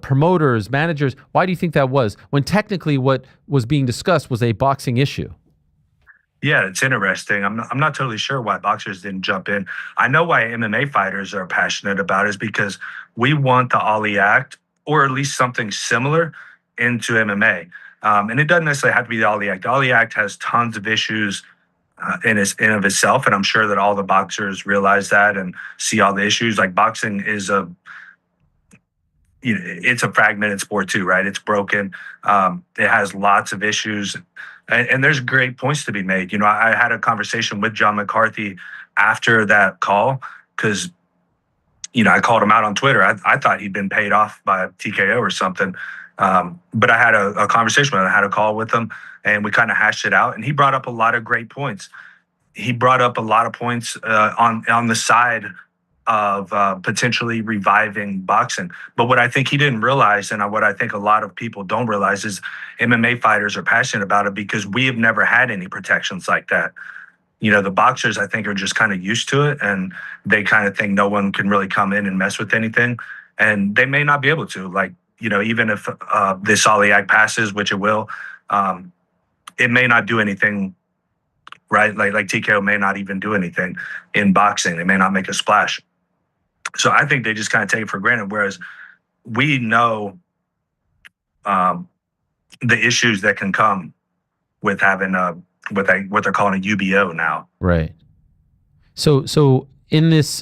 promoters, managers. Why do you think that was, when technically what was being discussed was a boxing issue? Yeah, it's interesting. I'm not totally sure why boxers didn't jump in. I know why MMA fighters are passionate about it, is because we want the Ali Act, or at least something similar, into MMA. And it doesn't necessarily have to be the Ali Act. The Ali Act has tons of issues in of itself, and I'm sure that all the boxers realize that and see all the issues. Like, boxing is it's a fragmented sport too, right? It's broken. It has lots of issues. And there's great points to be made. I had a conversation with John McCarthy after that call, because, I called him out on Twitter. I thought he'd been paid off by TKO or something. But I had a conversation with him. I had a call with him, and we kind of hashed it out. And he brought up a lot of great points. He brought up a lot of points on the side of potentially reviving boxing. But what I think he didn't realize, and what I think a lot of people don't realize, is MMA fighters are passionate about it because we have never had any protections like that. The boxers, I think, are just kind of used to it, and they kind of think no one can really come in and mess with anything. And they may not be able to. Like, even if this Ali Act passes, which it will, it may not do anything, right? Like TKO may not even do anything in boxing. They may not make a splash. So I think they just kind of take it for granted, whereas we know the issues that can come with having what they're calling a UBO now. Right. So in this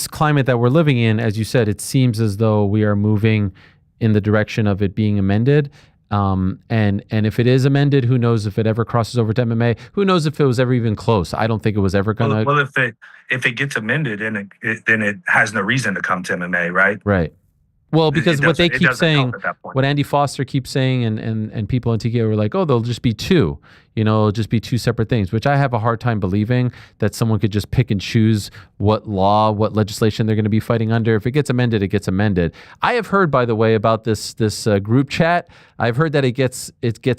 climate that we're living in, as you said, it seems as though we are moving in the direction of it being amended. And if it is amended, who knows if it ever crosses over to MMA? Who knows if it was ever even close? I don't think it was ever gonna. Well, if it gets amended, then it has no reason to come to MMA, right? Right. Well, because what they keep saying, what Andy Foster keeps saying, and people in TKO were like, oh, they'll just be two, it'll just be two separate things, which I have a hard time believing that someone could just pick and choose what legislation they're going to be fighting under. If it gets amended, it gets amended. I have heard, by the way, about this group chat. I've heard that it gets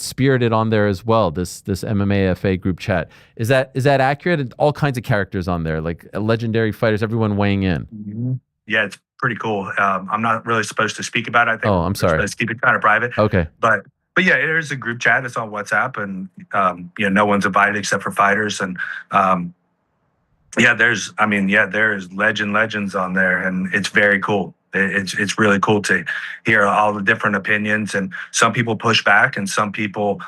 spirited on there as well. This MMAFA group chat. Is that accurate? All kinds of characters on there, like legendary fighters, everyone weighing in. Yeah, it's pretty cool. I'm not really supposed to speak about it. I think I'm sorry. Let's keep it kind of private. Okay. But yeah, there's a group chat. It's on WhatsApp, and no one's invited except for fighters. And there's legends on there, and it's very cool. It's really cool to hear all the different opinions, and some people push back, and some people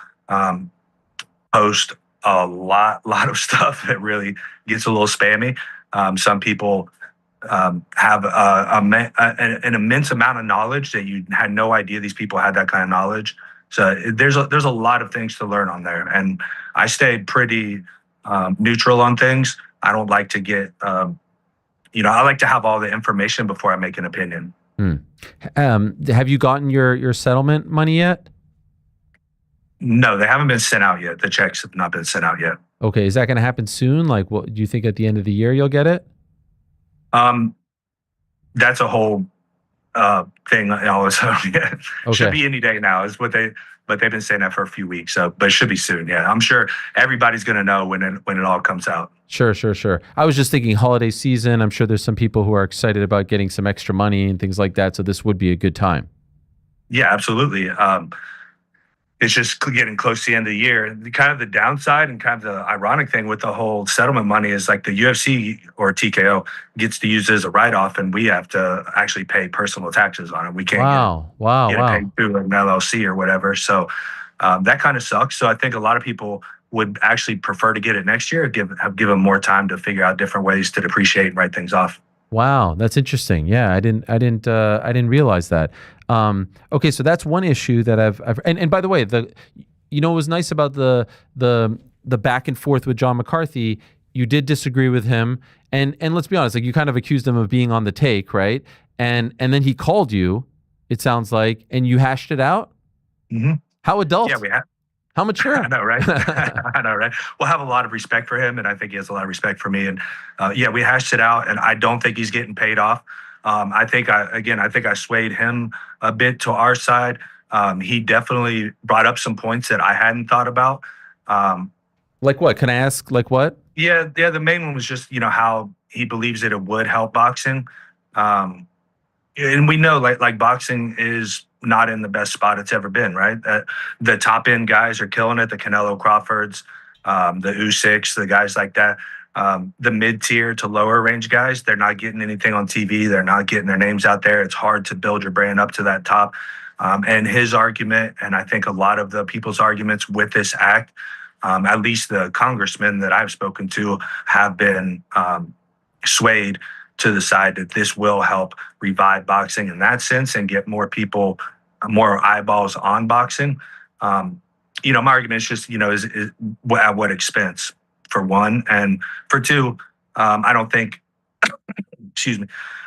post a lot of stuff that really gets a little spammy. Some people have an immense amount of knowledge that you had no idea these people had that kind of knowledge. So there's a lot of things to learn on there, and I stay pretty neutral on things. I don't like to get, I like to have all the information before I make an opinion. Have you gotten your settlement money yet? No, they haven't been sent out yet. The checks have not been sent out yet. Okay, is that going to happen soon? Like, what do you think at the end of the year you'll get it? That's a whole thing. Okay. Should be any day now, is what they've been saying that for a few weeks. So, but it should be soon. Yeah, I'm sure everybody's going to know when it all comes out. Sure. I was just thinking holiday season. I'm sure there's some people who are excited about getting some extra money and things like that. So this would be a good time. Yeah, absolutely. It's just getting close to the end of the year. Kind of the downside and kind of the ironic thing with the whole settlement money is, like, the UFC or TKO gets to use it as a write-off, and we have to actually pay personal taxes on it. We can't get it paid through an LLC or whatever. So that kind of sucks. So I think a lot of people would actually prefer to get it next year, have given more time to figure out different ways to depreciate and write things off. Wow, that's interesting. Yeah, I didn't realize that. Okay, so that's one issue that I've and by the way, what was nice about the back and forth with John McCarthy, you did disagree with him, and let's be honest, like you kind of accused him of being on the take, right? And then he called you, it sounds like, and you hashed it out. Mm-hmm. How adult? Yeah, we have. How mature? I know, right? I know, right? We'll have a lot of respect for him, and I think he has a lot of respect for me. And we hashed it out, and I don't think he's getting paid off. I think I swayed him a bit to our side. He definitely brought up some points that I hadn't thought about. Like what? Can I ask? Like what? Yeah. The main one was just how he believes that it would help boxing, and we know like boxing is not in the best spot it's ever been, right? The top end guys are killing it. The Canelo Crawfords, the Usyks, the guys like that. The mid tier to lower range guys, they're not getting anything on TV. They're not getting their names out there. It's hard to build your brand up to that top. And his argument, and I think a lot of the people's arguments with this act, at least the congressmen that I've spoken to, have been swayed to the side that this will help revive boxing in that sense and get more people, more eyeballs on boxing. My argument is just, is at what expense, for one. And for two, I don't think,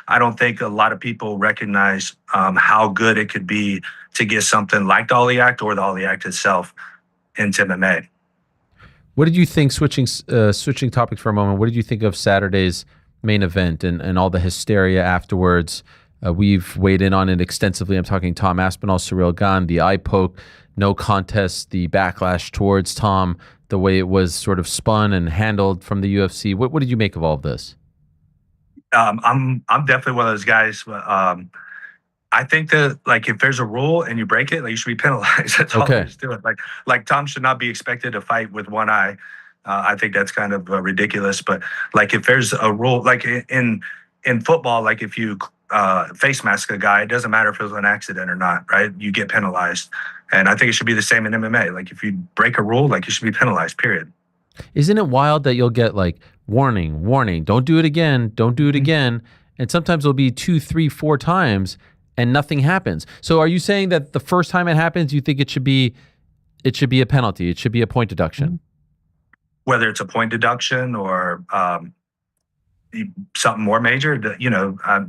I don't think a lot of people recognize how good it could be to get something like the Ollie Act or the Ollie Act itself into MMA. What did you think, switching topics for a moment, what did you think of Saturday's main event and all the hysteria afterwards? We've weighed in on it extensively. I'm talking Tom Aspinall, Ciryl Gane, the eye poke, no contest, the backlash towards Tom, the way it was sort of spun and handled from the UFC. What did you make of all of this? I'm definitely one of those guys. I think that if there's a rule and you break it, you should be penalized. That's all there is to it. Like Tom should not be expected to fight with one eye. I think that's kind of ridiculous. But if there's a rule, in football, if you face mask a guy, it doesn't matter if it was an accident or not, right? You get penalized. And I think it should be the same in MMA. If you break a rule, you should be penalized, period. Isn't it wild that you'll get warning, don't do it again, don't do it again. And sometimes it'll be 2, 3, 4 times and nothing happens. So are you saying that the first time it happens, you think it should be a penalty? It should be a point deduction? Whether it's a point deduction or something more major,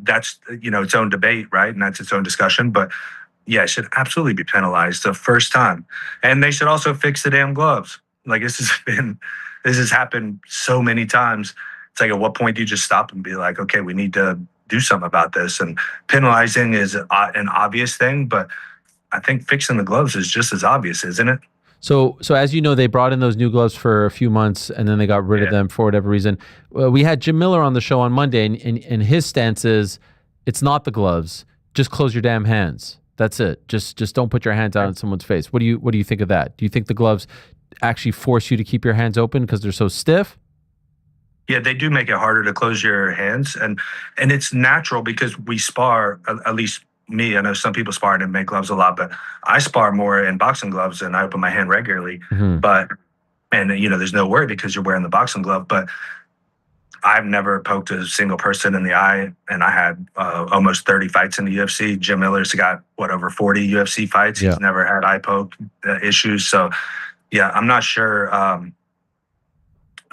that's, its own debate, right? And that's its own discussion. But yeah, it should absolutely be penalized the first time. And they should also fix the damn gloves. This has happened so many times. It's at what point do you just stop and be like, okay, we need to do something about this? And penalizing is an obvious thing, but I think fixing the gloves is just as obvious, isn't it? So as you know, they brought in those new gloves for a few months and then they got rid of them for whatever reason. We had Jim Miller on the show on Monday and his stance is it's not the gloves. Just close your damn hands. That's it. Just don't put your hands out in someone's face. What do you think of that? Do you think the gloves actually force you to keep your hands open because they're so stiff? Yeah, they do make it harder to close your hands. And it's natural because we spar, at least me. I know some people spar and make gloves a lot, but I spar more in boxing gloves and I open my hand regularly. Mm-hmm. There's no worry because you're wearing the boxing glove. But I've never poked a single person in the eye, and I had almost 30 fights in the UFC. Jim Miller's got, over 40 UFC fights. Yeah. He's never had eye poke issues. So, yeah, I'm not sure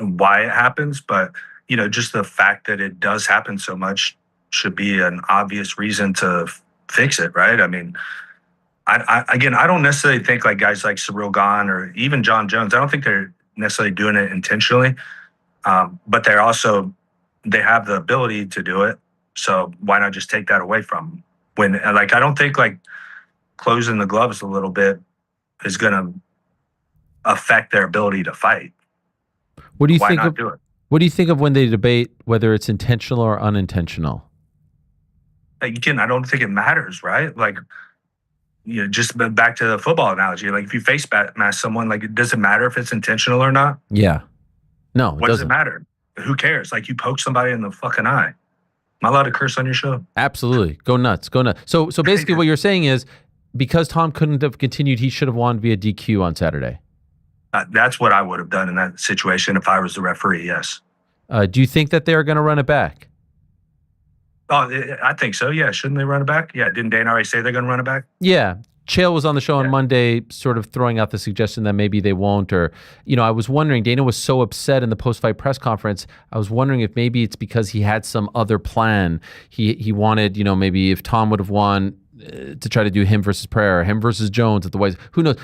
why it happens, but, just the fact that it does happen so much should be an obvious reason to fix it, right? I mean, I don't necessarily think guys like Ciryl Gane or even John Jones, I don't think they're necessarily doing it intentionally. But they have the ability to do it. So why not just take that away from them? I don't think closing the gloves a little bit is going to affect their ability to fight. What do you think of, what do you think of when they debate whether it's intentional or unintentional? Again, I don't think it matters, right? Just back to the football analogy. If you face mask someone, does it matter if it's intentional or not? Yeah. No, what does it matter? Who cares? You poke somebody in the fucking eye. Am I allowed to curse on your show? Absolutely. Go nuts. Go nuts. So basically what you're saying is because Tom couldn't have continued, he should have won via DQ on Saturday. That's what I would have done in that situation if I was the referee. Yes. Do you think that they're going to run it back? Oh, I think so. Yeah. Shouldn't they run it back? Yeah. Didn't Dana already say they're going to run it back? Yeah. Chael was on the show on Monday sort of throwing out the suggestion that maybe they won't, or, I was wondering, Dana was so upset in the post-fight press conference, I was wondering if maybe it's because he had some other plan. He wanted, maybe if Tom would have won to try to do him versus Pereira, him versus Jones at the White. Who knows?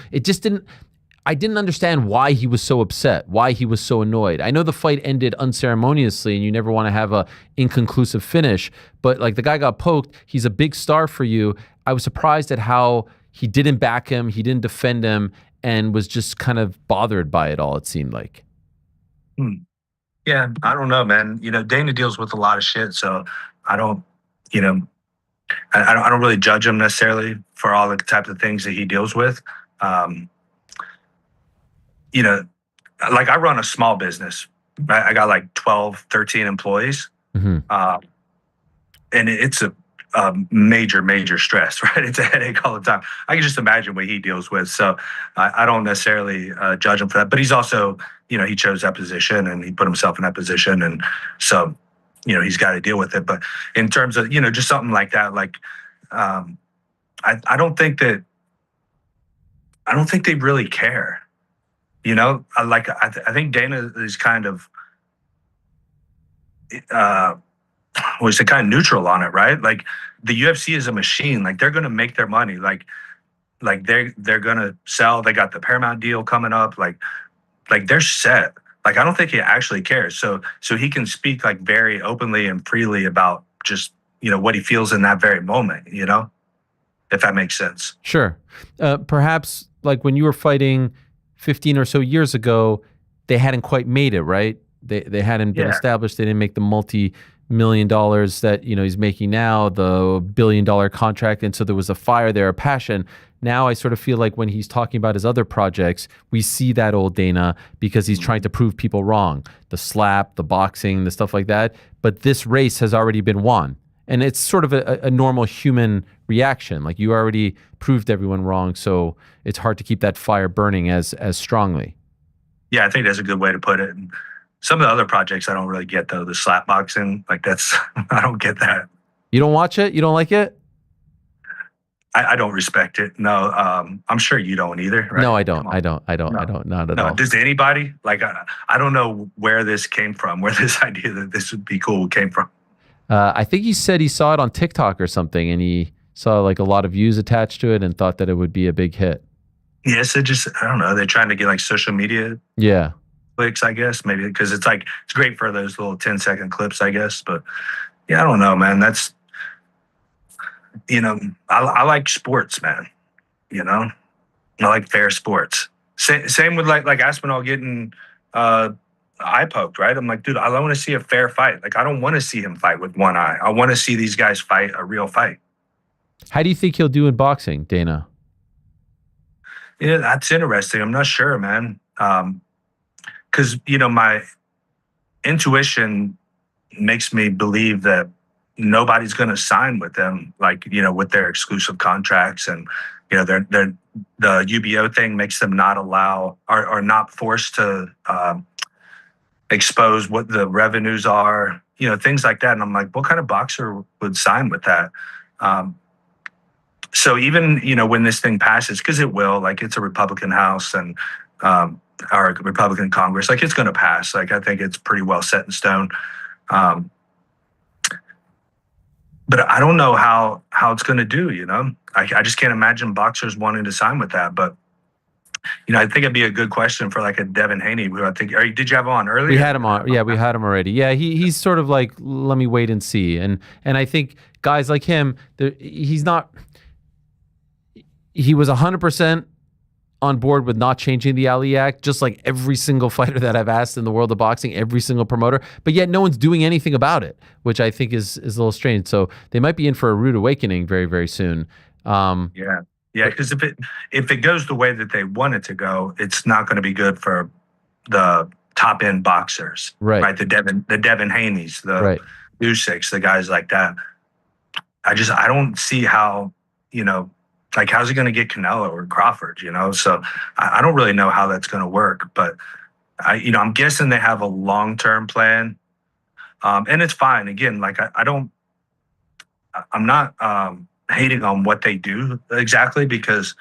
I didn't understand why he was so upset, why he was so annoyed. I know the fight ended unceremoniously and you never want to have a inconclusive finish, but like the guy got poked, he's a big star for you. I was surprised at how he didn't back him, he didn't defend him, and was just kind of bothered by it all, it seemed like. Yeah, I don't know, man. Dana deals with a lot of shit, so I don't, I don't really judge him necessarily for all the types of things that he deals with. Like I run a small business, right? I got like 12, 13 employees. And it's a major stress, right? It's a headache all the time. I can just imagine what he deals with. So I don't necessarily judge him for that, but he's also, he chose that position and he put himself in that position. And so, he's got to deal with it. But in terms of, just something like that, like, I don't think they really care. I think Dana is kind of, was kind of neutral on it, right? Like the UFC is a machine. Like they're going to make their money. Like they're going to sell. They got the Paramount deal coming up. Like they're set. Like I don't think he actually cares. So he can speak like very openly and freely about just what he feels in that very moment. If that makes sense. Sure. Perhaps like when you were fighting 15 or so years ago, they hadn't quite made it, right? They hadn't been established. They didn't make the multi-million dollars that he's making now, the $1 billion contract, and so there was a fire there, a passion. Now I sort of feel like when he's talking about his other projects, we see that old Dana because he's trying to prove people wrong. The slap, the boxing, the stuff like that. But this race has already been won. And it's sort of a normal human reaction. Like you already proved everyone wrong, so it's hard to keep that fire burning as strongly. Yeah, I think that's a good way to put it. And some of the other projects I don't really get though. The slap boxing, like that's I don't get that. You don't watch it? You don't like it? I don't respect it. No, I'm sure you don't either. Right? No, I don't. I don't. Not at all. Does anybody? Like I don't know where this came from. Where this idea that this would be cool came from. I think he said he saw it on TikTok or something, and he saw like a lot of views attached to it and thought that it would be a big hit. Yes, I don't know. They're trying to get like social media clicks, I guess, maybe because it's great for those little 10-second clips, I guess. But yeah, I don't know, man. That's I like sports, man. I like fair sports. Same with like Aspinall getting eye poked, right? I'm like, dude, I want to see a fair fight. Like, I don't want to see him fight with one eye. I want to see these guys fight a real fight. How do you think he'll do in boxing, Dana? Yeah, that's interesting. I'm not sure, man. Because, my intuition makes me believe that nobody's going to sign with them, like, with their exclusive contracts. And, the UBO thing makes them not allow or not forced to expose what the revenues are, things like that. And I'm like, what kind of boxer would sign with that? So even, when this thing passes, because it will, like it's a Republican House and or a Republican Congress, like it's going to pass. Like I think it's pretty well set in stone. But I don't know how it's going to do, I just can't imagine boxers wanting to sign with that. But I think it'd be a good question for like a Devin Haney, who I think, did you have on earlier? We had him on. Yeah, we had him already. Yeah, he's sort of like, let me wait and see. And I think guys like him, he was 100% on board with not changing the Ali Act, just like every single fighter that I've asked in the world of boxing, every single promoter, but yet no one's doing anything about it, which I think is a little strange. So they might be in for a rude awakening very, very soon. Yeah, because if it goes the way that they want it to go, it's not going to be good for the top end boxers, right? The Devin Haneys, the Usyks, the guys like that. I don't see how Like, how's he going to get Canelo or Crawford? So I don't really know how that's going to work, but I'm guessing they have a long-term plan, and it's fine. Again, like I'm not hating on what they do exactly, because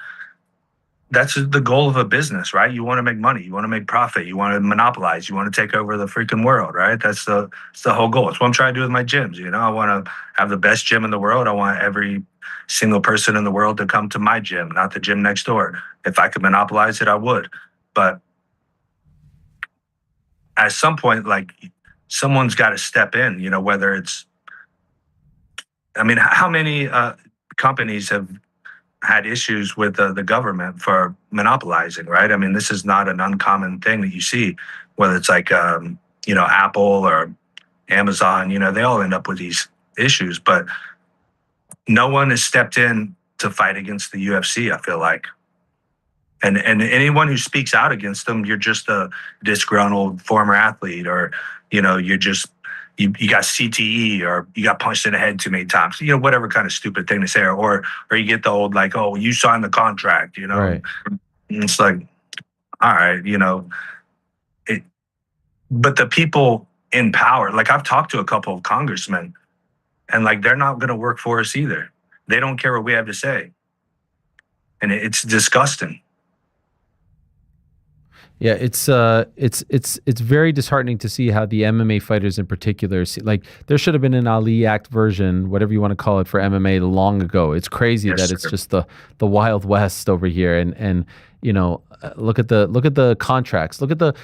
that's the goal of a business, right? You want to make money, you want to make profit, you want to monopolize, you want to take over the freaking world, right? That's the whole goal. It's what I'm trying to do with my gyms. I want to have the best gym in the world. I want every single person in the world to come to my gym, not the gym next door. If I could monopolize it, I would. But at some point, like, someone's got to step in, whether it's, how many companies have had issues with the government for monopolizing, right? This is not an uncommon thing that you see, whether it's like, Apple or Amazon, they all end up with these issues, but no one has stepped in to fight against the UFC, I feel like. And anyone who speaks out against them, you're just a disgruntled former athlete, or, you're just, you got CTE, or you got punched in the head too many times, whatever kind of stupid thing to say, or you get the old, like, oh, you signed the contract, Right. And it's like, all right, but the people in power, like, I've talked to a couple of congressmen, and like, they're not going to work for us either. They don't care what we have to say. And it's disgusting. Yeah, it's very disheartening to see how the MMA fighters in particular, like, there should have been an Ali Act version, whatever you want to call it, for MMA long ago. It's crazy that it's just the Wild West over here, and look at the contracts, look at the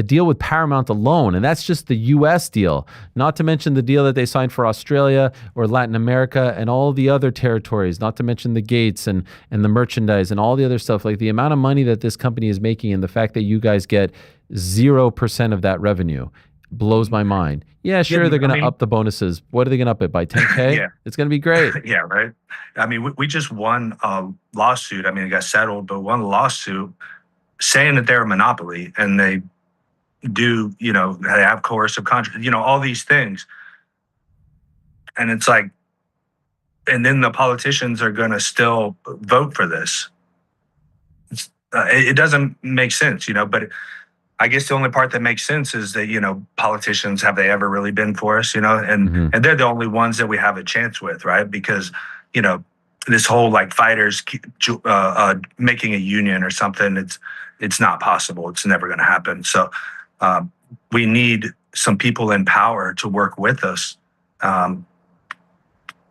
deal with Paramount alone, and that's just the U.S. deal, not to mention the deal that they signed for Australia or Latin America and all the other territories, not to mention the gates and the merchandise and all the other stuff. Like, the amount of money that this company is making, and the fact that you guys get 0% of that revenue blows my mind. Yeah, sure, they're going to up the bonuses. What are they going to up it by, 10K? Yeah. It's going to be great. Yeah, right. We just won a lawsuit. It got settled, but won a lawsuit saying that they're a monopoly, and they do, they have coercive contracts, all these things. And it's like, and then the politicians are going to still vote for this. It doesn't make sense, but I guess the only part that makes sense is that, politicians, have they ever really been for us, and they're the only ones that we have a chance with, right? Because, this whole, like, fighters making a union or something, it's not possible. It's never going to happen. So we need some people in power to work with us. And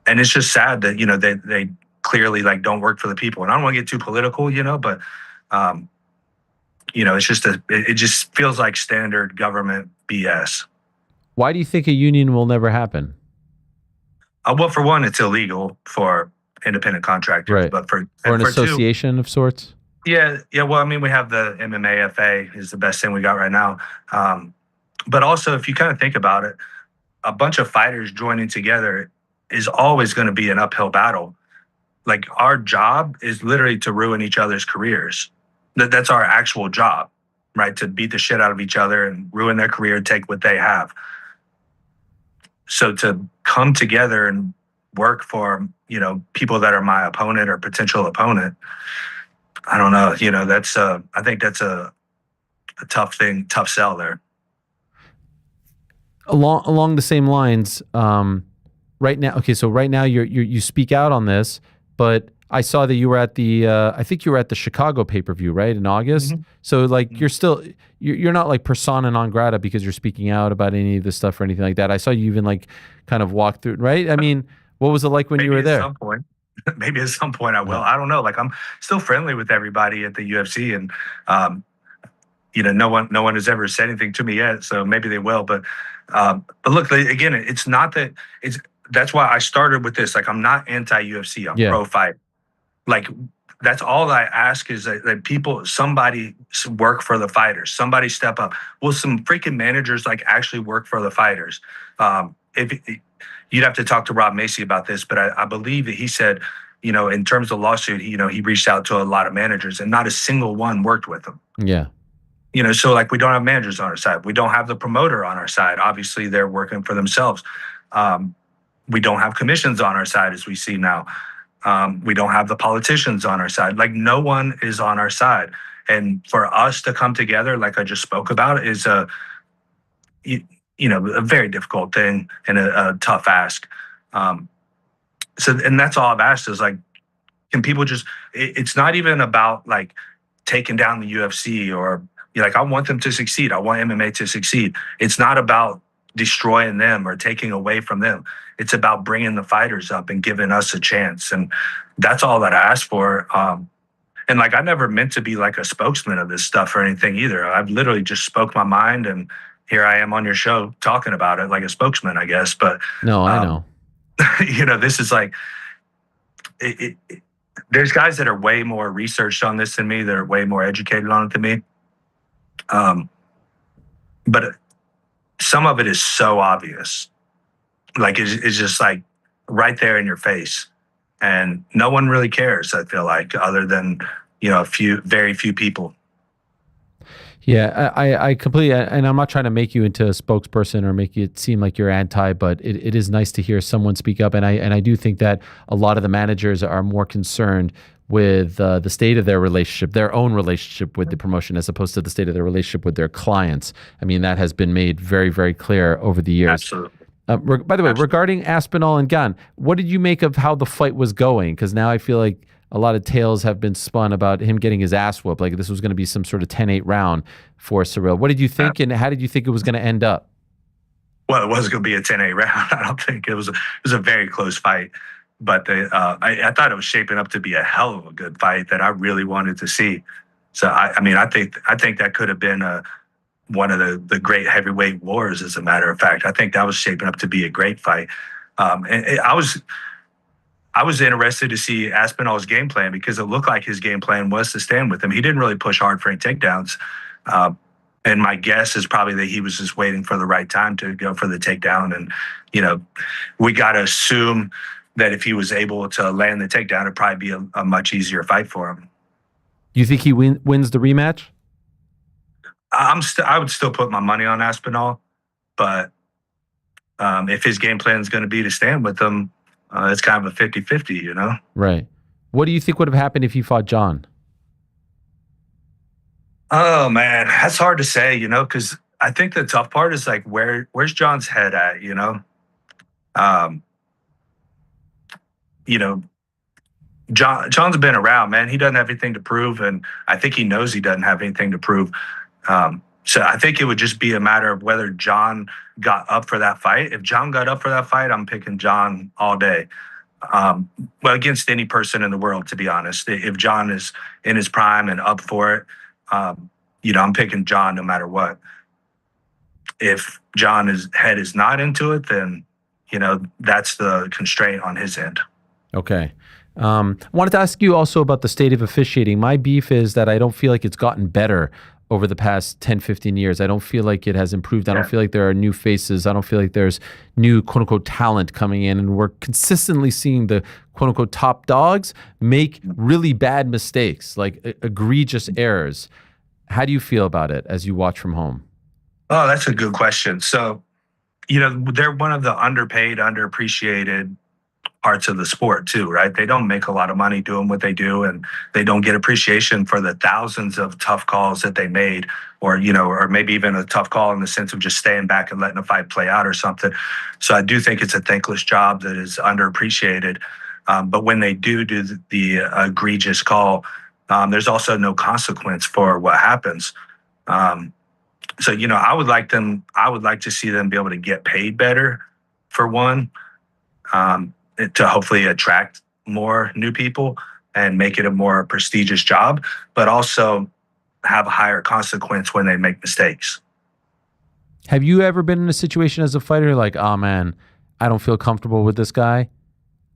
it's just sad that, they clearly, like, don't work for the people. And I don't want to get too political, but, it's just it just feels like standard government BS. Why do you think a union will never happen? Well, for one, it's illegal for independent contractors, right? But or an association of sorts. Yeah. Well, we have the MMAFA is the best thing we got right now. But also, if you kind of think about it, a bunch of fighters joining together is always going to be an uphill battle. Like, our job is literally to ruin each other's careers. That's our actual job, right? To beat the shit out of each other and ruin their career, take what they have. So to come together and work for, people that are my opponent or potential opponent, I don't know, that's I think that's a tough sell there. Along the same lines, right now, okay, so right now you speak out on this, but I saw that you were at the I think you were at the Chicago pay-per-view, right, in August. Mm-hmm. So, like, you're not like persona non grata because you're speaking out about any of this stuff or anything like that. I saw you even, like, kind of walk through, right? What was it like when you were there? Maybe at some point I will. I don't know. Like, I'm still friendly with everybody at the UFC, and no one has ever said anything to me yet. So maybe they will. But look, again, it's not that it's. That's why I started with this. Like, I'm not anti-UFC. I'm pro-fight. Like, that's all I ask is that somebody work for the fighters. Somebody step up. Will some freaking managers, like, actually work for the fighters? You'd have to talk to Rob Macy about this, but I believe that he said, in terms of lawsuit, he reached out to a lot of managers, and not a single one worked with him. Yeah. So, like, we don't have managers on our side. We don't have the promoter on our side. Obviously, they're working for themselves. We don't have commissions on our side, as we see now. We don't have the politicians on our side. Like, no one is on our side. And for us to come together, like I just spoke about, is a very difficult thing and a tough ask. And that's all I've asked is, like, can people just, it's not even about like taking down the UFC or like, I want them to succeed. I want MMA to succeed. It's not about destroying them or taking away from them. It's about bringing the fighters up and giving us a chance. And that's all that I asked for. And like, I never meant to be like a spokesman of this stuff or anything either. I've literally just spoke my mind, and here I am on your show talking about it like a spokesman, I guess. But no, I know. This is like, there's guys that are way more researched on this than me, that are way more educated on it than me. But some of it is so obvious. Like, it's just like right there in your face. And no one really cares, I feel like, other than, very few people. Yeah, I completely, and I'm not trying to make you into a spokesperson or make it seem like you're anti, but it is nice to hear someone speak up. And I do think that a lot of the managers are more concerned with the state of their relationship, their own relationship with the promotion, as opposed to the state of their relationship with their clients. I mean, that has been made very, very clear over the years. Absolutely. By the way, regarding Aspinall and Gane, what did you make of how the fight was going? Because now I feel like a lot of tales have been spun about him getting his ass whooped. Like this was going to be some sort of 10-8 round for Ciryl. What did you think, and how did you think it was going to end up? Well, it was going to be a 10-8 round. I don't think it was a very close fight, but I thought it was shaping up to be a hell of a good fight that I really wanted to see. So I think that could have been one of the great heavyweight wars. As a matter of fact, I think that was shaping up to be a great fight. And I was interested to see Aspinall's game plan, because it looked like his game plan was to stand with him. He didn't really push hard for any takedowns. And my guess is probably that he was just waiting for the right time to go for the takedown. And, we got to assume that if he was able to land the takedown, it'd probably be a much easier fight for him. You think he wins the rematch? I would still put my money on Aspinall, but if his game plan is going to be to stand with him, it's kind of a 50-50, Right. What do you think would have happened if he fought John? Oh, man, that's hard to say, because I think the tough part is like, where's John's head at, John's been around, man. He doesn't have anything to prove, and I think he knows he doesn't have anything to prove. So I think it would just be a matter of whether John got up for that fight. If John got up for that fight, I'm picking John all day. Well, against any person in the world, to be honest. If John is in his prime and up for it, I'm picking John no matter what. If John's head is not into it, then, that's the constraint on his end. Okay. I wanted to ask you also about the state of officiating. My beef is that I don't feel like it's gotten better over the past 10, 15 years. I don't feel like it has improved. I don't feel like there are new faces. I don't feel like there's new quote unquote talent coming in. And we're consistently seeing the quote unquote top dogs make really bad mistakes, like egregious errors. How do you feel about it as you watch from home? Oh, that's a good question. So, they're one of the underpaid, underappreciated parts of the sport too, right? They don't make a lot of money doing what they do, and they don't get appreciation for the thousands of tough calls that they made, or maybe even a tough call in the sense of just staying back and letting a fight play out or something. So I do think it's a thankless job that is underappreciated. But when they do the egregious call, there's also no consequence for what happens. So, I would like to see them be able to get paid better, for one, to hopefully attract more new people and make it a more prestigious job, but also have a higher consequence when they make mistakes. Have you ever been in a situation as a fighter like, oh man, I don't feel comfortable with this guy.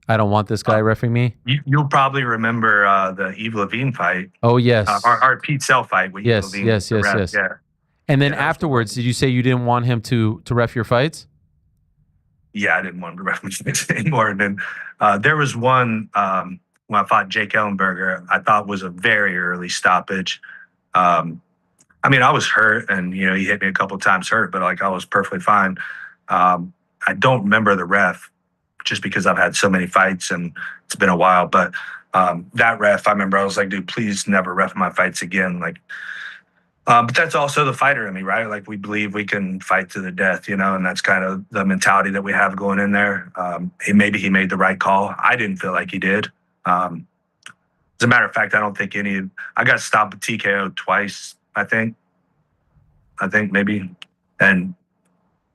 I don't want this guy reffing me? You'll probably remember the Yves Levine fight. Oh, yes. Our Pete Sell fight with yes, Yves Levine. Yes. Yeah. And then afterwards, did you say you didn't want him to ref your fights? Yeah, I didn't want to ref my fights anymore. And then there was one when I fought Jake Ellenberger, I thought was a very early stoppage. I was hurt, and he hit me a couple of times hurt, but I was perfectly fine. I don't remember the ref just because I've had so many fights and it's been a while. But that ref, I remember I was like, dude, please never ref my fights again. Like, but that's also the fighter in me, right? Like, we believe we can fight to the death, you know, and that's kind of the mentality that we have going in there. Maybe he made the right call. I didn't feel like he did. As a matter of fact, I don't think I got stopped with TKO twice, I think maybe. And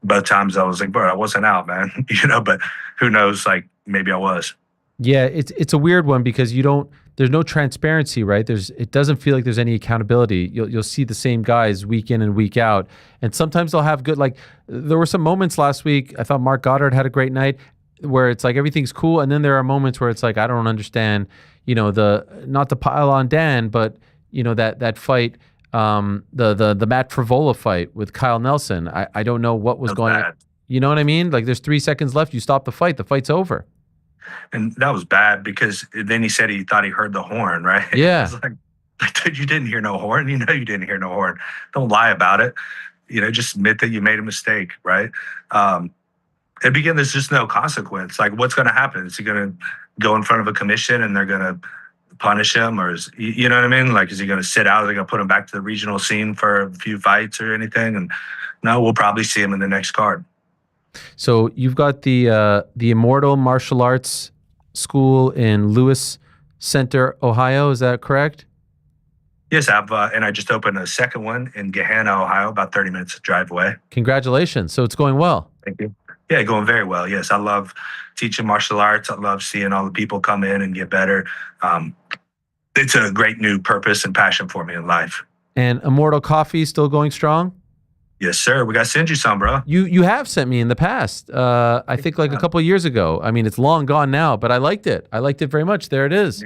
both times I was like, bro, I wasn't out, man. You know, but who knows, like, maybe I was. Yeah, it's a weird one because there's no transparency, right? It doesn't feel like there's any accountability. You'll see the same guys week in and week out. And sometimes they'll have good, like, there were some moments last week, I thought Mark Goddard had a great night where it's like everything's cool. And then there are moments where it's like, I don't understand, you know, not to pile on Dan, but, you know, that fight, the Matt Frivola fight with Kyle Nelson. I don't know what was going on. You know what I mean? Like, there's 3 seconds left. You stop the fight's over. And that was bad because then he said he thought he heard the horn, right? Yeah. It's like, dude, you didn't hear no horn. You know you didn't hear no horn. Don't lie about it. You know, just admit that you made a mistake, right? And begin, there's just no consequence. Like, what's going to happen? Is he going to go in front of a commission and they're going to punish him? Or you know what I mean? Like, is he going to sit out? Are they going to put him back to the regional scene for a few fights or anything? And no, we'll probably see him in the next card. So you've got the Immortal Martial Arts School in Lewis Center, Ohio. Is that correct? Yes, and I just opened a second one in Gahanna, Ohio, about 30 minutes drive away. Congratulations. So it's going well. Thank you. Yeah, going very well. Yes, I love teaching martial arts. I love seeing all the people come in and get better. It's a great new purpose and passion for me in life. And Immortal Coffee still going strong? Yes, sir. We got to send you some, bro. You have sent me in the past. I think like a couple of years ago. I mean, it's long gone now, but I liked it. I liked it very much. There it is.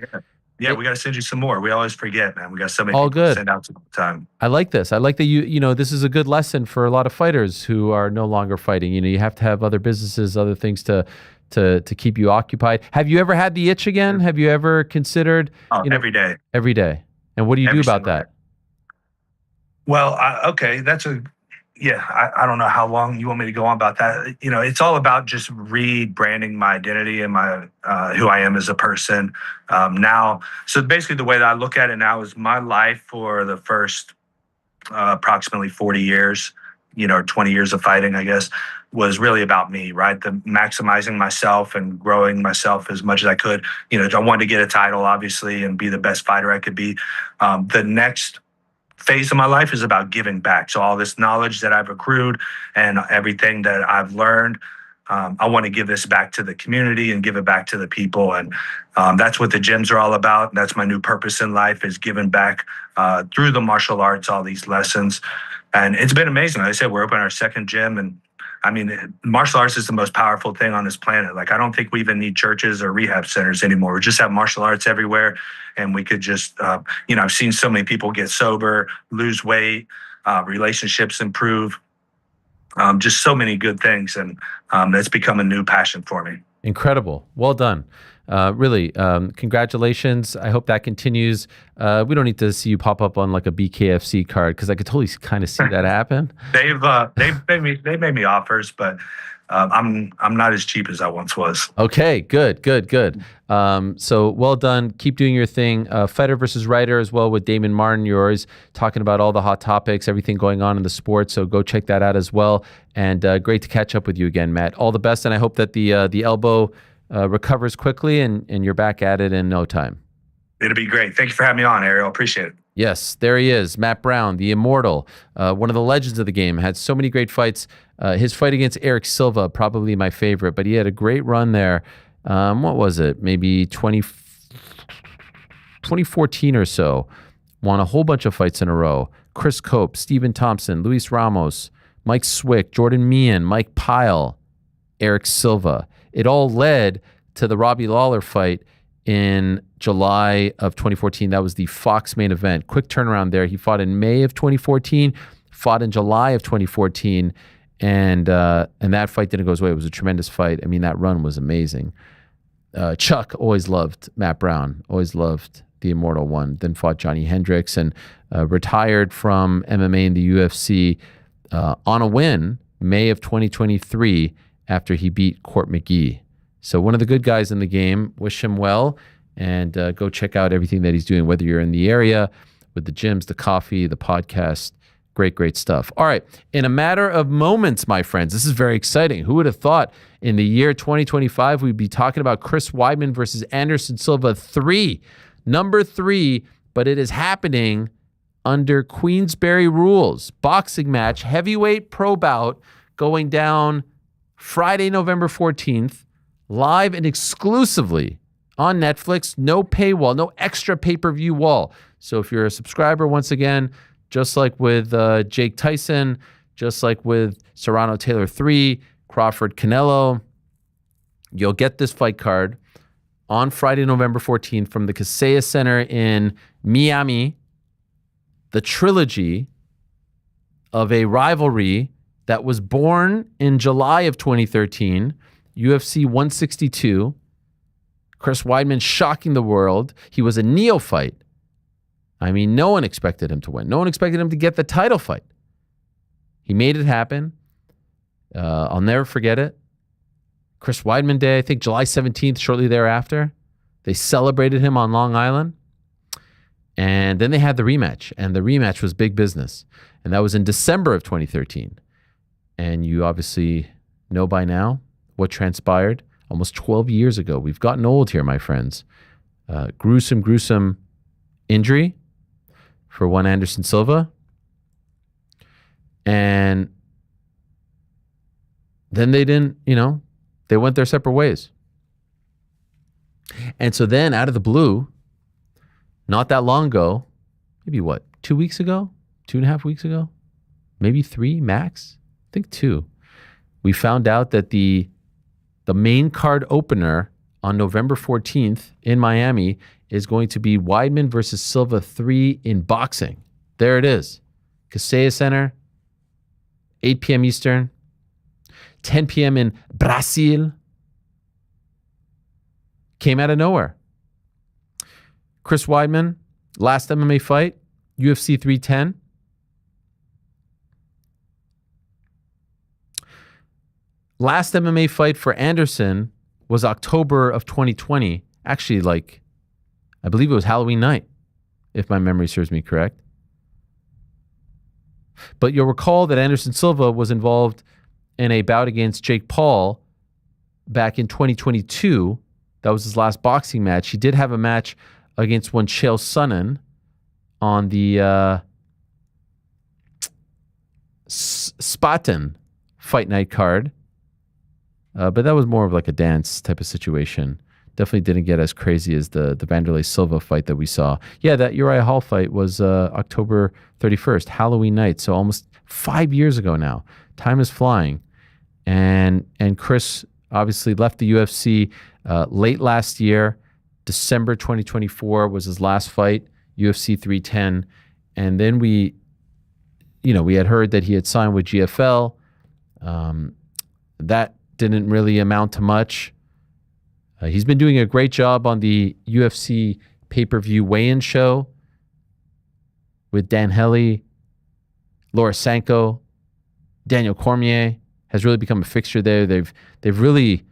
Yeah, we got to send you some more. We always forget, man. We got so many all people good. To send out to the time. I like this. I like that you know, this is a good lesson for a lot of fighters who are no longer fighting. You know, you have to have other businesses, other things to keep you occupied. Have you ever had the itch again? Have you ever considered? Every day. Every day. And what do you do about that? Day. Well, okay, that's I don't know how long you want me to go on about that. You know, it's all about just rebranding my identity and my who I am as a person now. So basically the way that I look at it now is my life for the first approximately 40 years, you know, 20 years of fighting, I guess, was really about me, right? The maximizing myself and growing myself as much as I could. You know, I wanted to get a title, obviously, and be the best fighter I could be. The next phase of my life is about giving back. So all this knowledge that I've accrued and everything that I've learned, I want to give this back to the community and give it back to the people. And that's what the gyms are all about. That's my new purpose in life, is giving back through the martial arts, all these lessons. And it's been amazing. Like I said, we're opening our second gym, and I mean, martial arts is the most powerful thing on this planet. Like, I don't think we even need churches or rehab centers anymore. We just have martial arts everywhere, and we could just, you know, I've seen so many people get sober, lose weight, relationships improve, just so many good things, and that's become a new passion for me. Incredible. Well done. Really, congratulations. I hope that continues. We don't need to see you pop up on like a BKFC card, because I could totally kind of see that happen. They've made me offers, but I'm not as cheap as I once was. Okay, good. So well done. Keep doing your thing. Fighter versus Writer as well with Damon Martin. You're always talking about all the hot topics, everything going on in the sport. So go check that out as well. And great to catch up with you again, Matt. All the best, and I hope that the elbow recovers quickly and you're back at it in no time. It'll be great. Thank you for having me on, Ariel. Appreciate it. Yes, there he is, Matt Brown, the Immortal, one of the legends of the game. Had so many great fights. His fight against Eric Silva, probably my favorite, but he had a great run there. What was it? Maybe 2014 or so. Won a whole bunch of fights in a row. Chris Cope, Stephen Thompson, Luis Ramos, Mike Swick, Jordan Meehan, Mike Pyle, Eric Silva. It all led to the Robbie Lawler fight in July of 2014. That was the Fox main event. Quick turnaround there. He fought in May of 2014, fought in July of 2014, and that fight didn't go his way. It was a tremendous fight. I mean, that run was amazing. Chuck always loved Matt Brown, always loved the Immortal one. Then fought Johnny Hendricks and retired from MMA and the UFC on a win, May of 2023, after he beat Court McGee. So one of the good guys in the game. Wish him well, and go check out everything that he's doing, whether you're in the area with the gyms, the coffee, the podcast. Great stuff. All right. In a matter of moments, my friends, this is very exciting. Who would have thought in the year 2025 we'd be talking about Chris Weidman versus Anderson Silva 3, number 3, but it is happening under Queensberry rules. Boxing match, heavyweight pro bout going down Friday, November 14th, live and exclusively on Netflix. No paywall, no extra pay-per-view wall. So if you're a subscriber, once again, just like with Jake Tyson, just like with Serrano Taylor 3, Crawford Canelo, you'll get this fight card on Friday, November 14th from the Kaseya Center in Miami. The trilogy of a rivalry that was born in July of 2013, UFC 162. Chris Weidman shocking the world. He was a neophyte. I mean, no one expected him to win. No one expected him to get the title fight. He made it happen. I'll never forget it. Chris Weidman Day, I think July 17th, shortly thereafter. They celebrated him on Long Island. And then they had the rematch. And the rematch was big business. And that was in December of 2013. And you obviously know by now what transpired almost 12 years ago. We've gotten old here, my friends. Gruesome injury for one Anderson Silva. And then they didn't, they went their separate ways. And so then out of the blue, not that long ago, maybe 2 weeks ago, 2.5 weeks ago, maybe 3 max, I think 2, we found out that the main card opener on November 14th in Miami is going to be Weidman versus Silva 3 in boxing. There it is. Kaseya Center, 8 p.m. Eastern, 10 p.m. in Brazil. Came out of nowhere. Chris Weidman, last MMA fight, UFC 310. Last MMA fight for Anderson was October of 2020. Actually, I believe it was Halloween night, if my memory serves me correct. But you'll recall that Anderson Silva was involved in a bout against Jake Paul back in 2022. That was his last boxing match. He did have a match against one Chael Sonnen on the Spaten fight night card. But that was more of like a dance type of situation. Definitely didn't get as crazy as the Vanderlei Silva fight that we saw. Yeah, that Uriah Hall fight was October 31st, Halloween night. So almost 5 years ago now. Time is flying. And Chris obviously left the UFC late last year. December 2024 was his last fight, UFC 310. And then we had heard that he had signed with GFL. That didn't really amount to much. He's been doing a great job on the UFC pay-per-view weigh-in show with Dan Hellie, Laura Sanko, Daniel Cormier has really become a fixture there. They've really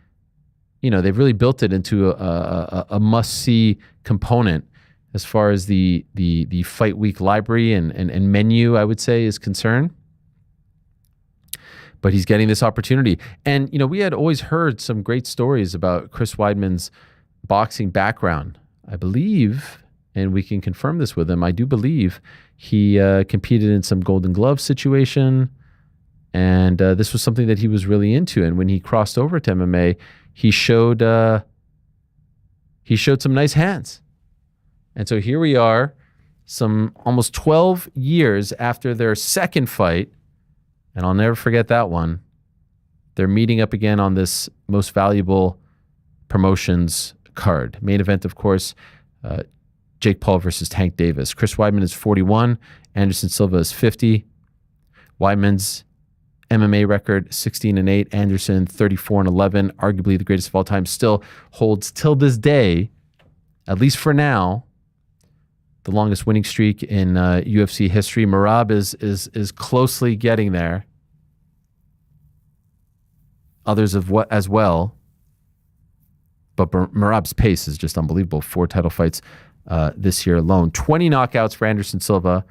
built it into a must-see component as far as the fight week library and menu, I would say, is concerned. But he's getting this opportunity. And, we had always heard some great stories about Chris Weidman's boxing background. I believe, and we can confirm this with him, I do believe he competed in some Golden Glove situation. And this was something that he was really into. And when he crossed over to MMA, he showed some nice hands. And so here we are, some almost 12 years after their second fight. And I'll never forget that one. They're meeting up again on this most valuable promotions card. Main event, of course, Jake Paul versus Tank Davis. Chris Weidman is 41. Anderson Silva is 50. Weidman's MMA record, 16-8. Anderson, 34-11. Arguably the greatest of all time. Still holds till this day, at least for now, the longest winning streak in UFC history. Merab is closely getting there. Others as well. But Merab's pace is just unbelievable. 4 title fights this year alone. 20 knockouts for Anderson Silva,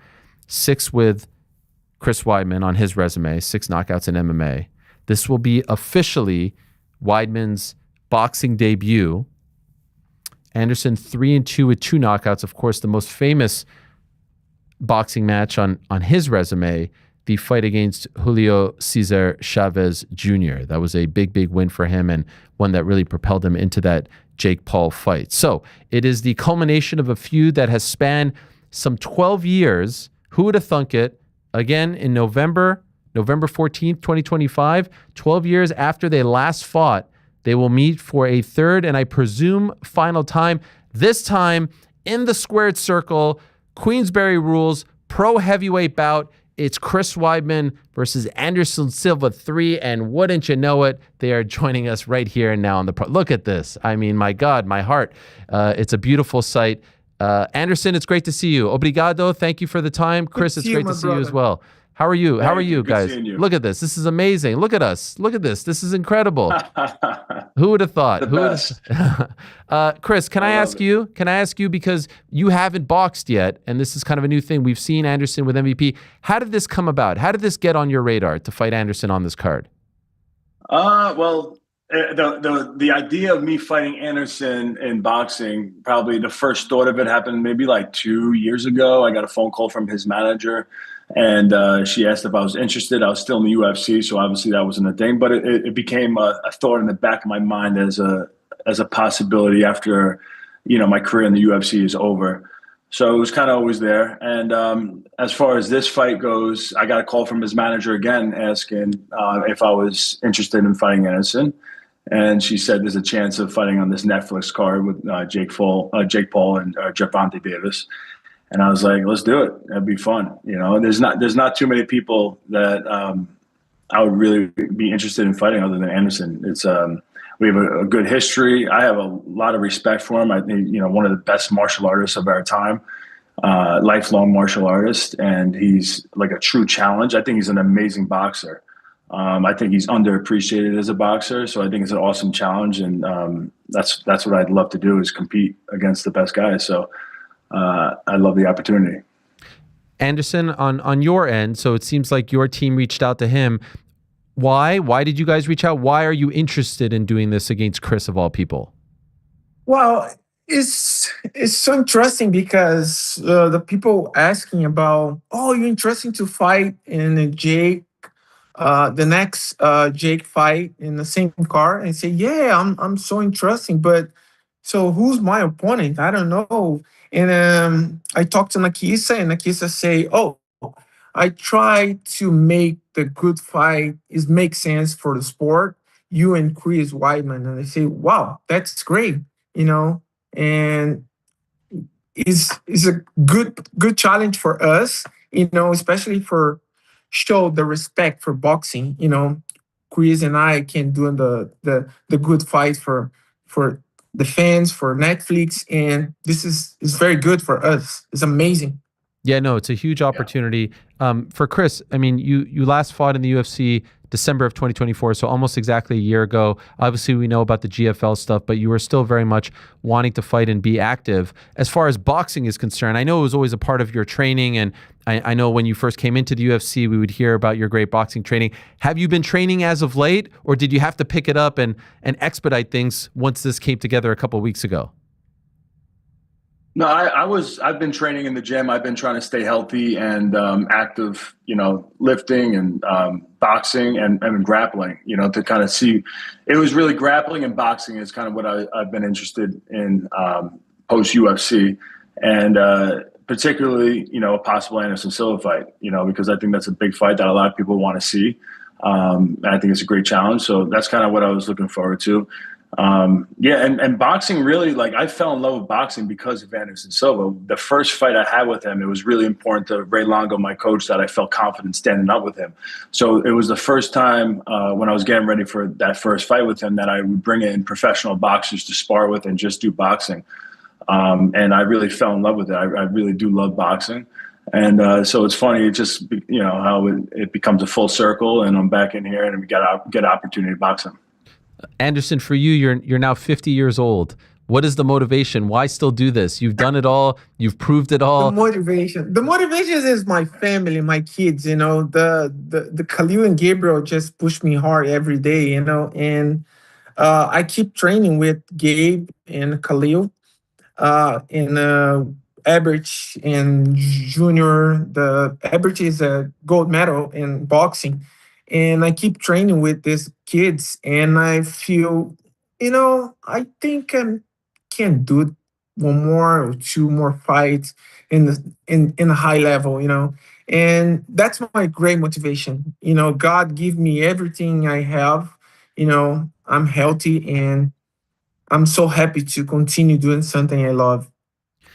6 with Chris Weidman on his resume, 6 knockouts in MMA. This will be officially Weidman's boxing debut. Anderson 3-2 with 2 knockouts. Of course, the most famous boxing match on his resume, the fight against Julio Cesar Chavez Jr. That was a big, big win for him and one that really propelled him into that Jake Paul fight. So it is the culmination of a feud that has spanned some 12 years. Who would have thunk it? Again, in November 14th, 2025, 12 years after they last fought, they will meet for a third and I presume final time. This time in the squared circle, Queensberry rules, pro heavyweight bout. It's Chris Weidman versus Anderson Silva 3, and wouldn't you know it, they are joining us right here and now on the pro. Look at this. I mean, my God, my heart. It's a beautiful sight. Anderson, it's great to see you. Obrigado. Thank you for the time. Chris, it's great to see you as well. How are you? How are you guys? Look at this. This is amazing. Look at us. Look at this. This is incredible. Who would have thought? Chris, can I ask you? Can I ask you, because you haven't boxed yet, and this is kind of a new thing. We've seen Anderson with MVP. How did this come about? How did this get on your radar to fight Anderson on this card? Well, the idea of me fighting Anderson in boxing, probably the first thought of it happened maybe like 2 years ago. I got a phone call from his manager, and she asked if I was interested. I was still in the UFC, so obviously that wasn't a thing. But it became a thought in the back of my mind as a possibility after, my career in the UFC is over. So it was kind of always there. And as far as this fight goes, I got a call from his manager again asking if I was interested in fighting Anderson. And she said there's a chance of fighting on this Netflix card with Jake Paul and Gervonta Davis. And I was like, let's do it. That'd be fun. There's not too many people that I would really be interested in fighting other than Anderson. It's we have a good history. I have a lot of respect for him. I think, one of the best martial artists of our time, lifelong martial artist. And he's like a true challenge. I think he's an amazing boxer. I think he's underappreciated as a boxer. So I think it's an awesome challenge. And that's what I'd love to do, is compete against the best guys. So I love the opportunity. Anderson, on your end, so it seems like your team reached out to him. Why? Why did you guys reach out? Why are you interested in doing this against Chris of all people? Well, it's so interesting because the people asking about, you're interested to fight in Jake, the next Jake fight in the same card, and say, yeah, I'm so interested, but so who's my opponent? I don't know. And I talked to Nakisa, and Nakisa say, I try to make the good fight make sense for the sport, you and Chris Weidman. And I say, wow, that's great, and it's a good challenge for us, especially for show the respect for boxing. Chris and I can do the good fight for the fans, for Netflix, and this is very good for us. It's amazing. Yeah, no, it's a huge opportunity. For Chris, I mean, you last fought in the UFC December of 2024, so almost exactly a year ago. Obviously, we know about the GFL stuff, but you were still very much wanting to fight and be active. As far as boxing is concerned, I know it was always a part of your training, and I know when you first came into the UFC, we would hear about your great boxing training. Have you been training as of late, or did you have to pick it up and expedite things once this came together a couple of weeks ago? No, I've been training in the gym. I've been trying to stay healthy and active, lifting and boxing and grappling, to kind of see. It was really grappling and boxing is kind of what I've been interested in post UFC, and particularly, a possible Anderson Silva fight, because I think that's a big fight that a lot of people want to see. And I think it's a great challenge. So that's kind of what I was looking forward to. And boxing really, I fell in love with boxing because of Anderson Silva. The first fight I had with him, it was really important to Ray Longo, my coach, that I felt confident standing up with him. So it was the first time when I was getting ready for that first fight with him that I would bring in professional boxers to spar with and just do boxing. And I really fell in love with it. I really do love boxing. And so it's funny, it just, how it becomes a full circle, and I'm back in here and we get opportunity to box him. Anderson, for you, you're now 50 years old. What is the motivation? Why still do this? You've done it all. You've proved it all. The motivation is my family, my kids. The Khalil and Gabriel just push me hard every day. And I keep training with Gabe and Khalil, and Ebert and Junior. The Ebert is a gold medal in boxing, and I keep training with these kids, and I feel, I think I can do one more or two more fights in a high level, and that's my great motivation. God give me everything I have. I'm healthy, and I'm so happy to continue doing something I love.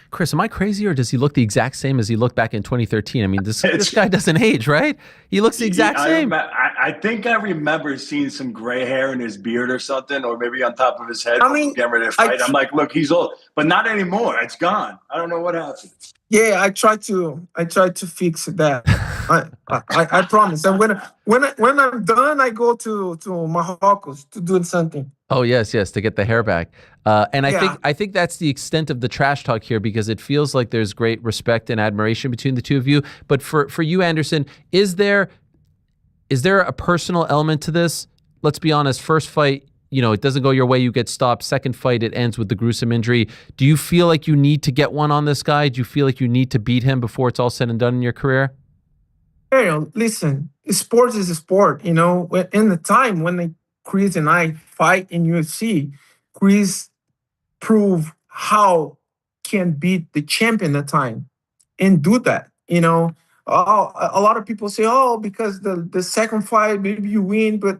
Chris, am I crazy, or does he look the exact same as he looked back in 2013? I mean, this guy doesn't age, right? He looks the exact same. I think I remember seeing some gray hair in his beard or something, or maybe on top of his head. Getting ready to fight. I'm like, look, he's old, but not anymore. It's gone. I don't know what happened. Yeah, I try to fix that. I promise. And when I'm done, I go to Marrocos to do something. Oh yes, to get the hair back. And I think that's the extent of the trash talk here, because it feels like there's great respect and admiration between the two of you. But for you, Anderson, is there a personal element to this? Let's be honest. First fight, it doesn't go your way, you get stopped. Second fight, it ends with the gruesome injury. Do you feel like you need to get one on this guy? Do you feel like you need to beat him before it's all said and done in your career? Ariel, listen, sports is a sport. In the time when Chris and I fight in UFC, Chris proved how can beat the champion at the time and do that. A lot of people say, because the second fight maybe you win, but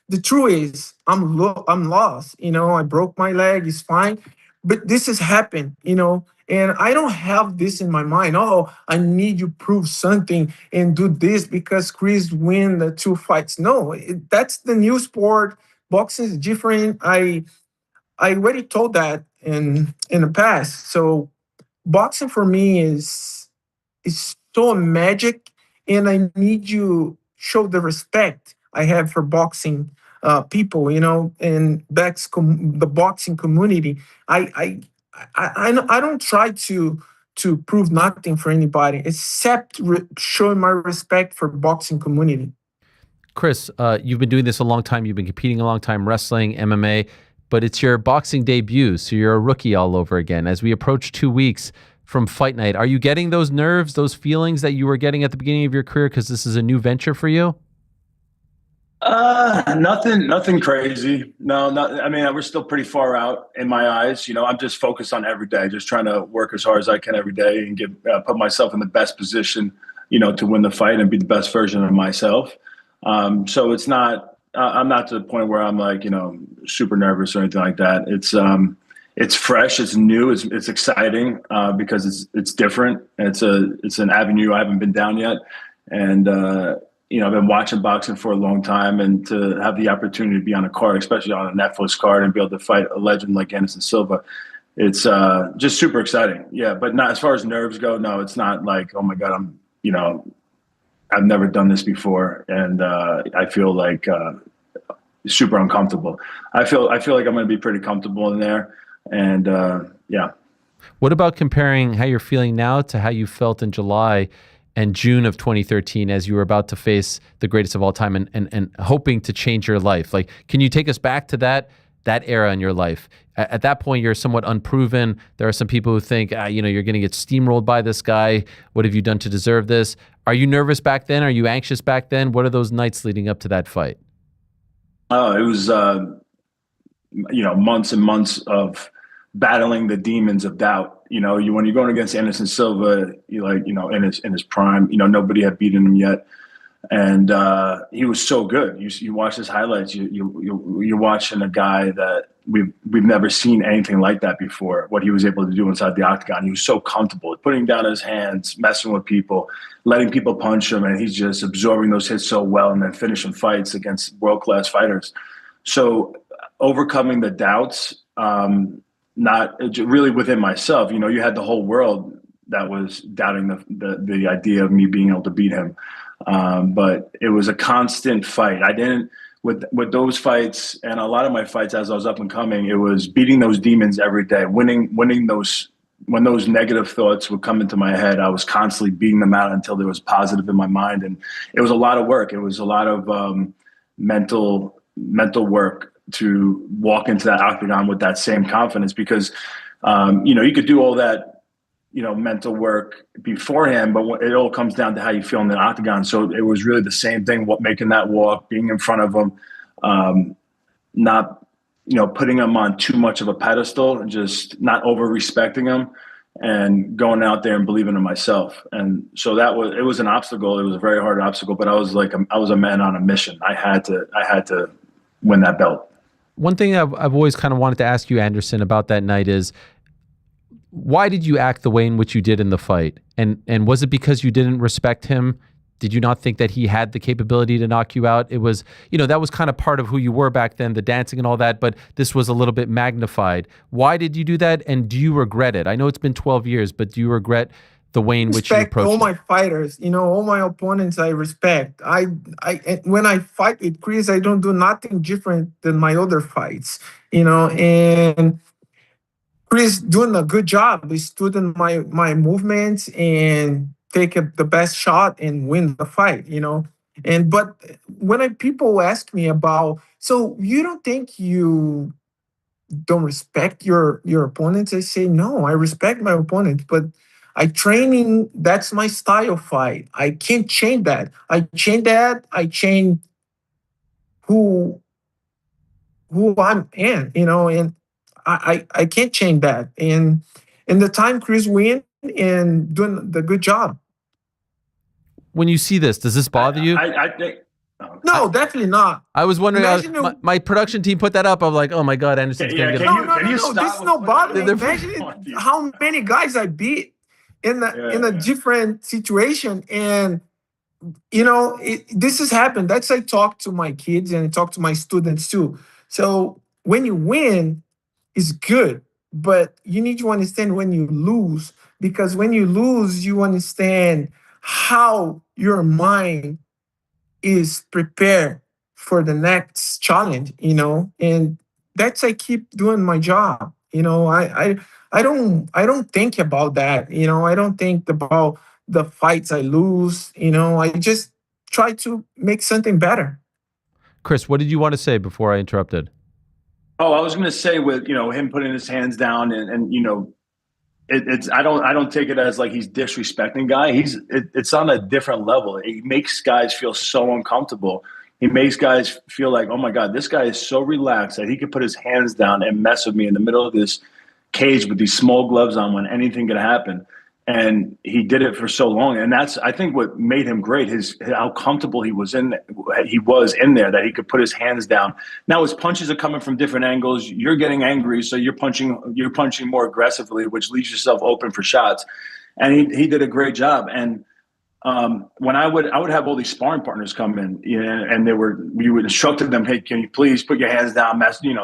the truth is I'm lost. I broke my leg. It's fine, but this has happened. And I don't have this in my mind. I need you prove something and do this because Chris win the 2 fights. No, that's the new sport. Boxing is different. I already told that in the past. So boxing for me is so magic, and I need you show the respect I have for boxing people, and that's the boxing community. I don't try to prove nothing for anybody except showing my respect for boxing community. Chris, you've been doing this a long time. You've been competing a long time, wrestling, MMA, but it's your boxing debut, so you're a rookie all over again. As we approach 2 weeks from fight night, are you getting those nerves, those feelings that you were getting at the beginning of your career because this is a new venture for you? Nothing crazy. No, we're still pretty far out in my eyes. I'm just focused on every day, just trying to work as hard as I can every day and put myself in the best position, to win the fight and be the best version of myself. So it's not, I'm not to the point where I'm like, super nervous or anything like that. It's fresh, it's new, it's exciting, because it's different. It's an avenue I haven't been down yet. And, I've been watching boxing for a long time, and to have the opportunity to be on a card, especially on a Netflix card, and be able to fight a legend like Anderson Silva, it's just super exciting. Yeah, but not as far as nerves go. No, it's not like, oh my God, I've never done this before, and I feel like super uncomfortable. I feel like I'm going to be pretty comfortable in there, and yeah. What about comparing how you're feeling now to how you felt in July and June of 2013 as you were about to face the greatest of all time and hoping to change your life? Like, can you take us back to that era in your life? At that point, you're somewhat unproven. There are some people who think, you're going to get steamrolled by this guy. What have you done to deserve this? Are you nervous back then? Are you anxious back then? What are those nights leading up to that fight? It was, months and months of battling the demons of doubt. When you're going against Anderson Silva, in his prime, nobody had beaten him yet. And he was so good. You watch his highlights, you're watching a guy that we've never seen anything like that before, what he was able to do inside the octagon. He was so comfortable, putting down his hands, messing with people, letting people punch him, and he's just absorbing those hits so well and then finishing fights against world-class fighters. So overcoming the doubts, not really within myself. You had the whole world that was doubting the idea of me being able to beat him. But it was a constant fight. with those fights and a lot of my fights as I was up and coming, it was beating those demons every day, winning those. When those negative thoughts would come into my head, I was constantly beating them out until there was positive in my mind. And it was a lot of work. It was a lot of mental work to walk into that octagon with that same confidence, because, you could do all that, mental work beforehand, but it all comes down to how you feel in the octagon. So it was really the same thing, making that walk, being in front of them, not putting them on too much of a pedestal, and just not over respecting them, and going out there and believing in myself. And so it was an obstacle. It was a very hard obstacle, but I was a man on a mission. I had to win that belt. One thing I've always kind of wanted to ask you, Anderson, about that night is, why did you act the way in which you did in the fight? And was it because you didn't respect him? Did you not think that he had the capability to knock you out? It was, that was kind of part of who you were back then, the dancing and all that, but this was a little bit magnified. Why did you do that? And do you regret it? I know it's been 12 years, but do you regret the way in which you approached all my fighters, all my opponents I respect. When I fight with Chris, I don't do nothing different than my other fights, and Chris doing a good job. He stood in my movements and take the best shot and win the fight, but when people ask me about, so you don't think you don't respect your opponents? I say, no, I respect my opponents, but that's my style fight. I can't change that. I change who I'm in, and I can't change that. And in the time Chris win and doing the good job. When you see this, does this bother you? I think no, definitely not. I was wondering, my production team put that up. I'm like, oh my God, Anderson's going to get it. No, this is no bother. Imagine how many guys I beat in a different situation. And, this has happened. That's I talk to my kids and I talk to my students too. So when you win, it's good. But you need to understand when you lose, because when you lose, you understand how your mind is prepared for the next challenge, and that's I keep doing my job. I don't think about that. I don't think about the fights I lose. I just try to make something better. Chris, what did you want to say before I interrupted? Oh, I was going to say with him putting his hands down and it's I don't take it as like he's disrespecting guy. It's on a different level. It makes guys feel so uncomfortable. He makes guys feel like, oh my God, this guy is so relaxed that he could put his hands down and mess with me in the middle of this cage with these small gloves on when anything could happen. And he did it for so long. And that's, I think, what made him great, how comfortable he was in there, that he could put his hands down. Now his punches are coming from different angles. You're getting angry, so you're punching more aggressively, which leaves yourself open for shots. And he did a great job. And when I would have all these sparring partners come in, and we would instruct them, hey, can you please put your hands down,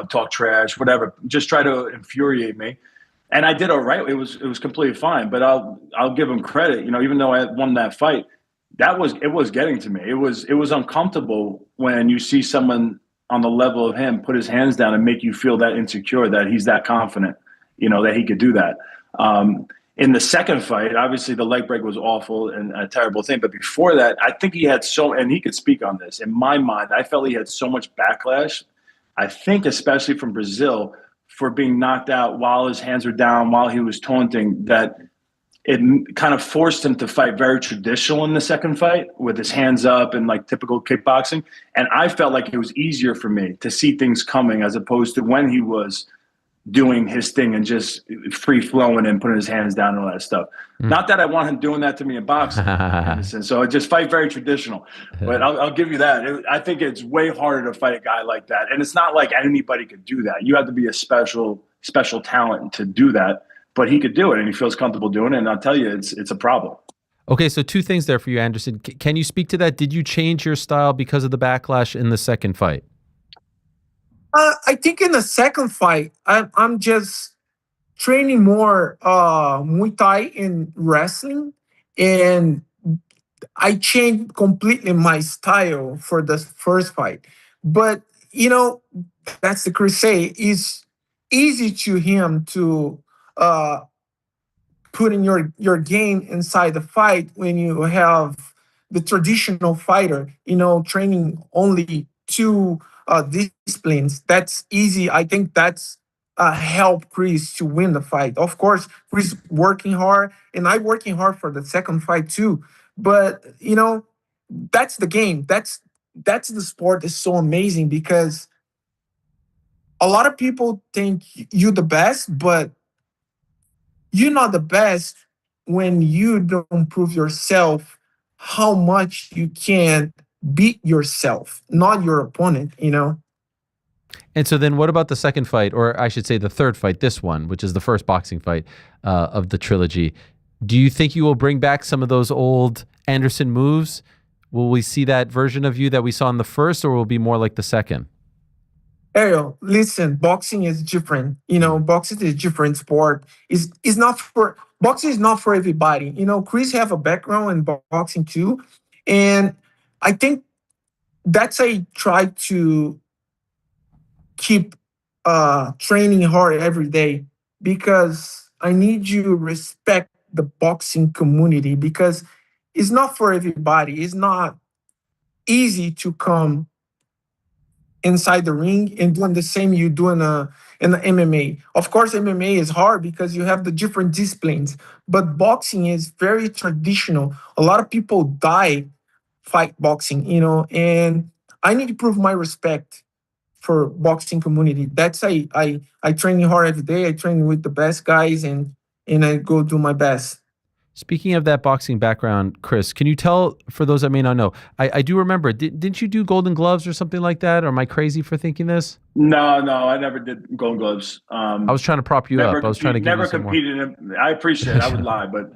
talk trash, whatever, just try to infuriate me. And I did all right. It was completely fine. But I'll give him credit. Even though I won that fight, it was getting to me. It was uncomfortable when you see someone on the level of him put his hands down and make you feel that insecure, that he's that confident, that he could do that. In the second fight, obviously the leg break was awful and a terrible thing. But before that, I think he had and he could speak on this. In my mind, I felt he had so much backlash. I think especially from Brazil, for being knocked out while his hands were down, while he was taunting, that it kind of forced him to fight very traditional in the second fight with his hands up and like typical kickboxing. And I felt like it was easier for me to see things coming as opposed to when he was doing his thing and just free flowing and putting his hands down and all that stuff. Not that I want him doing that to me in boxing. So I just fight very traditional, but I'll give you that. I think it's way harder to fight a guy like that. And it's not like anybody could do that. You have to be a special talent to do that, but he could do it and he feels comfortable doing it. And I'll tell you, it's a problem. Okay. So two things there for you, Anderson. Can you speak to that? Did you change your style because of the backlash in the second fight? I think in the second fight, I'm just training more Muay Thai and wrestling, and I changed completely my style for the first fight. But that's the Chris say. It's easy to him to put in your game inside the fight when you have the traditional fighter, training only two disciplines. That's easy. I think that's help Chris to win the fight. Of course, Chris working hard, and I working hard for the second fight too. But that's the game. That's the sport is so amazing because a lot of people think you're the best, but you're not the best when you don't prove yourself how much you can beat yourself, not your opponent, And so then what about the second fight, or I should say the third fight, this one, which is the first boxing fight of the trilogy? Do you think you will bring back some of those old Anderson moves? Will we see that version of you that we saw in the first, or will it be more like the second? Ariel, listen, boxing is different. Boxing is a different sport. Boxing is not for everybody. Chris have a background in boxing too. And I think that's I try to keep training hard every day because I need you to respect the boxing community because it's not for everybody. It's not easy to come inside the ring and doing the same you do in the MMA. Of course, MMA is hard because you have the different disciplines, but boxing is very traditional. A lot of people die fight boxing, and I need to prove my respect for boxing community. That's I train hard every day. I train with the best guys and I go do my best. Speaking of that boxing background, Chris, can you tell, for those that may not know, I do remember, didn't you do Golden Gloves or something like that? Or am I crazy for thinking this? No, I never did Golden Gloves. I was trying to prop you up. I was trying to give you some more. Never competed. I appreciate it. I would lie, but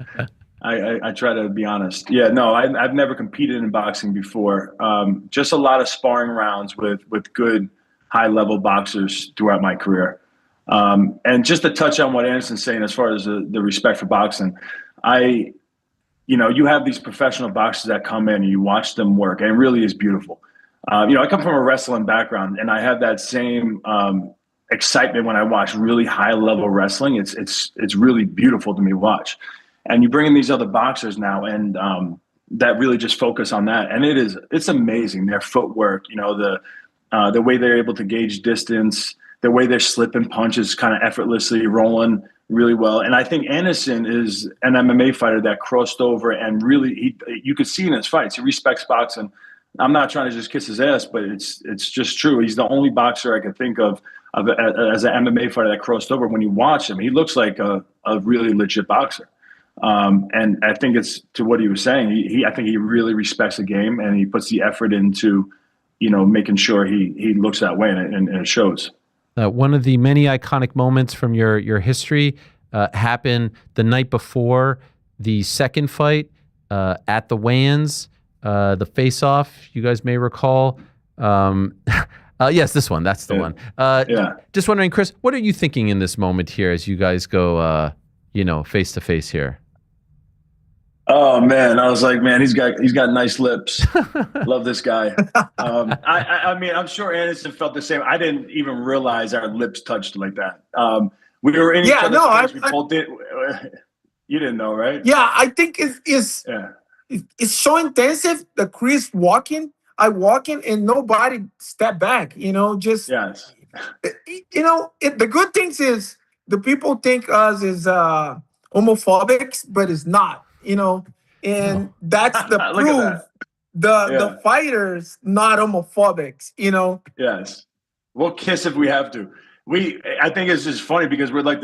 I try to be honest. Yeah, no, I've never competed in boxing before. Just a lot of sparring rounds with good high-level boxers throughout my career. And just to touch on what Anderson's saying as far as the respect for boxing, you have these professional boxers that come in and you watch them work, and it really is beautiful. I come from a wrestling background, and I have that same excitement when I watch really high-level wrestling. It's really beautiful to me to watch. And you bring in these other boxers now, and that really just focus on that, and it's amazing. Their footwork, the way they're able to gauge distance, the way they're slipping punches kind of effortlessly, rolling really well. And I think Anderson is an MMA fighter that crossed over and really, you could see in his fights, he respects boxing. I'm not trying to just kiss his ass, but it's just true. He's the only boxer I could think of as an MMA fighter that crossed over. When you watch him, he looks like a really legit boxer. And I think it's to what he was saying. I think he really respects the game, and he puts the effort into, making sure he looks that way, and it shows. One of the many iconic moments from your history happened the night before the second fight at the weigh-ins, the face-off. You guys may recall. Yes, this one. That's the one. Just wondering, Chris, what are you thinking in this moment here as you guys go, face to face here? Oh man, I was like, man, he's got nice lips. Love this guy. I mean, I'm sure Anderson felt the same. I didn't even realize our lips touched like that. We were in each other's face. We both did. You didn't know, right? Yeah, I think it's so intensive that Chris walking, I walking, and nobody step back. Just yes. The good things is the people think us is homophobic, but it's not. And that's the proof. The fighters not homophobic. Yes, we'll kiss if we have to. I think it's just funny because we're like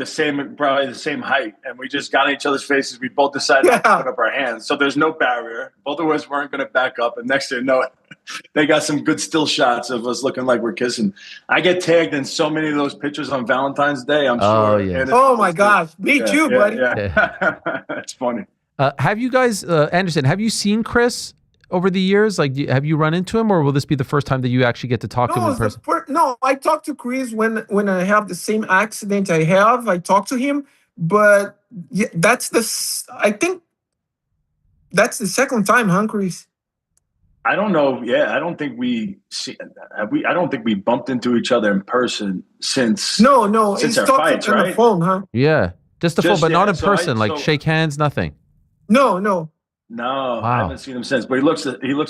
probably the same height, and we just got in each other's faces. We both decided to put up our hands, so there's no barrier. Both of us weren't going to back up, and next thing you know, they got some good still shots of us looking like we're kissing. I get tagged in so many of those pictures on Valentine's Day. I'm sure. Yeah. Oh my gosh, me too, buddy. Yeah. That's funny. Have you guys, Anderson? Have you seen Chris over the years? Like, have you run into him, or will this be the first time that you actually get to talk to him in person? No, I talk to Chris when I have the same accident I have. I talk to him, but I think that's the second time, huh, Chris? I don't know. Yeah, I don't think we I don't think we bumped into each other in person since since he's our talking fights, on right? the phone, huh? Yeah, just the phone, but not in so person. Like shake hands, nothing. No. No, I haven't seen him since. But he looks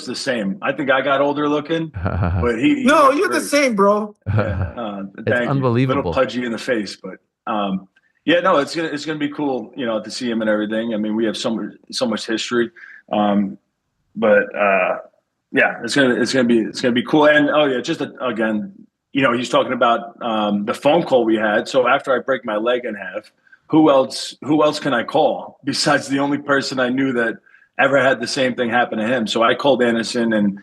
the same. I think I got older looking, but he No, looks you're the great. same, bro. It's Thank you. unbelievable. A little pudgy in the face, but yeah, no, it's gonna be cool, to see him and everything. I mean, we have so much history, but yeah, it's gonna be cool. And oh yeah, just again, he's talking about the phone call we had. So after I break my leg in half, who else can I call besides the only person I knew that ever had the same thing happen to him? So I called Anderson, and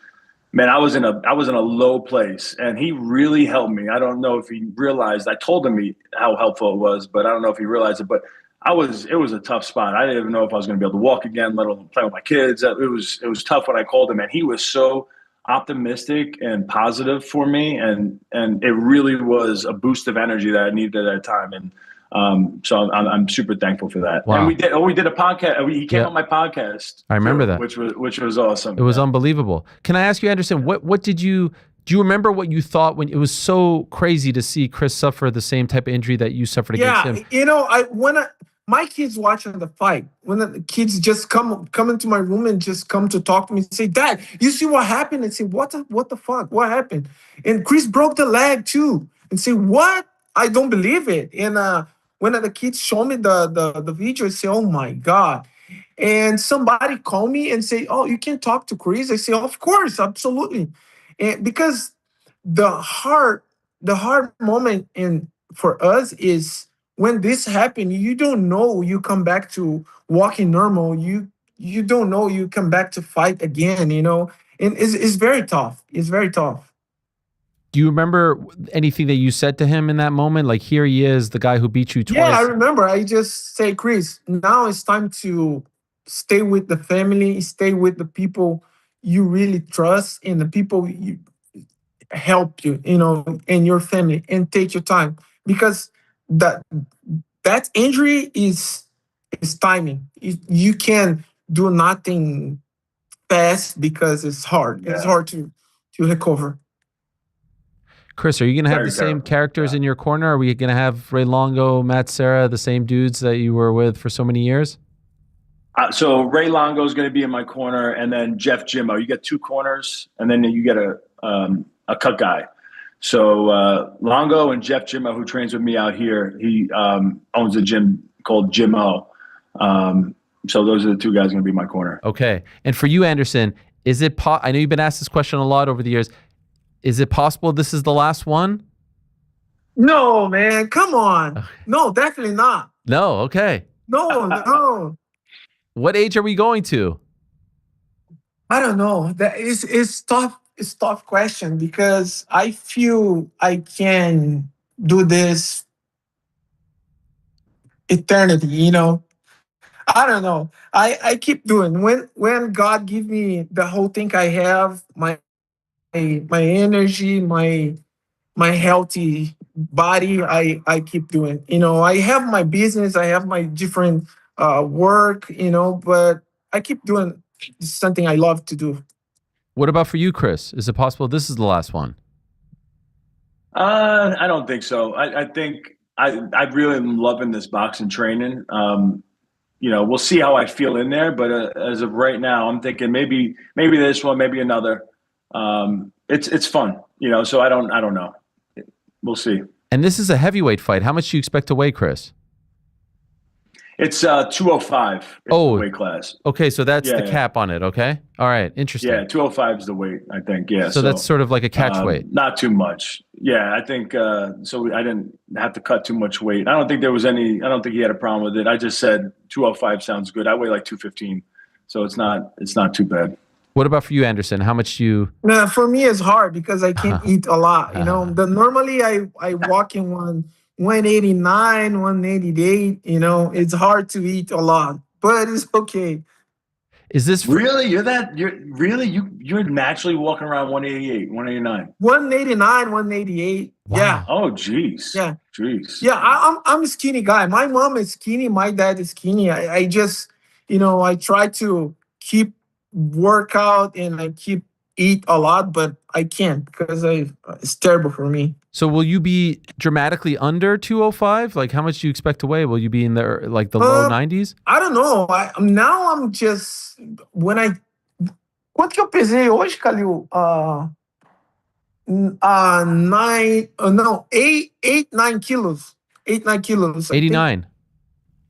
man, I was in a low place, and he really helped me. I don't know if he realized. I told him how helpful it was, but I don't know if he realized it. But it was a tough spot. I didn't even know if I was going to be able to walk again, let alone play with my kids. It was tough when I called him, and he was so optimistic and positive for me, and it really was a boost of energy that I needed at that time. And so I'm super thankful for that. Wow. And we did a podcast. He came on my podcast. I remember that, which was awesome. It was unbelievable. Can I ask you, Anderson, what did you do? You remember what you thought when it was so crazy to see Chris suffer the same type of injury that you suffered against him? My kids watching the fight, when the kids just come into my room and just come to talk to me and say, "Dad, you see what happened?" And say, "What the fuck? What happened?" And Chris broke the leg too. And say, "What? I don't believe it." And when the kids show me the video, I say, "Oh my God." And somebody call me and say, "Oh, you can talk to Chris?" I say, "Of course, absolutely." And because the hard moment for us is when this happened, you don't know you come back to walking normal. You don't know you come back to fight again, And it's very tough. It's very tough. Do you remember anything that you said to him in that moment? Like, here he is, the guy who beat you twice. Yeah, I remember. I just say, "Chris, now it's time to stay with the family, stay with the people you really trust, and the people you help you, and your family, and take your time, because that injury is timing. You can do nothing fast because it's hard. Yeah. It's hard to recover." Chris, are you going to have the same characters in your corner? Are we going to have Ray Longo, Matt Serra, the same dudes that you were with for so many years? So Ray Longo is going to be in my corner, and then Jeff Jimmo. You get two corners, and then you get a cut guy. So Longo and Jeff Jimmo, who trains with me out here, he owns a gym called Jimmo. So those are the two guys going to be in my corner. Okay. And for you, Anderson, is it I know you've been asked this question a lot over the years. Is it possible this is the last one? No, man. Come on. No, definitely not. No. Okay. No. What age are we going to? I don't know. It's tough. It's a tough question because I feel I can do this eternity. I don't know. I keep doing when God give me the whole thing I have, my energy, my healthy body, I keep doing. I have my business, I have my different work, but I keep doing something I love to do. What about for you, Chris? Is it possible this is the last one? I don't think so. I think I really am loving this boxing training. We'll see how I feel in there, but as of right now, I'm thinking maybe this one, maybe another. It's fun, so I don't know. We'll see. And this is a heavyweight fight. How much do you expect to weigh, Chris? It's 205 the weight class. Okay, so that's the cap on it, okay? All right, interesting. Yeah, 205 is the weight, I think, yeah. So that's sort of like a catch weight. Not too much. Yeah, I think, so I didn't have to cut too much weight. I don't think he had a problem with it. I just said 205 sounds good. I weigh like 215, so it's not too bad. What about for you, Anderson? How much do you? No, for me it's hard because I can't eat a lot. Normally I walk in 189, 188. It's hard to eat a lot, but it's okay. Is this really? You're naturally walking around 188, 189, 189, 188. Wow. Yeah. Oh, geez. Yeah. Jeez. Yeah, I'm a skinny guy. My mom is skinny. My dad is skinny. I just, I try to keep workout and I keep eat a lot, but I can't because it's terrible for me. So will you be dramatically under 205? Like how much do you expect to weigh? Will you be in the like the low 90s? I don't know. Now I'm just quanto que eu pesei hoje, Calil? 9 kilos. 9 kilos. 89.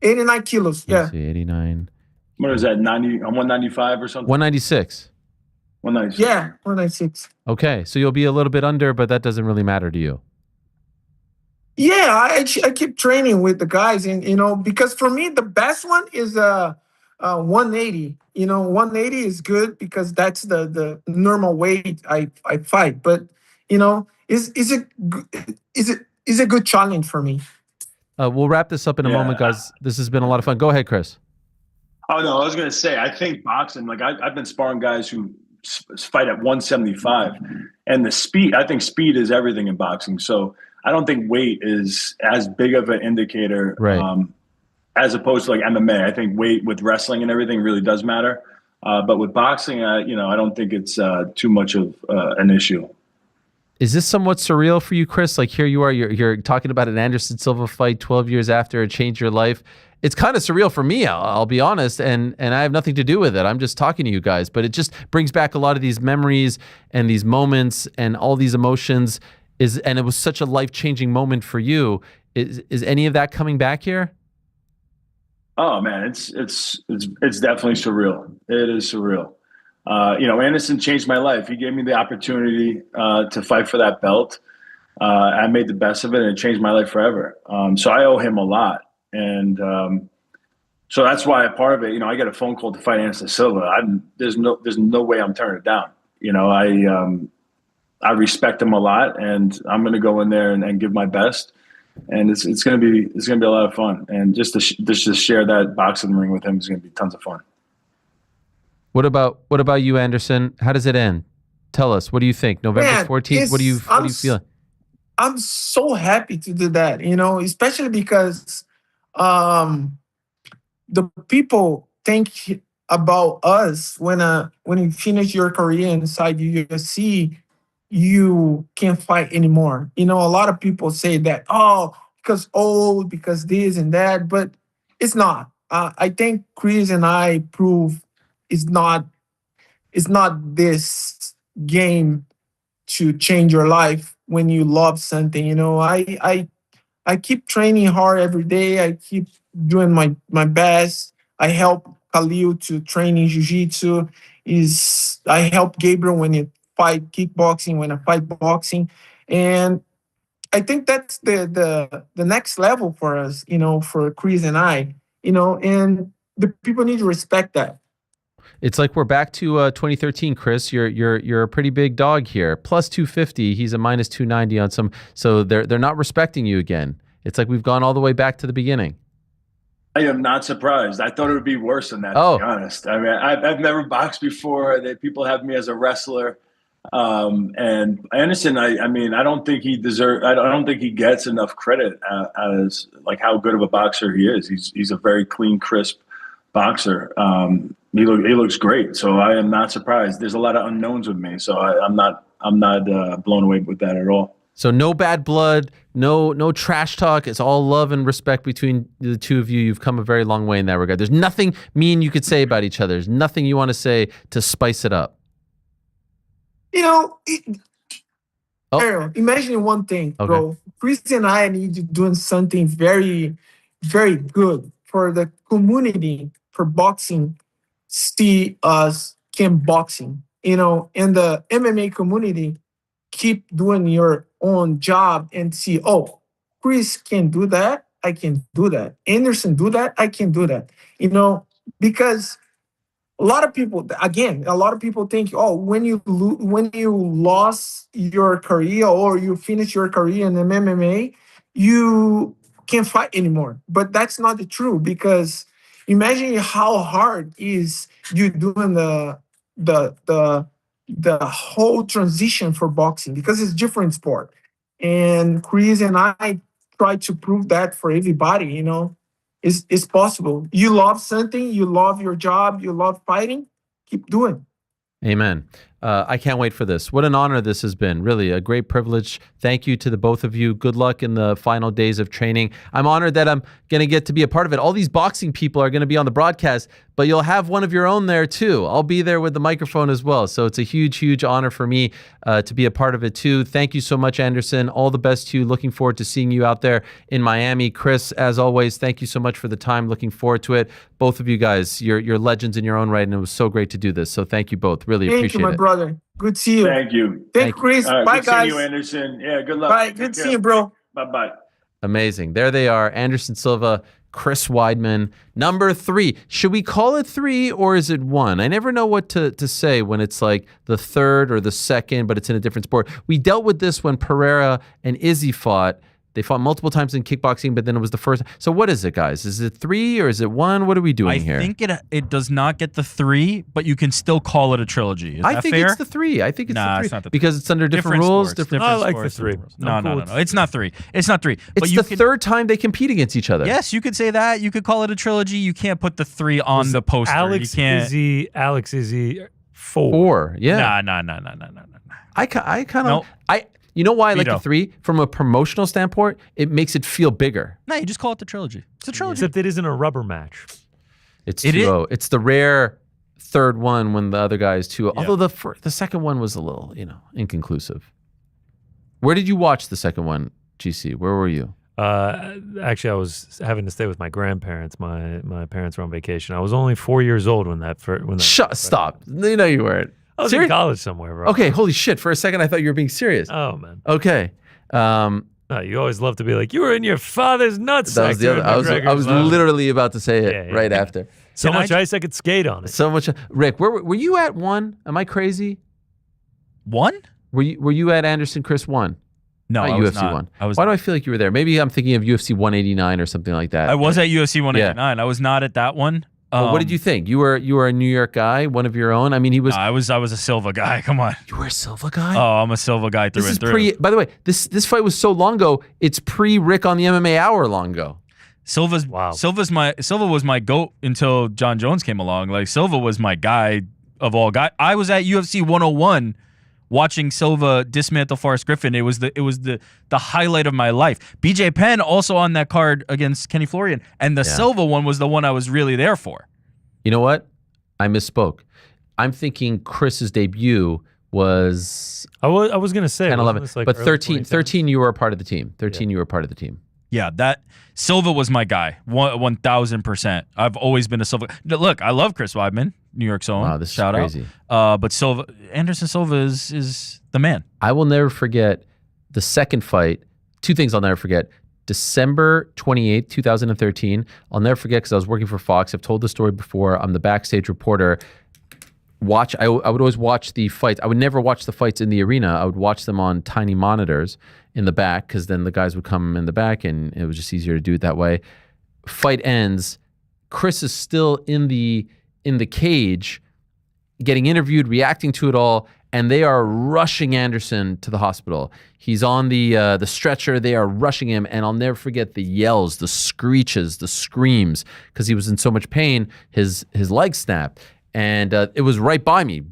89 kilos. Yeah. Let's see, 89. What is that? 90? 195 or something? 196. 196. Yeah, 196. Okay, so you'll be a little bit under, but that doesn't really matter to you. Yeah, I keep training with the guys, and because for me the best one is 180. 180 is good because that's the normal weight I fight. But is a good challenge for me. We'll wrap this up in a moment, guys. This has been a lot of fun. Go ahead, Chris. Oh no, I was gonna say I think boxing. Like I've been sparring guys who fight at 175, and the speed. I think speed is everything in boxing. So I don't think weight is as big of an indicator, right? As opposed to like MMA. I think weight with wrestling and everything really does matter. But with boxing, I don't think it's too much of an issue. Is this somewhat surreal for you, Chris? Like here you are, you're talking about an Anderson Silva fight 12 years after it changed your life. It's kind of surreal for me, I'll be honest, and I have nothing to do with it. I'm just talking to you guys, but it just brings back a lot of these memories and these moments and all these emotions. And it was such a life-changing moment for you. Is any of that coming back here? Oh man, it's definitely surreal. It is surreal. Anderson changed my life. He gave me the opportunity to fight for that belt. I made the best of it, and it changed my life forever. So I owe him a lot, and so that's why a part of it. I get a phone call to fight Anderson Silva. There's no way I'm turning it down. I respect him a lot, and I'm going to go in there and give my best. And it's going to be a lot of fun. And just to share that boxing ring with him is going to be tons of fun. What about you, Anderson? How does it end? Tell us. What do you think? November 14th. What do you feel? I'm so happy to do that, especially because the people think about us when you finish your career inside UFC, you can't fight anymore. A lot of people say that, because old, because this and that, but it's not. I think Chris and I prove it's not this game to change your life when you love something. I keep training hard every day. I keep doing my best. I help Khalil to train in jiu-jitsu. I help Gabriel when he fight kickboxing, when I fight boxing. And I think that's the next level for us, for Chris and I, and the people need to respect that. It's like we're back to 2013, Chris. You're a pretty big dog here. Plus 250. He's a minus 290 on some. So they're not respecting you again. It's like we've gone all the way back to the beginning. I am not surprised. I thought it would be worse than that, to be honest. I mean, I've never boxed before. People have me as a wrestler. And Anderson, I don't think he deserves. I don't think he gets enough credit as like how good of a boxer he is. He's a very clean, crisp boxer. He looks great. So I am not surprised. There's a lot of unknowns with me, so I'm not blown away with that at all. So no bad blood, no trash talk. It's all love and respect between the two of you. You've come a very long way in that regard. There's nothing mean you could say about each other. There's nothing you want to say to spice it up. Ariel, imagine one thing, bro. Chris and I need to do something very, very good for the community, for boxing, see us can boxing, in the MMA community, keep doing your own job and see, Chris can do that, I can do that. Anderson do that, I can do that. Because a lot of people think, when you lost your career or you finish your career in MMA, you can't fight anymore. But that's not the truth, because imagine how hard is you doing the whole transition for boxing, because it's different sport. And Chris and I try to prove that for everybody, It's possible. You love something, you love your job, you love fighting, keep doing. Amen. I can't wait for this. What an honor this has been. Really, a great privilege. Thank you to the both of you. Good luck in the final days of training. I'm honored that I'm going to get to be a part of it. All these boxing people are going to be on the broadcast, but you'll have one of your own there too. I'll be there with the microphone as well. So it's a huge, huge honor for me to be a part of it too. Thank you so much, Anderson. All the best to you. Looking forward to seeing you out there in Miami. Chris, as always, thank you so much for the time. Looking forward to it. Both of you guys, you're legends in your own right, and it was so great to do this. So thank you both. Really appreciate it. Thank you, my brother. Good to see you. Thank you. Thank you, Chris. Right, Bye, good guys. seeing you, Anderson. Yeah, good luck. Bye. Good to see you, bro. Bye-bye. Amazing. There they are. Anderson Silva, Chris Weidman. Number 3. Should we call it 3 or is it 1? I never know what to say when it's like the third or the second, but it's in a different sport. We dealt with this when Pereira and Izzy fought. They fought multiple times in kickboxing, but then it was the first. So what is it, guys? Is it 3 or is it 1? What are we doing here? I think it does not get the 3, but you can still call it a trilogy. Is I that think fair? it's the 3. I think it's the 3. It's not the 3. Because it's under different rules. Sports, different I like sports, the 3. No. It's not 3. It's not 3. It's the third time they compete against each other. Yes, you could say that. You could call it a trilogy. You can't put the 3 on the poster. Alex you can't. Izzy 4. 4, yeah. No. I kind of. You know why I like the 3? From a promotional standpoint, it makes it feel bigger. No, you just call it the trilogy. It's a trilogy. Except it isn't a rubber match. It's 2-0. It's the rare third one when the other guy is 2-0. Although the second one was a little, inconclusive. Where did you watch the second one, GC? Where were you? Actually, I was having to stay with my grandparents. My parents were on vacation. I was only 4 years old when that. Stop! No, you weren't. I was in college somewhere, bro. Okay, holy shit! For a second, I thought you were being serious. Oh man. Okay. No, you always love to be like, you were in your father's nutsack. That was the other. I was literally about to say it right after. So much ice I could skate on it. So much. Rick, were you at 1? Am I crazy? 1? Were you at Anderson Chris 1? No, not I UFC was not. 1. Why do I feel like you were there? Maybe I'm thinking of UFC 189 or something like that. I was at UFC 189. Yeah. I was not at that one. What did you think? You were a New York guy, one of your own. I mean, he was. No, I was a Silva guy. Come on. You were a Silva guy? Oh, I'm a Silva guy through and through. By the way, this fight was so long ago. It's pre-Rick on the MMA Hour long ago. Silva was my GOAT until John Jones came along. Like Silva was my guy of all guys. I was at UFC 101 watching Silva dismantle Forrest Griffin. It was the highlight of my life. BJ Penn also on that card against Kenny Florian, and the Silva one was the one I was really there for. You know what? I misspoke. I'm thinking Chris's debut was. I was gonna say 10, 11, like but 13 you were a part of the team. 13 you were a part of the team. Yeah, that Silva was my guy, 1,000%. I've always been a Silva. Look, I love Chris Weidman, New York's own. Wow, this Shout is crazy. Out. But Anderson Silva is the man. I will never forget the second fight. 2 things I'll never forget. December 28th, 2013. I'll never forget because I was working for Fox. I've told the story before. I'm the backstage reporter. I would always watch the fights. I would never watch the fights in the arena. I would watch them on tiny monitors in the back because then the guys would come in the back and it was just easier to do it that way. Fight ends. Chris is still in the cage getting interviewed, reacting to it all, and they are rushing Anderson to the hospital. He's on the stretcher. They are rushing him, and I'll never forget the yells, the screeches, the screams, because he was in so much pain. His leg snapped, and it was right by me,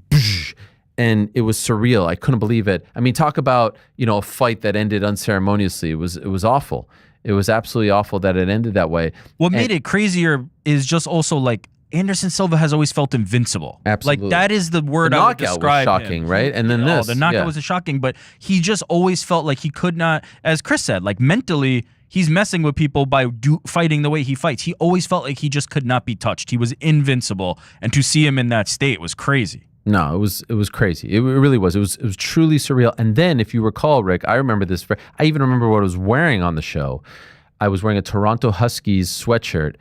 and it was surreal. I couldn't believe it. I mean, talk about a fight that ended unceremoniously. It was awful. It was absolutely awful that it ended that way. What made it crazier is just also like Anderson Silva has always felt invincible. Absolutely. Like that is the word I would describe. The knockout was shocking, him. right? And then the knockout was shocking, but he just always felt like he could not, as Chris said, like mentally, he's messing with people by fighting the way he fights. He always felt like he just could not be touched. He was invincible, and to see him in that state was crazy. No, it was crazy. It really was. It was truly surreal. And then, if you recall, Rick, I remember this. I even remember what I was wearing on the show. I was wearing a Toronto Huskies sweatshirt.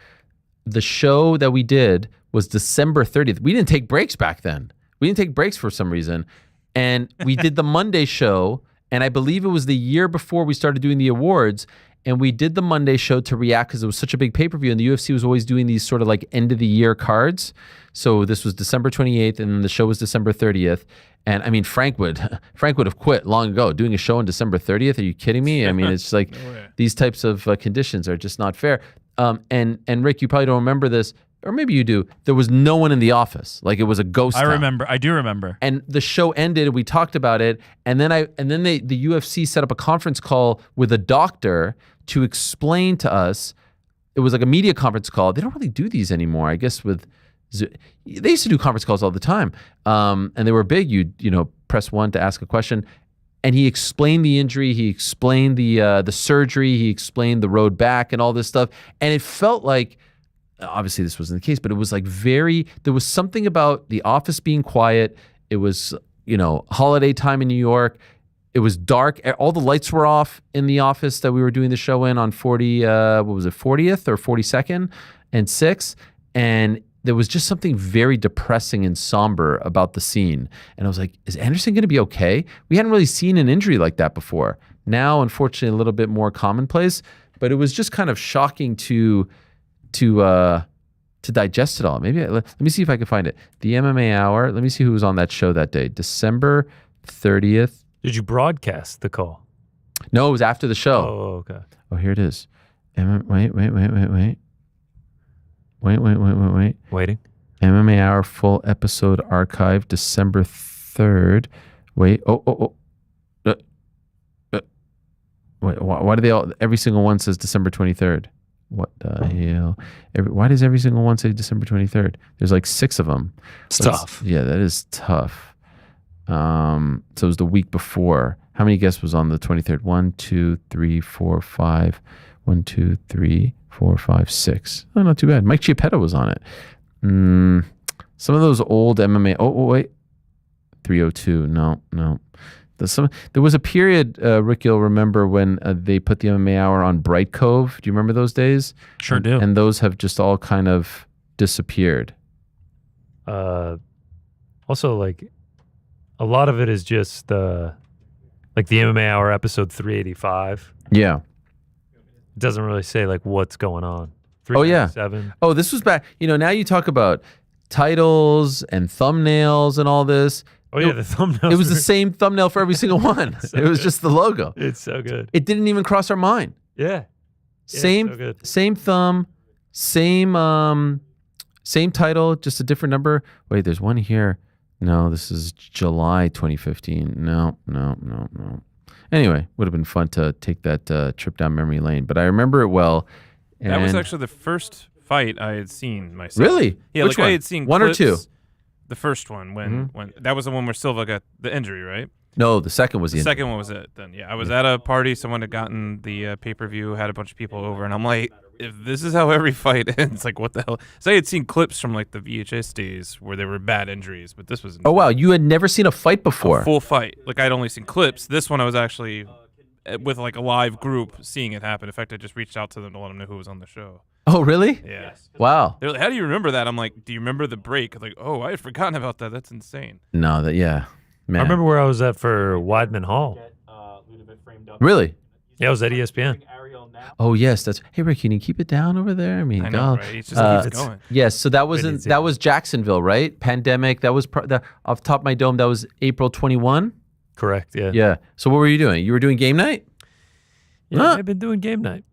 The show that we did was December 30th. We didn't take breaks back then. We didn't take breaks for some reason. And we did the Monday show, and I believe it was the year before we started doing the awards, and we did the Monday show to react because it was such a big pay-per-view, and the UFC was always doing these sort of like end-of-the-year cards. So this was December 28th, and then the show was December 30th. And I mean, Frank would have quit long ago. Doing a show on December 30th? Are you kidding me? I mean, it's like these types of conditions are just not fair. And Rick, you probably don't remember this. or maybe you do. There was no one in the office. Like it was a ghost town. I do remember. And the show ended. We talked about it, and then the UFC set up a conference call with a doctor to explain to us. It was like a media conference call. They don't really do these anymore, I guess. They used to do conference calls all the time, and they were big. You press 1 to ask a question. And he explained the injury, he explained the surgery, he explained the road back and all this stuff. And it felt like, obviously this wasn't the case, but it was like there was something about the office being quiet. It was, holiday time in New York. It was dark. All the lights were off in the office that we were doing the show in on 40th or 42nd and 6th. And there was just something very depressing and somber about the scene. And I was like, is Anderson going to be okay? We hadn't really seen an injury like that before. Now, unfortunately, a little bit more commonplace, but it was just kind of shocking to digest it all. Maybe let me see if I can find it. The MMA Hour. Let me see who was on that show that day. December 30th. Did you broadcast the call? No, it was after the show. Oh, okay. Oh, here it is. Wait. Waiting. MMA Hour full episode archive, December 3rd. Wait. Wait, why do they all? Every single one says December 23rd. What the hell? Why does every single one say December 23rd? There's like 6 of them. It's tough. Yeah, that is tough. So it was the week before. How many guests was on the 23rd? 1, 2, 3, 4, 5. 1, 2, 3, 4, 5, 6. Oh, not too bad. Mike Chiappetta was on it. Some of those old MMA. Oh, wait. 302. No. There was a period, Rick, you'll remember when they put the MMA Hour on Bright Cove. Do you remember those days? Sure do. And those have just all kind of disappeared. Also, like, a lot of it is just like the MMA Hour episode 385. Yeah. It doesn't really say like what's going on. Oh, yeah. 397. Oh, this was back. Now you talk about titles and thumbnails and all this. Oh, yeah, the thumbnails. It was the same thumbnail for every single one. It was just the logo. It's so good. It didn't even cross our mind. Yeah. Same, so good. Same thumb, same title, just a different number. Wait, there's one here. No, this is July 2015. No. Anyway, would have been fun to take that trip down memory lane, but I remember it well. That was actually the first fight I had seen myself. Really? Yeah, Which like one? I had seen One clips, or two? The first one when that was the one where Silva got the injury, right? No, the second was the injury. Second one was it. Then I was at a party. Someone had gotten the pay-per-view, had a bunch of people over, and I'm like, if this is how every fight ends, like what the hell? So I had seen clips from like the VHS days where there were bad injuries, but this was Oh wow, you had never seen a fight before. a full fight. Like I'd only seen clips. This one I was actually with like a live group seeing it happen. In fact, I just reached out to them to let them know who was on the show. Oh really? Yeah. Wow. They're like, how do you remember that? I'm like, do you remember the break? I'm like, oh, I had forgotten about that. That's insane. No, man. I remember where I was at for Weidman Hall. Really? Yeah, I was at ESPN. Oh yes, that's. Hey Rick, can you keep it down over there? I mean, I know, right? He just keeps going. Yes, so that was Jacksonville, right? Pandemic. That was off the top of my dome. That was April 21. Correct. Yeah. Yeah. So what were you doing? You were doing game night? Yeah, I may have been doing game night.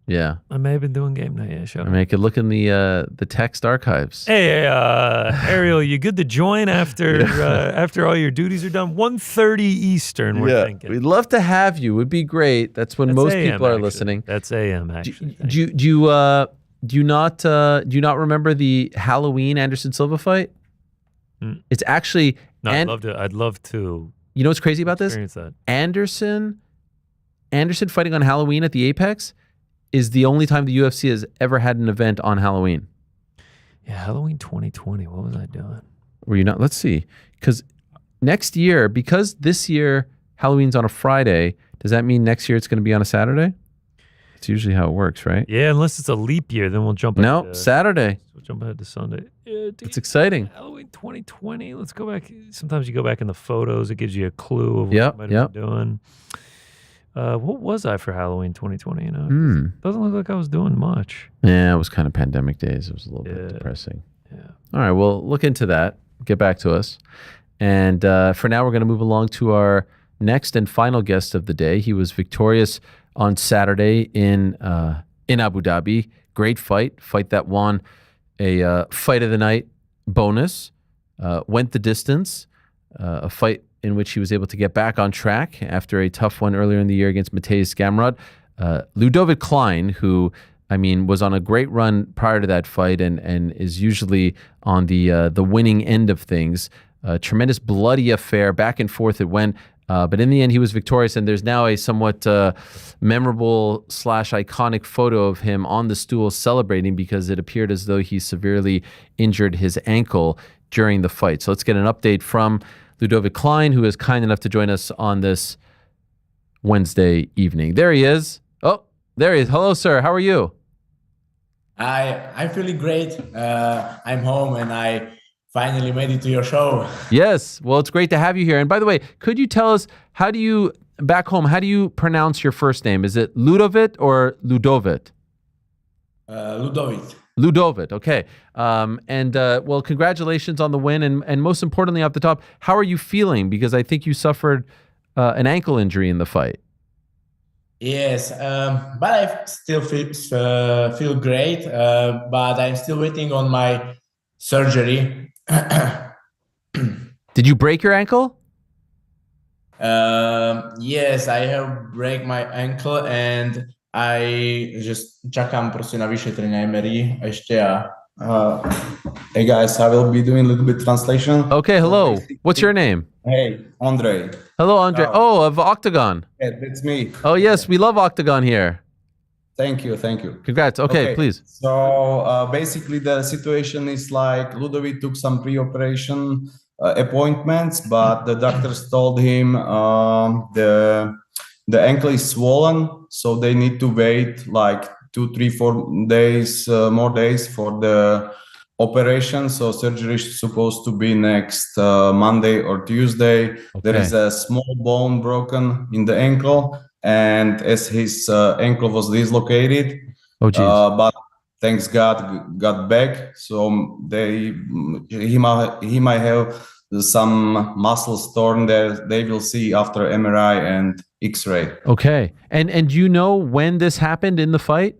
Yeah. I may have been doing game night. Yeah, sure. I mean, I could look in the text archives. Hey, Ariel, you good to join after after all your duties are done? 1:30 Eastern. We're thinking. We'd love to have you. Would be great. That's when most AM, people are actually. listening. That's AM actually. Do you not remember the Halloween Anderson Silva fight? It's actually. No, I'd love to. You know what's crazy about this? Experience that. Anderson fighting on Halloween at the Apex is the only time the UFC has ever had an event on Halloween. Yeah, Halloween 2020. What was I doing? Were you not? Let's see. Because next year, because this year Halloween's on a Friday, does that mean next year it's going to be on a Saturday? It's usually how it works, right? Yeah, unless it's a leap year, then we'll jump ahead. No, Saturday. We'll jump ahead to Sunday. Yeah, it's exciting. Halloween 2020. Let's go back. Sometimes you go back in the photos. It gives you a clue of what Yep, you might have been doing. What was I for Halloween 2020? Doesn't look like I was doing much. Yeah, it was kind of pandemic days. It was a little bit depressing. Yeah. All right, well, look into that. Get back to us. And for now, we're going to move along to our next and final guest of the day. He was victorious on Saturday in Abu Dhabi. Great fight that won a fight of the night bonus, went the distance, a fight in which he was able to get back on track after a tough one earlier in the year against Mateusz Gamrot. Ludovit Klein, who, I mean, was on a great run prior to that fight and is usually on the winning end of things. Tremendous bloody affair, back and forth it went. But in the end, he was victorious, and there's now a somewhat memorable / iconic photo of him on the stool celebrating because it appeared as though he severely injured his ankle during the fight. So let's get an update from Ludovit Klein, who is kind enough to join us on this Wednesday evening. There he is. Oh, there he is. Hello, sir. How are you? I'm feeling great. I'm home and I finally made it to your show. Yes. Well, it's great to have you here. And by the way, could you tell us, back home, how do you pronounce your first name? Is it Ludovit or Ludovit? Ludovit. Ludovit. Okay. Well, congratulations on the win. And most importantly, off the top, how are you feeling? Because I think you suffered an ankle injury in the fight. Yes, but I still feel great, but I'm still waiting on my surgery. Did you break your ankle? Yes, I have break my ankle and I just čakám prostě na vyšetrenia MRI ešte a hey guys, I will be doing a little bit translation. Okay, hello. What's your name? Hey, Andre. Hello, Andre. Oh, of Octagon. Yeah, it's me. Oh, yes, we love Octagon here. Thank you. Congrats. Okay, please. So basically the situation is like Ludovit took some pre-operation appointments, but the doctors told him the ankle is swollen, so they need to wait like 2, 3, 4 days, more days for the operation. So surgery is supposed to be next Monday or Tuesday. Okay. There is a small bone broken in the ankle, and as his ankle was dislocated, but thanks God got back. So he might have some muscles torn there. They will see after MRI and X-ray. Okay, and do you know when this happened in the fight?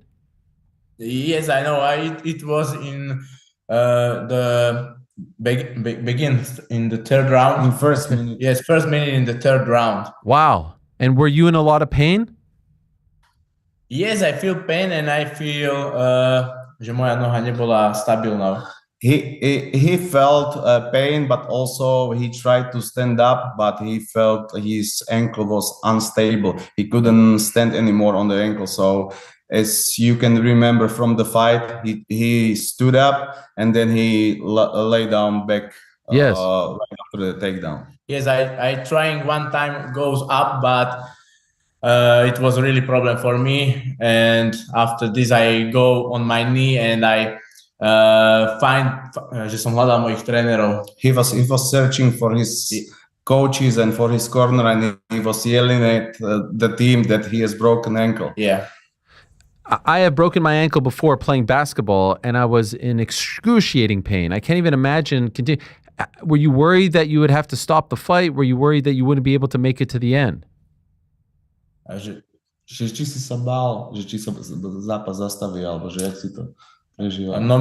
Yes, I know. It was in the begin in the third round. In first minute. Yes, first minute in the third round. Wow. And were you in a lot of pain? Yes, I feel pain and I feel že moja noha nebola stabilná. He felt pain, but also he tried to stand up, but he felt his ankle was unstable. He couldn't stand anymore on the ankle. So as you can remember from the fight, he stood up and then he lay down back right after the takedown. Yes, I trying one time goes up, but it was a really problem for me. And after this, I go on my knee and I že som hľadal mojich trénerov. He was searching for his coaches and for his corner, and he was yelling at the team that he has broken ankle. Yeah. I have broken my ankle before playing basketball, and I was in excruciating pain. I can't even imagine. Were you worried that you would have to stop the fight? Were you worried that you wouldn't be able to make it to the end? Či si sa bál, že či sa zápas zastaví, alebo že jak si to prežíval? No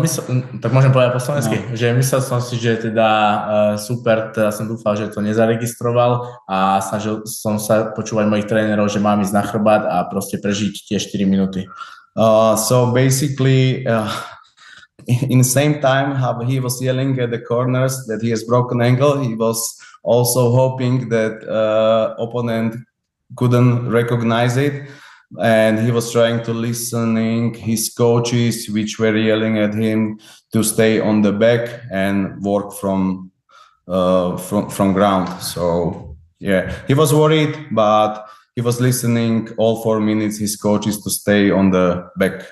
tak môžem povedať po slovensky, že myslel som si, že teda super, teda som dúfal, že to nezaregistroval a snažil som sa počúvať mojich trénerov, že mám ísť na chrbát a proste prežiť tie 4 minúty. So basically, in the same time how he was yelling at the corners that he has broken ankle, he was also hoping that opponent couldn't recognize it, and he was trying to listening his coaches which were yelling at him to stay on the back and work from ground. So yeah, he was worried, but he was listening all 4 minutes his coaches to stay on the back.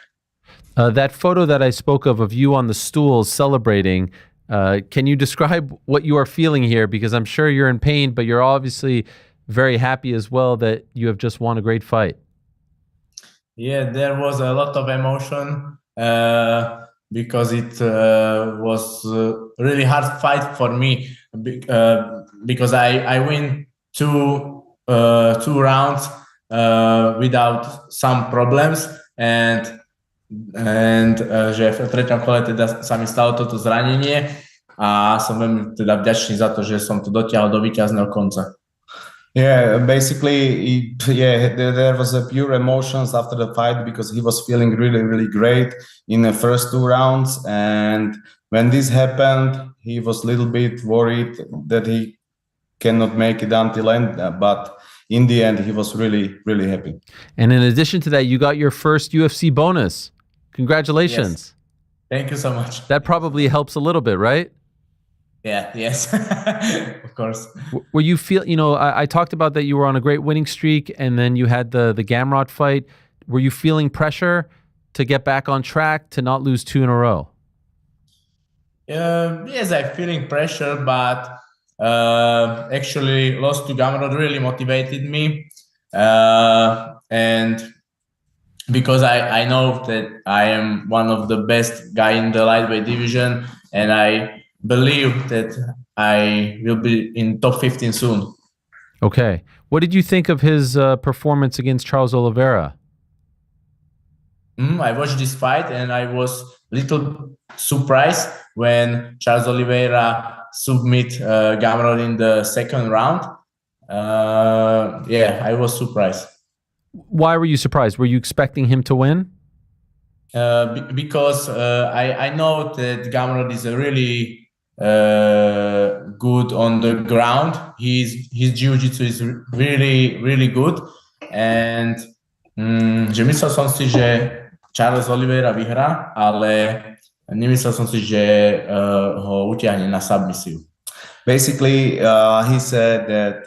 That photo that I spoke of you on the stool celebrating, can you describe what you are feeling here? Because I'm sure you're in pain, but you're obviously very happy as well that you have just won a great fight. Yeah, there was a lot of emotion because it was a really hard fight for me because I win two rounds without some problems, and and že v treťom kole teda sa mi stalo toto zranenie a som veľmi teda vďačný za to, že som to dotiahol do víťazného konca. Yeah, basically, there was a pure emotions after the fight because he was feeling really, really great in the first 2 rounds. And when this happened, he was a little bit worried that he cannot make it until end. But in the end, he was really, really happy. And in addition to that, you got your first UFC bonus. Congratulations. Yes. Thank you so much. That probably helps a little bit, right? Yeah, yes, of course. Were you I talked about that you were on a great winning streak and then you had the Gamrot fight. Were you feeling pressure to get back on track, to not lose 2 in a row? Yes, I'm feeling pressure, but actually lost to Gamrot really motivated me. And because I know that I am one of the best guy in the lightweight division and I believe that I will be in top 15 soon. Okay. What did you think of his performance against Charles Oliveira? I watched this fight and I was a little surprised when Charles Oliveira submit Gamrot in the second round. I was surprised. Why were you surprised? Were you expecting him to win? Because I know that Gamrot is a really good on the ground. His jiu-jitsu is really, really good. And že myslel som si, že Charles Oliveira vyhrá, ale nemyslel som si, že ho utiahne na submisiu. Basically, he said that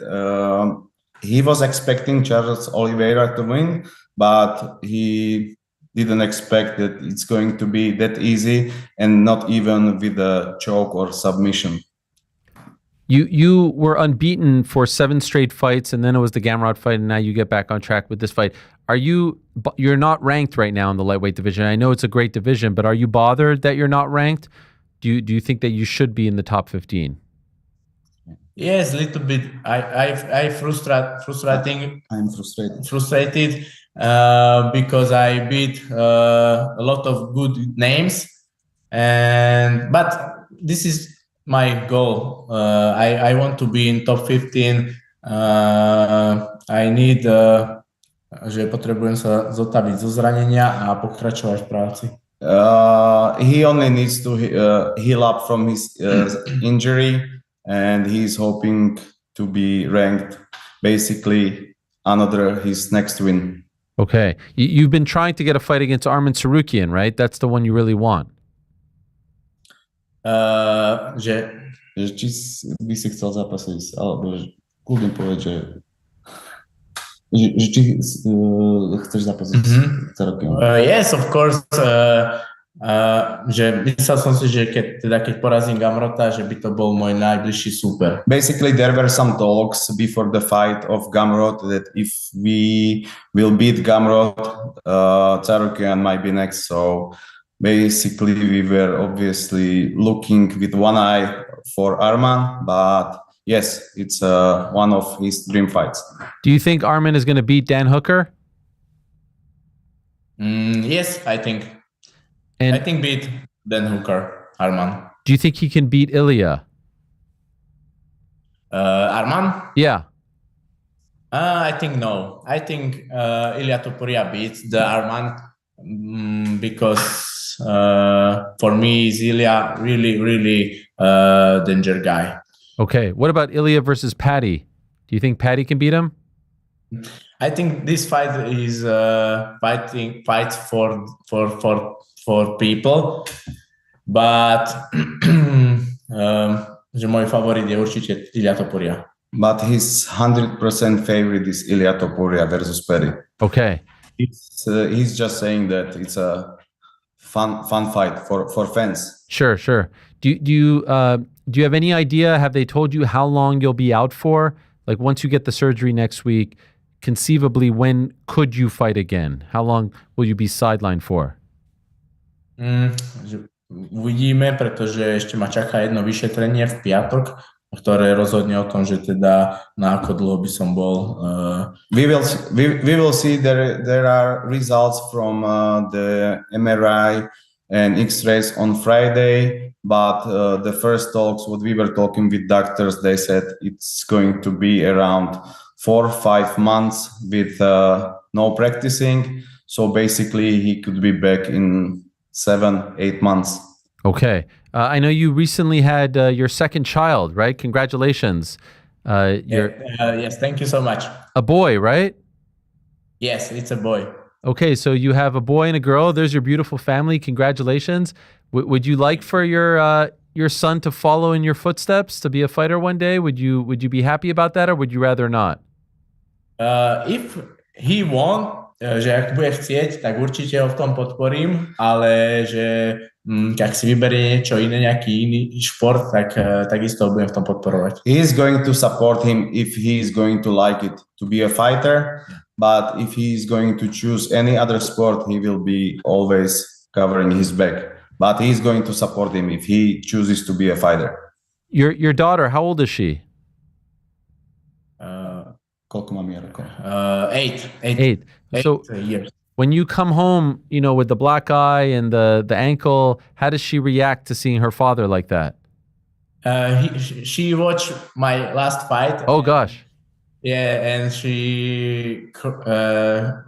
he was expecting Charles Oliveira to win, but he didn't expect that it's going to be that easy and not even with a choke or submission. You were unbeaten for 7 straight fights, and then it was the Gamrot fight, and now you get back on track with this fight. You're not ranked right now in the lightweight division. I know it's a great division, but are you bothered that you're not ranked? Do you think that you should be in the top 15? Yes, a little bit. I'm frustrated because I beat a lot of good names, but this is my goal. I want to be in top 15. I need, že potrebujem sa zotaviť zo zranenia a pokračovať v práci. He only needs to heal up from his injury, and he's hoping to be ranked basically his next win. Okay. You've been trying to get a fight against Arman Tsarukyan, right? That's the one you really want. Že či by si chcel zápasiť, alebo kľudne povedať, že či chceš zápasiť s Tsarukyanom. Yes, of course. Že myslel som si, že keď porazím Gamrota, že by to bol môj najbližší súper. Basically, there were some talks before the fight of Gamrot that if we will beat Gamrot, Tsarukyan might be next. So basically, we were obviously looking with one eye for Arman, but yes, it's one of his dream fights. Do you think Arman is going to beat Dan Hooker? Yes, I think. And I think beat Dan Hooker, Arman. Do you think he can beat Ilya? Arman? Yeah. I think no. I think Ilya Topuria beats the Arman because for me, is Ilya really, really danger guy. Okay. What about Ilya versus Paddy? Do you think Paddy can beat him? I think this fight is fights for people, but že môj favorit je určite Ilya Topuria. But his 100% favorite is Ilya Topuria versus Paddy. Okay. He's just saying that it's a fun fight for fans. Sure. Do you have any idea? Have they told you how long you'll be out for? Like once you get the surgery next week, conceivably, when could you fight again? How long will you be sidelined for? Uvidíme, pretože ešte ma čaká jedno vyšetrenie v piatok ktoré rozhodne o tom, že teda na ako dlho by som bol. We will see there are results from the MRI and X-rays on Friday, but the first talks, what we were talking with doctors, they said it's going to be around 4 or 5 months with no practicing. So basically, he could be back in 7-8 months. Okay. I know you recently had your second child, right? Congratulations. Yes, thank you so much. A boy, right? Yes, it's a boy. Okay, so you have a boy and a girl. There's your beautiful family. Congratulations. Would you like for your son to follow in your footsteps, to be a fighter one day? Would you be happy about that, or would you rather not? If he won, že ak bude chcieť, tak určite ho v tom podporím, ale že ak si vyberie niečo iné, nejaký iný šport, tak takisto ho budem v tom podporovať. He is going to support him if he is going to like it to be a fighter, but if he is going to choose any other sport, he will be always covering his back. But he is going to support him if he chooses to be a fighter. Your daughter, how old is she? 8. So years. When you come home, with the black eye and the ankle, how does she react to seeing her father like that? She watched my last fight. Oh gosh. Yeah, and she plakala.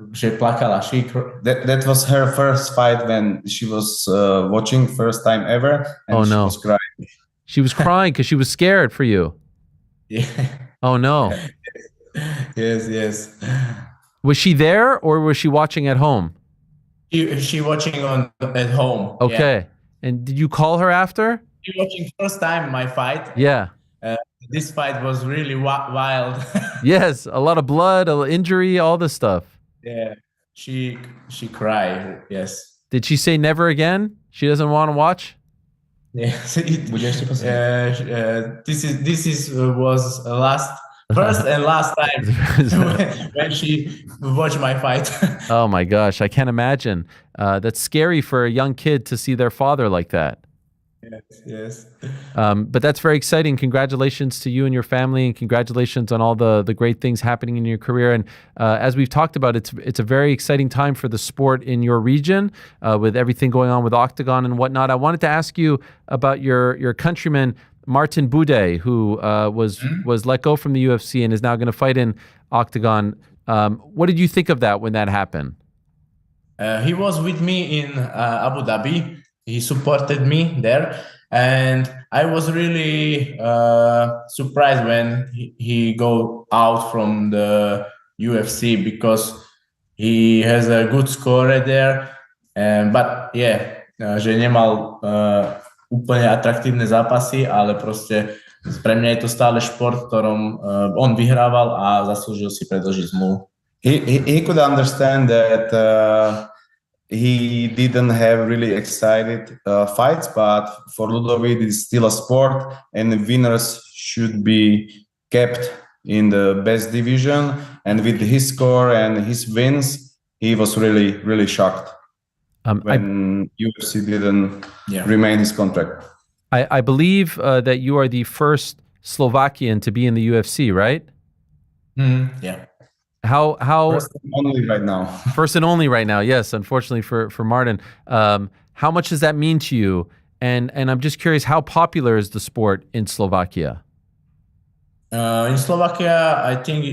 That was her first fight when she was watching first time ever, and she was crying. She was crying because she was scared for you. Yeah. Oh no. Yes. Was she there or was she watching at home? She watching at home. Okay. Yeah. And did you call her after? She watching first time my fight. Yeah. This fight was really wild. Yes, a lot of blood, a injury, all this stuff. Yeah, she cried. Yes. Did she say never again? She doesn't want to watch. Yes. This was first and last time when she watched my fight. Oh my gosh, I can't imagine. That's scary for a young kid to see their father like that. Yes. But that's very exciting. Congratulations to you and your family, and congratulations on all the great things happening in your career. And as we've talked about, it's a very exciting time for the sport in your region with everything going on with Octagon and whatnot. I wanted to ask you about your countryman, Martin Bude, who was let go from the UFC and is now going to fight in Octagon. What did you think of that when that happened? He was with me in Abu Dhabi. He supported me there, and I was really surprised when he go out from the UFC because he has a good score there. But yeah, že nemal úplne atraktívne zápasy, ale proste pre mňa je to stále šport, v ktorom on vyhrával a zaslúžil si predĺžiť zmluvu. He could understand that he didn't have really excited fights, but for Ludovit it's still a sport, and the winners should be kept in the best division. And with his score and his wins, he was really, really shocked when UFC didn't remain his contract. I believe that you are the first Slovakian to be in the UFC, right? Yeah. How first and only right now. First and only right now, yes, unfortunately for Martin. How much does that mean to you? And I'm just curious, how popular is the sport in Slovakia? In Slovakia, I think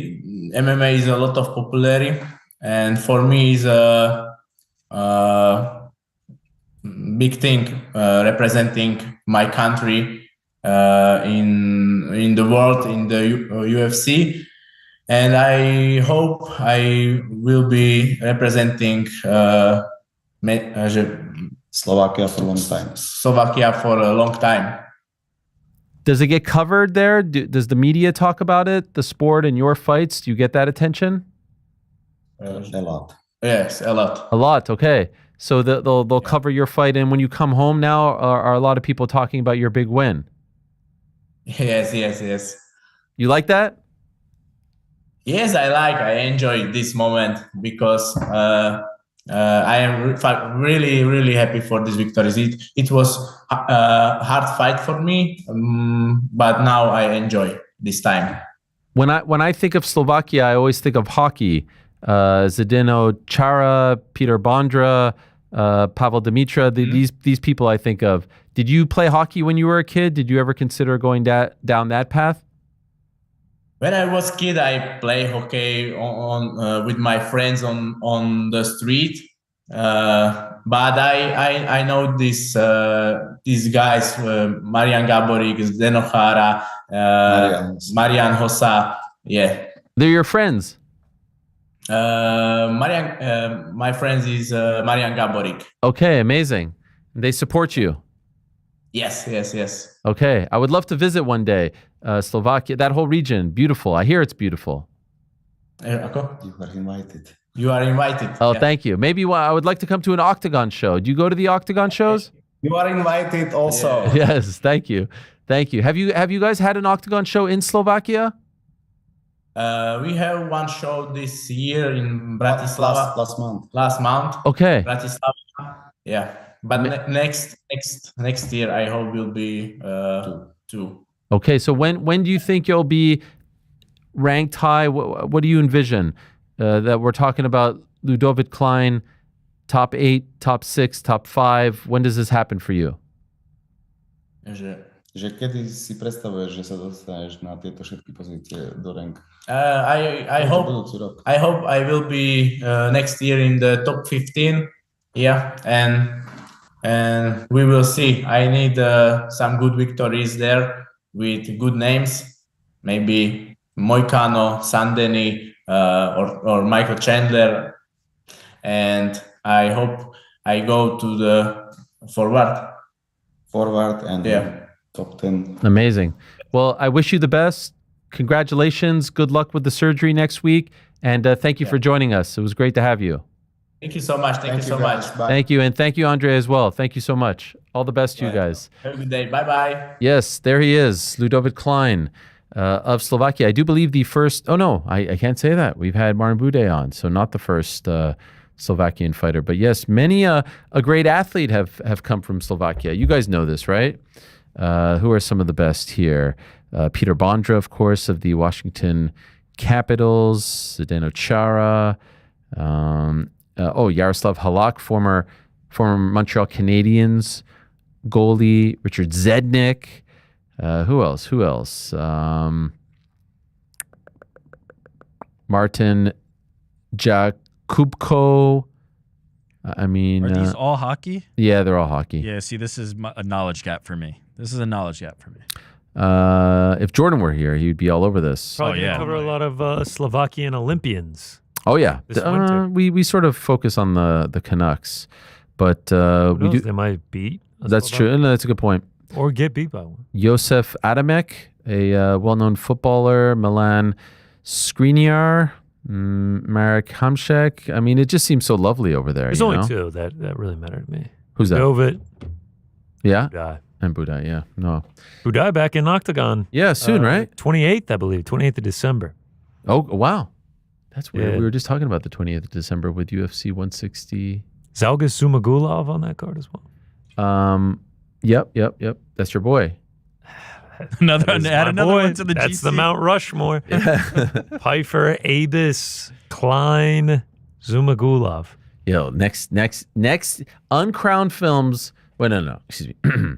MMA is a lot of popularity, and for me is a big thing representing my country in the world, in the UFC. And I hope I will be representing Slovakia for a long time. Slovakia for a long time. Does it get covered there? Does the media talk about it, the sport and your fights? Do you get that attention? A lot. Yes, a lot. A lot, okay. So they'll cover your fight, and when you come home now, are a lot of people talking about your big win? Yes. You like that? Yes, I enjoy this moment because I am really, really happy for this victory. It was a hard fight for me, but now I enjoy this time. When I think of Slovakia, I always think of hockey. Zdeno Chara, Peter Bondra, Pavel Dimitra. These people I think of. Did you play hockey when you were a kid? Did you ever consider going down that path? When I was a kid, I play hockey on with my friends on the street. But I know these guys, Marian Gaborik, Zdeno Chara, Marian Hossa. Yeah. They're your friends? My friend is Marian Gaborik. Okay, amazing. They support you? Yes. Okay, I would love to visit one day. Slovakia, that whole region, beautiful. I hear it's beautiful. You are invited. You are invited. Oh, thank you. Maybe I would like to come to an Octagon show. Do you go to the Octagon shows? You are invited also. Yeah. Yes, thank you. Have you guys had an Octagon show in Slovakia? We have one show this year in Bratislava. Last month. Okay. Bratislava. Yeah. But next year, I hope will be two. Okay, so when do you think you'll be ranked high? What do you envision? That we're talking about Ludovit Klein, top 8, top 6, top 5. When does this happen for you? Že kedy si predstavuješ, že sa dostaneš na tieto všetky pozície do rank? I hope I will be next year in the top 15. Yeah, and we will see. I need some good victories there with good names. Maybe Moicano, Sandeni, or Michael Chandler, and I hope I go to the forward and top 10. Amazing. Well, I wish you the best. Congratulations. Good luck with the surgery next week, and thank you for joining us. It was great to have you. Thank you so much. Thank you so much. Bye. Thank you, and thank you, Andre, as well. Thank you so much. All the best to you guys. Have a good day. Bye-bye. Yes, there he is, Ludovit Klein of Slovakia. I do believe the first... Oh, no, I can't say that. We've had Marin Bude on, so not the first Slovakian fighter. But yes, many a great athlete have come from Slovakia. You guys know this, right? Who are some of the best here? Peter Bondra, of course, of the Washington Capitals. Zdeno Chara. Yaroslav Halak, former Montreal Canadiens goalie. Richard Zednik. Who else? Martin Jakubko. Are these all hockey? Yeah, they're all hockey. Yeah, see, this is a knowledge gap for me. If Jordan were here, he'd be all over this. Probably cover a lot of Slovakian Olympians. Oh yeah, we sort of focus on the Canucks, but we do. They might beat. That's true. No, that's a good point. Or get beat by one. Josef Adamek, a well-known footballer. Milan Skriniar, Marek Hamšík. I mean, it just seems so lovely over there. There's only two that really matter to me. Who's that? Ludovit. Yeah. Budaj. And Budaj, yeah. No. Budaj back in Octagon. Yeah, soon, right? 28th, I believe. 28th of December. Oh, wow. That's weird. Yeah. We were just talking about the 28th of December with UFC 160. Zalgas Sumagulov on that card as well. Yep. That's your boy. Another one to the That's GC. the Mount Rushmore. Pfeiffer, Abis, Klein, Zumagulov. Yo, next Uncrowned Films. Wait, no. Excuse me.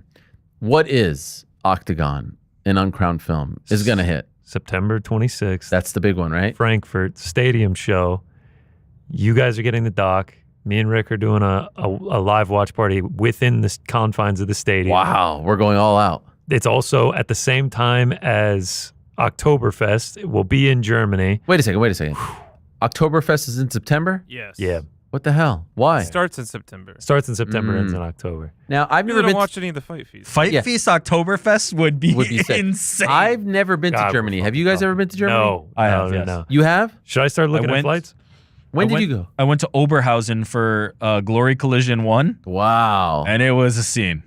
What is Octagon, an Uncrowned film, is going to hit? September 26th. That's the big one, right? Frankfurt Stadium show. You guys are getting the doc. Me and Rick are doing a live watch party within the confines of the stadium. Wow, we're going all out. It's also at the same time as Oktoberfest. It will be in Germany. Wait a second. Oktoberfest is in September? Yes. Yeah. What the hell? Why? It starts in September. Ends in October. Now, I've never don't been watch any of the Fight Feast. Fight Feast Oktoberfest would be sick. insane. I've never been to Germany. Have you guys ever been to Germany? No. I have, yes. No. You have? Should I start looking at flights? When did you go? I went to Oberhausen for Glory Collision 1. Wow. And it was a scene.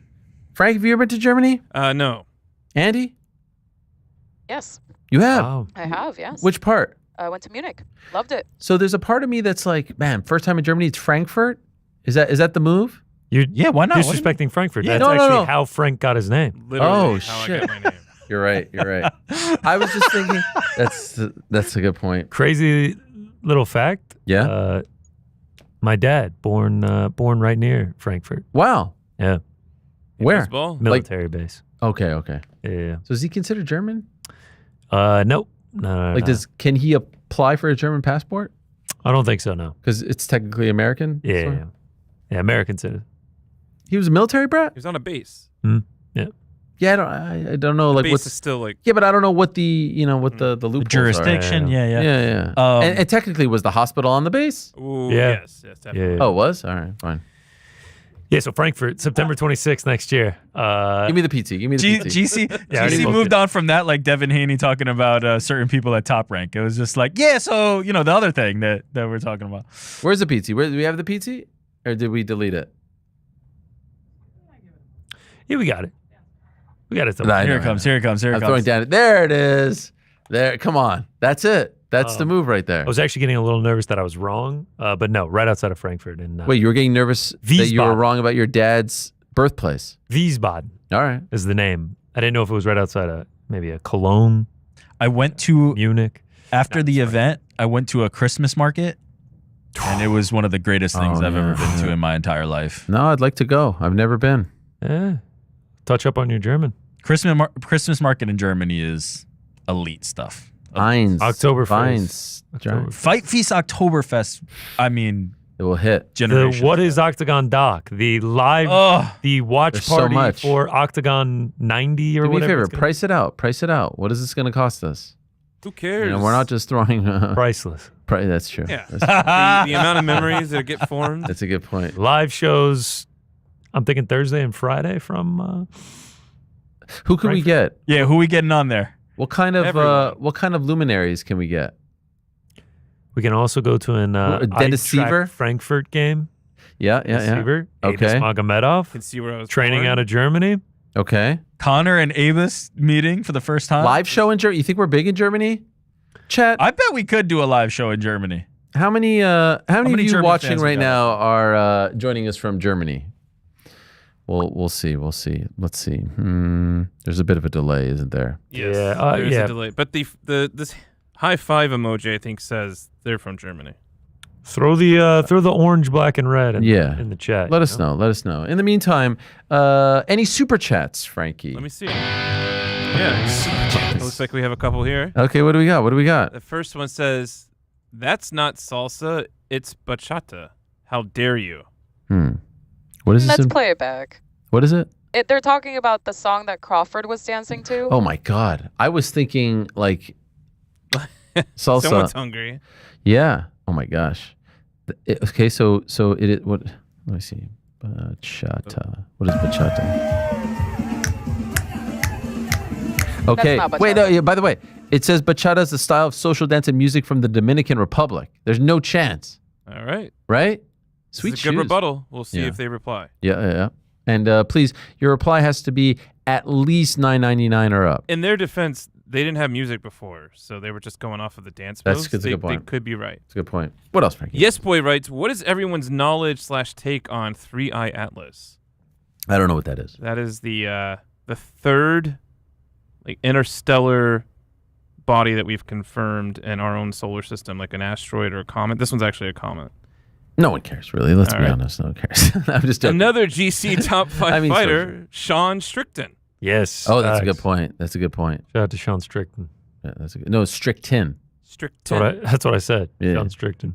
Frank, have you ever been to Germany? No. Andy? Yes. You have? Wow. I have, yes. Which part? Went to Munich. Loved it. So there's a part of me that's like, man, first time in Germany, it's Frankfurt. Is that the move? Yeah, why not? Disrespecting Frankfurt. Yeah, That's no, actually no. how Frank got his name. Oh shit! You're right. I was just thinking that's a good point. Crazy little fact. Yeah. My dad born right near Frankfurt. Wow. Yeah. Where? Baseball? Military base. Okay. Yeah. So is he considered German? Nope. No. Like, can he apply for a German passport? I don't think so. No. Because it's technically American. Yeah. American citizen. He was a military brat. He was on a base. Yeah. Yeah, I don't know. The Like base what's is still like. Yeah, but I don't know what the what the loopholes jurisdiction. are. Yeah. And technically, was the hospital on the base? Ooh, Yeah. Yes, definitely. Yeah. Oh, it was? All right, fine. Yeah. So Frankfurt, September 26th next year. Give me the PT. Give me the PT. GC moved on from that like Devin Haney talking about certain people at Top Rank. It was just like, so the other thing that we're talking about. Where's the PT? Where do we have the PT, or did we delete it? Yeah, we got it. Here it comes. I'm throwing down. There it is. There. Come on. That's it. That's the move right there. I was actually getting a little nervous that I was wrong, but no, right outside of Frankfurt. Wait, you were getting nervous that you were wrong about your dad's birthplace? Wiesbaden. All right. Is the name. I didn't know if it was right outside of maybe a Cologne. I went to Munich. After the event, I went to a Christmas market, and it was one of the greatest things I've ever been to in my entire life. No, I'd like to go. I've never been. Yeah. Touch up on your German. Christmas market in Germany is elite stuff. Oktoberfest. Fight Feast Oktoberfest. I mean, it will hit. What is Octagon Doc? The live, the watch party for Octagon 90 or Do me a whatever. favor. Price it out. Price it out. What is this going to cost us? Who cares? We're not just throwing priceless. That's true. Yeah. That's the amount of memories that get formed. That's a good point. Live shows. I'm thinking Thursday and Friday from. Who could we get? Yeah, who we getting on there? What kind of luminaries can we get? We can also go to an Dennis Seaver Frankfurt game. Yeah. Seaver, Okay. Abis Magomedov. Can see where I was training born. out of Germany. Okay. Connor and Avis meeting for the first time. Live show in Germany. You think we're big in Germany? Chat. I bet we could do a live show in Germany. How many of you German watching fans we right got? now are joining us from Germany? We'll see. Let's see. There's a bit of a delay, isn't there? Yes, there's a delay. But this high five emoji, I think, says they're from Germany. Throw the orange, black, and red in the chat. Let us know. Let us know. In the meantime, any super chats, Frankie? Let me see. Yeah, it looks like we have a couple here. Okay, what do we got? The first one says, "That's not salsa, it's bachata. How dare you?" What is this? Let's play it back. What is it? They're talking about the song that Crawford was dancing to. Oh my God! I was thinking like salsa. Someone's hungry. Yeah. Oh my gosh. Okay, so it is what? Let me see. Bachata. What is bachata? Okay. That's not Wait. bachata. No. Yeah. By the way, it says bachata is the style of social dance and music from the Dominican Republic. There's no chance. All right. Right? This Sweet is a good shoes. rebuttal. We'll see Yeah. if they reply. Yeah. And please, your reply has to be at least $9.99 or up. In their defense, they didn't have music before, so they were just going off of the dance That's moves. a good point. They could be right. That's a good point. What else, Frankie? Yes Boy writes, "What is everyone's knowledge/take on 3i Atlas?" I don't know what that is. That is the third interstellar body that we've confirmed in our own solar system, like an asteroid or a comet. This one's actually a comet. No one cares, really. Let's All be right. honest. No one cares. I'm just joking. Another GC top 5 I mean, fighter, Sean Strickton. Yes. Oh, that's a good point. That's a good point. Shout out to Sean Strickton. Yeah, that's a good. No, Strickton. Strickton. That's what I said. Yeah. Sean Strickton.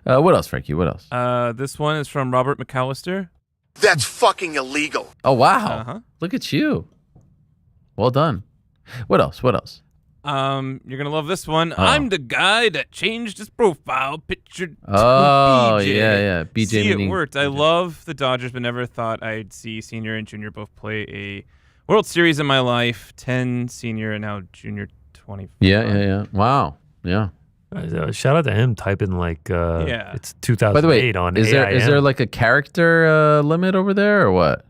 What else, Frankie? What else? This one is from Robert McAllister. That's fucking illegal. Oh, wow. Uh-huh. Look at you. Well done. What else? You're gonna love this one. I'm the guy that changed his profile picture to Oh, BJ. yeah. BJ See, it meaning worked. I love the Dodgers, but never thought I'd see senior and junior both play a World Series in my life. 10 senior and now junior 20. Yeah. Wow. Yeah. Shout out to him typing it's 2008 By the way, on is AIM. there like a character limit over there or what?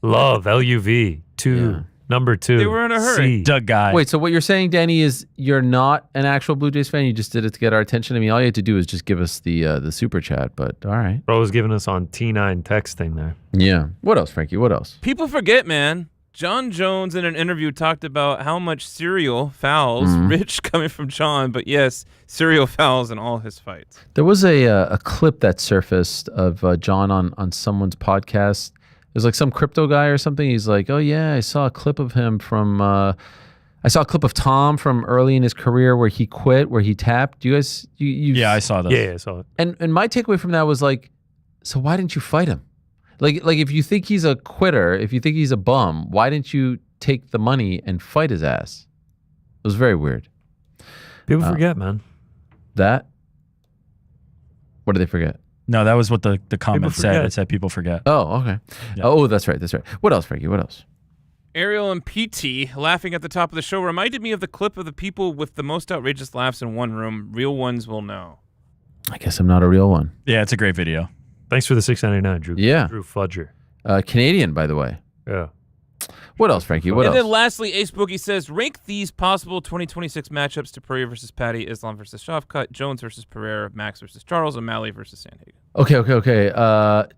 Love LUV 2. Number 2. They were in a hurry. Doug Guy. Wait, so what you're saying, Danny, is you're not an actual Blue Jays fan? You just did it to get our attention? I mean, all you had to do is just give us the super chat, but all right. Bro was giving us on T9 texting there. Yeah. What else, Frankie? What else? People forget, man. John Jones in an interview talked about how much serial fouls Rich coming from John, but yes, serial fouls in all his fights. There was a clip that surfaced of John on someone's podcast. It was like some crypto guy or something. He's like, oh, yeah, I saw a clip of him from I saw a clip of Tom from early in his career where he quit, where he tapped. You guys, yeah, I saw that. Yeah, I saw it. And my takeaway from that was like, so why didn't you fight him? Like if you think he's a quitter, if you think he's a bum, why didn't you take the money and fight his ass? It was very weird. People forget, man. That? What did they forget? No, that was what the comment said. forget. It said people forget. Oh, okay. Yeah. Oh, that's right. That's right. What else, Frankie? What else? Ariel and PT laughing at the top of the show reminded me of the clip of the people with the most outrageous laughs in one room. Real ones will know. I guess I'm not a real one. Yeah, it's a great video. Thanks for the $6.99, Drew. Yeah. Drew Fudger. Canadian, by the way. Yeah. What else, Frankie? What and else? then lastly, Ace Boogie says, rank these possible 2026 matchups: Topuria versus Patty, Islam versus Shavkat, Jones versus Pereira, Max versus Charles, O'Malley versus Sandhagen. Okay.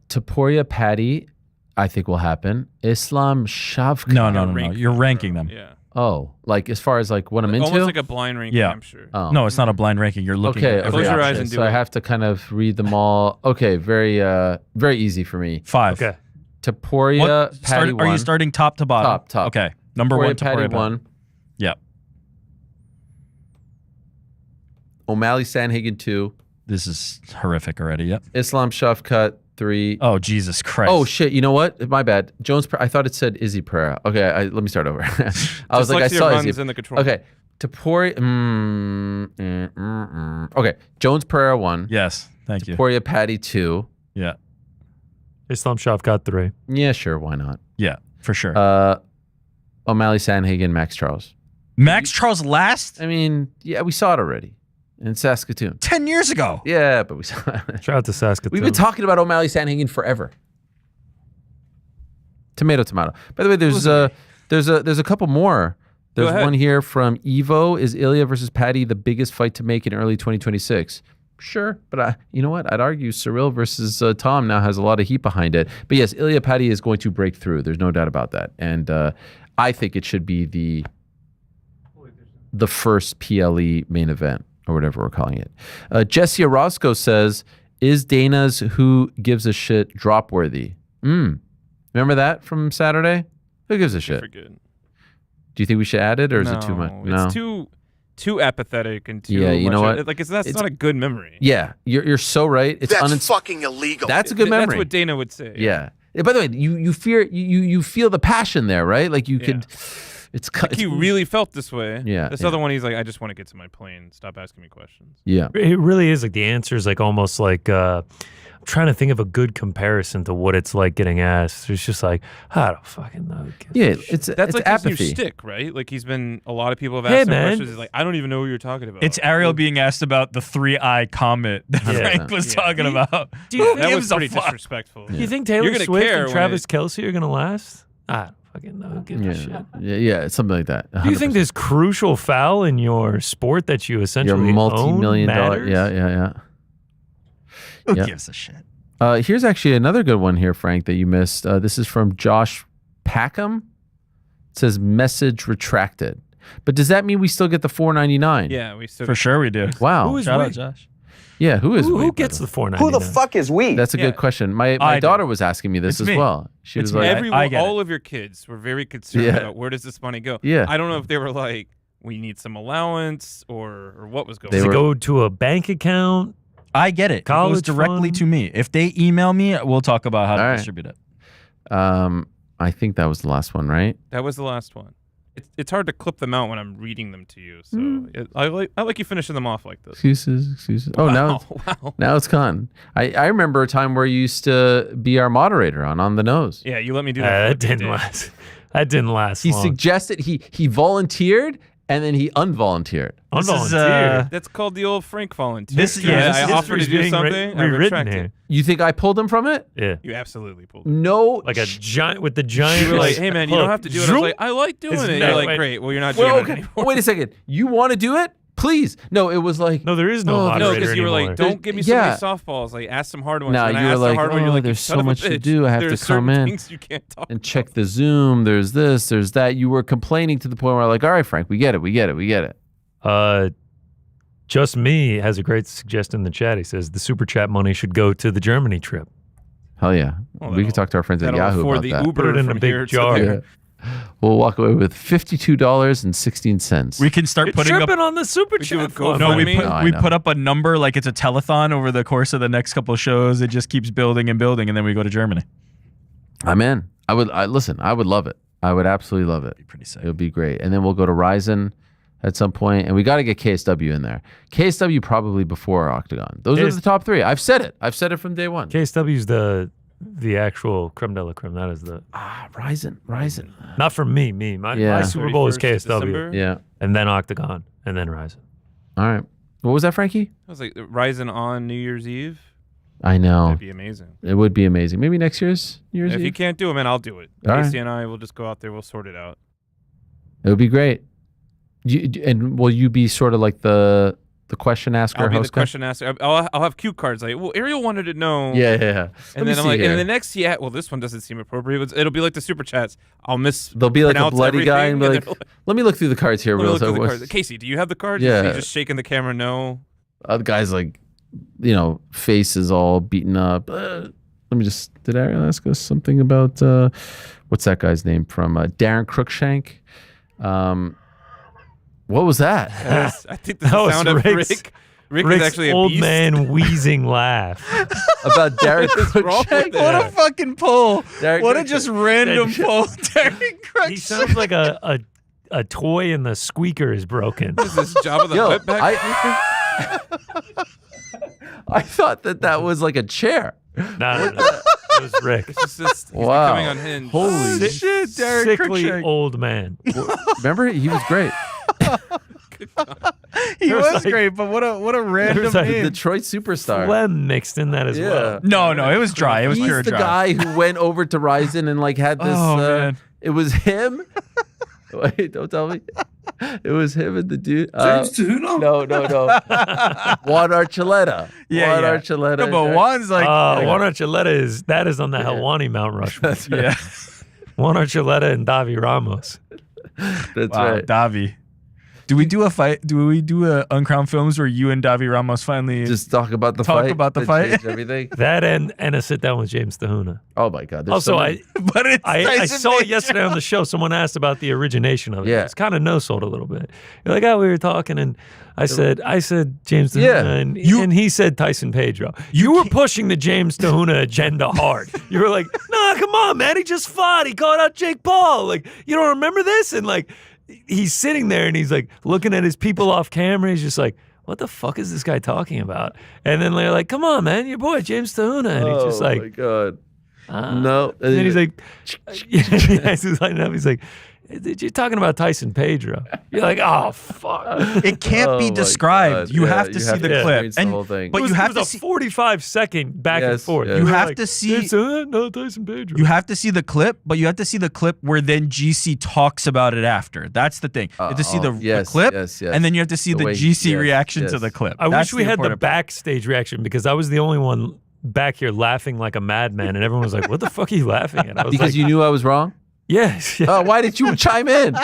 Topuria, Patty, I think will happen. Islam, Shavkat. No. You're ranking them. Yeah. Oh, like as far as like what I'm into? Almost like a blind ranking, Yeah. I'm sure. Oh. No, it's not a blind ranking. You're looking at every Close your eyes option. and do so it. I have to kind of read them all. Okay, very easy for me. 5. Okay. Topuria, Patty, Are you starting top to bottom? Top. Okay. Number Topuria, 1, Patty, Topuria, 1. Yeah. O'Malley, Sandhagen, 2. This is horrific already. Yep. Islam, Shavkat, 3. Oh, Jesus Christ. Oh shit! You know what? My bad. Jones. I thought it said Izzy Pereira. Okay, let me start over. I was like, I Dyslexia saw runs Izzy. in the control. Okay, Topuria. Okay, Jones Pereira 1. Yes. Thank you. Topuria, Patty 2. Yeah. Islam Shavkat 3. Yeah, sure. Why not? Yeah, for sure. O'Malley, Sandhagen, Max Charles. Max Charles last? I mean, yeah, we saw it already in Saskatoon. 10 years ago. Yeah, but we saw it. Shout out to Saskatoon. We've been talking about O'Malley, Sandhagen forever. Tomato. By the way, there's a couple more. There's one here from Evo. Is Ilya versus Patty the biggest fight to make in early 2026? Sure, but you know what? I'd argue Cyril versus Tom now has a lot of heat behind it. But yes, Ilya Patty is going to break through. There's no doubt about that. And I think it should be the first PLE main event, or whatever we're calling it. Jesse Orozco says, is Dana's Who Gives a Shit drop worthy? Remember that from Saturday? Who gives a shit? Good. Do you think we should add it, or is it too much? No, It's too apathetic and too Yeah, you much. know what? Like that's not a good memory. Yeah, you're so right. It's That's fucking illegal. That's a good memory. That's what Dana would say. Yeah. By the way, you feel the passion there, right? Like you could. It's like he really felt this way. Yeah, This yeah. other one, he's like, I just want to get to my plane. Stop asking me questions. Yeah. It really is like the answer is like almost like I'm trying to think of a good comparison to what it's like getting asked. It's just like, I don't fucking know. Yeah, That's it's like apathy. his new shtick, right? Like a lot of people have Hey, asked him man. questions. He's like, I don't even know what you're talking about. It's Ariel being asked about the 3-eye comet that Frank was talking about. Do you Who that was gives a pretty fuck? disrespectful. Do you think You're Taylor gonna Swift care and when Travis Kelce are going to last? I don't fucking know. Who gives a shit? Yeah, it's something like that. Do you think 100%. this crucial foul in your sport that you essentially your multi-million own dollar? matters? Yeah. Who Yeah. gives a shit? Here's actually another good one here, Frank, that you missed. This is from Josh Packham. It says message retracted. But does that mean we still get the $4.99? Yeah, we still For sure we do. Wow. Who is Shout we? out, Josh. Yeah, who is we, Who by gets the the way? $4.99? Who the fuck is we? That's a Yeah. good question. My I do. daughter was asking me this It's as me. well. She It's was like, me. I get all it. of your kids were very concerned Yeah. about where does this money go. Yeah. I don't know if they were like, we need some allowance or what was going They Does on. it were- go to a bank account? I get it. It goes College directly fund? to me. If they email me, we'll talk about how All to right. distribute it. I think that was the last one, right? That was the last one. It's hard to clip them out when I'm reading them to you. So Hmm. I like you finishing them off like this. Excuses. Oh, Wow. now it's gone. I remember a time where you used to be our moderator on the nose. Yeah, you let me do That that. didn't last. That didn't last He long. suggested he volunteered, and then he unvolunteered. That's called the old Frank volunteer. I offered to do something. I retracted. You think I pulled him from it? Yeah. You absolutely pulled him. No. Like a giant with the giant. You were like, hey man, you don't have to do it. I was like, I like doing it. You're like, great. Well, you're not doing it anymore. Wait a second. You want to do it? Please. No, it was like. No, there is no moderator because you were like, don't give me so many softballs. Like, ask some hard ones. No, you were like, there's so much to do. I have to come in you can't talk and check the Zoom. There's this, there's that. You were complaining to the point where like, all right, Frank, we get it. Just Me has a great suggestion in the chat. He says the super chat money should go to the Germany trip. Hell yeah. We could talk to our friends at Yahoo about that. Uber Put it in a big jar. Yeah. We'll walk away with $52.16. We can start putting up on the super chat. We put up a number like it's a telethon over the course of the next couple of shows. It just keeps building and building, and then we go to Germany. I'm in. I would love it. I would absolutely love it. Be pretty sick. It would be great. And then we'll go to Ryzen at some point, and we got to get KSW in there. KSW probably before Octagon. Those are the top three. I've said it from day one. KSW's the actual creme de la creme. That is the Ryzen. Not for me. My Super Bowl is KSW. December? Yeah, and then Octagon, and then Ryzen. All right. What was that, Frankie? I was like Ryzen on New Year's Eve. I know. That'd be amazing. It would be amazing. Maybe next year's New Year's Eve. If you can't do it, man, I'll do it. Casey and I will just go out there. We'll sort it out. It would be great. And will you be sort of like the question asker? I'll be host the question asker. I'll have cue cards like, well, Ariel wanted to know. Yeah. And then I'm like, and the next, well, this one doesn't seem appropriate. It'll be like the super chats. There'll be like a bloody guy and be like, let me look through the cards here real quick. Casey, do you have the card? Yeah. You're just shaking the camera. No. The guy's like, face is all beaten up. Let me just. Did Ariel ask us something about what's that guy's name from Darren Cruikshank? What was that? I think that's the sound of Rick. Rick's is actually a old beast. man wheezing laugh about Darren Cruikshank. What a fucking pull! What a just random pull, Darren Cruikshank. He sounds like a toy and the squeaker is broken. Is this job of the wetback? I thought that was like a chair. No. It was Rick. It's just wow. coming on hinge. Holy shit, Darren sickly Cruikshank. old man. Remember, he was great. He was great, but what a random name. Detroit superstar. Phlegm mixed in that as well. No, it was dry. It was pure dry. He's the guy who went over to Ryzen and like had this. Man. It was him. Wait, don't tell me. It was him and the dude. James Tuhuna? No. Juan Archuleta. Yeah. Juan Archuleta. No, but Juan's like. Juan Archuleta is on the Helwani Mount Rushmore. Yeah. Juan Archuleta and Davi Ramos. That's right. Davi. Do we do a fight? Do we do a Uncrowned Films where you and Davi Ramos finally just talk about the fight? Everything. That and a sit down with James Tahuna. Oh my God! Also, I saw it yesterday on the show. Someone asked about the origination of it. Yeah. It's kind of no-sold a little bit. You're like, we were talking, and I said James Tahuna, and he said Tyson Pedro. You were pushing the James Tahuna agenda hard. You were like, nah, come on, man. He just fought. He called out Jake Paul. Like, you don't remember this? And like, he's sitting there and he's like looking at his people off camera. He's just like, what the fuck is this guy talking about? And then they're like, come on, man, your boy James Tahuna. And he's just like, oh my God. No. And then he's like, he's like, you're talking about Tyson Pedro. You're like, oh fuck. It can't be described. You have to see the clip. The whole thing. But you have to see a 45-second back and forth. You have to see Tyson Pedro. You have to see the clip, but you have to see the clip where then GC talks about it after. That's the thing. You have to see the clip, and then you have to see the GC reaction to the clip. I wish we had the backstage reaction because I was the only one back here laughing like a madman, and everyone was like, "What the fuck are you laughing at?" I was because like, you knew I was wrong. Yes. Why did you chime in?